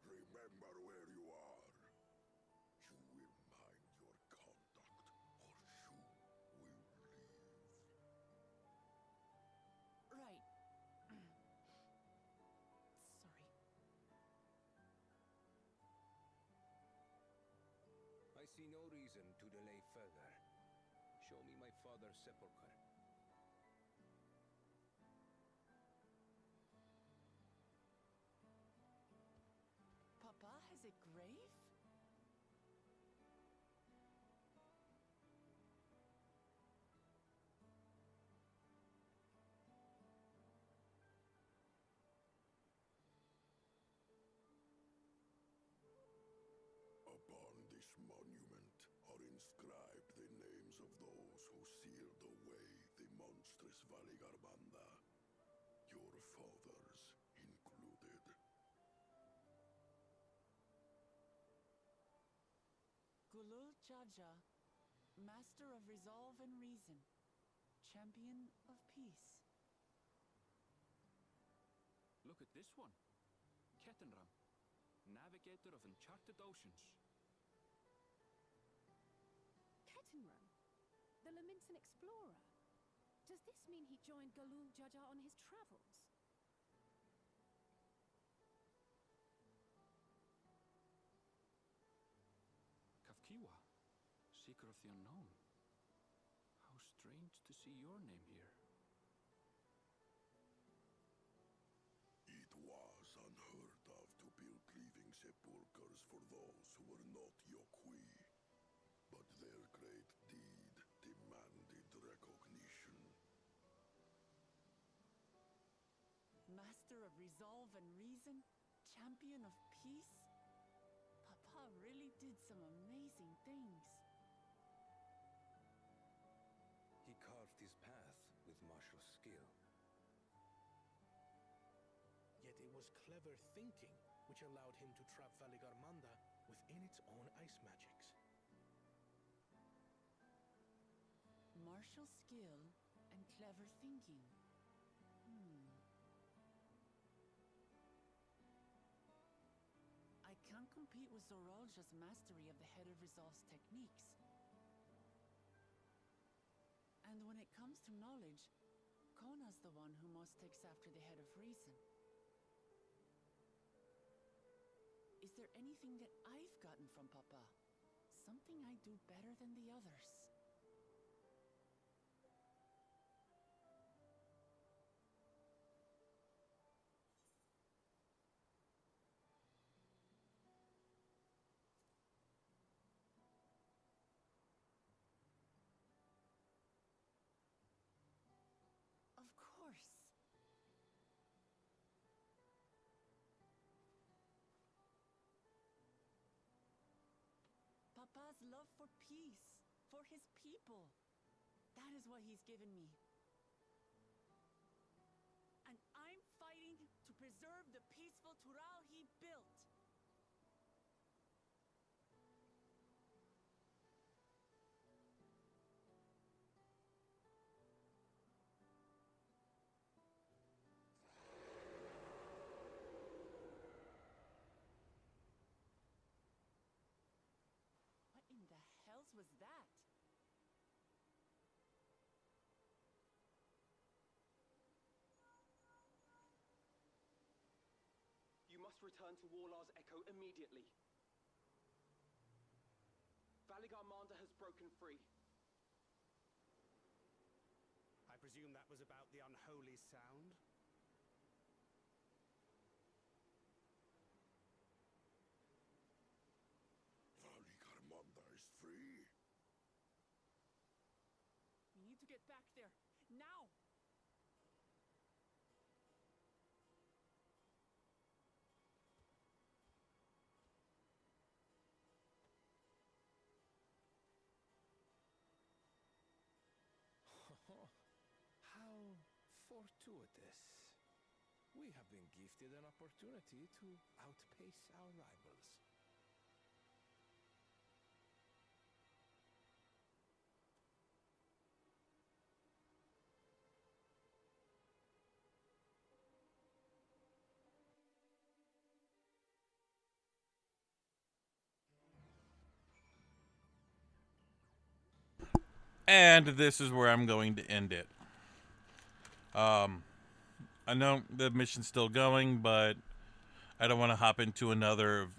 Remember where you are. You will mind your conduct, or you will leave. Right. Sorry. I see no reason to delay further. Show me my father's sepulchre. Papa has a grave? Upon this monument are inscribed the names of those who sealed away the monstrous Valigarmanda, your fathers included. Gulul Jaja, Master of Resolve and Reason, Champion of Peace. Look at this one. Ketenram, Navigator of Uncharted Oceans. Ketenram, the Laminsan explorer. Does this mean he joined Galul Jaja on his travels? Kafkiwa, Seeker of the Unknown. How strange to see your name here. It was unheard of to build living sepulchres for those who were not Yokwi. But their great deed demanded recognition. Master of Resolve and Reason, Champion of Peace? Papa really did some amazing things. He carved his path with martial skill. Yet it was clever thinking which allowed him to trap Valigarmanda within its own ice magics. Martial skill and clever thinking. I can't compete with Zorolja's mastery of the Head of Resolve's techniques. And when it comes to knowledge, Kona's the one who most takes after the Head of Reason. Is there anything that I've gotten from Papa? Something I do better than the others? Of course. Papa's love for peace, for his people. That is what he's given me. And I'm fighting to preserve the peaceful Tural he built. return to Warlar's Echo immediately. Valigarmanda has broken free. I presume that was about the unholy sound? Valigarmanda is free. We need to get back there. Now! How fortuitous. We have been gifted an opportunity to outpace our rivals. And this is where I'm going to end it. I know the mission's still going, but I don't want to hop into another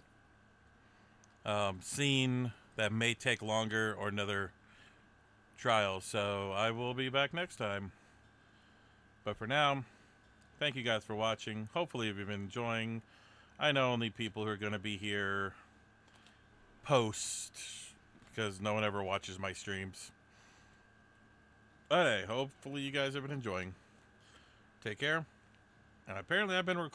scene that may take longer or another trial. So I will be back next time. But for now, thank you guys for watching. Hopefully you've been enjoying. I know only people who are going to be here post, because no one ever watches my streams. But hey, hopefully you guys have been enjoying. Take care. And apparently I've been recording.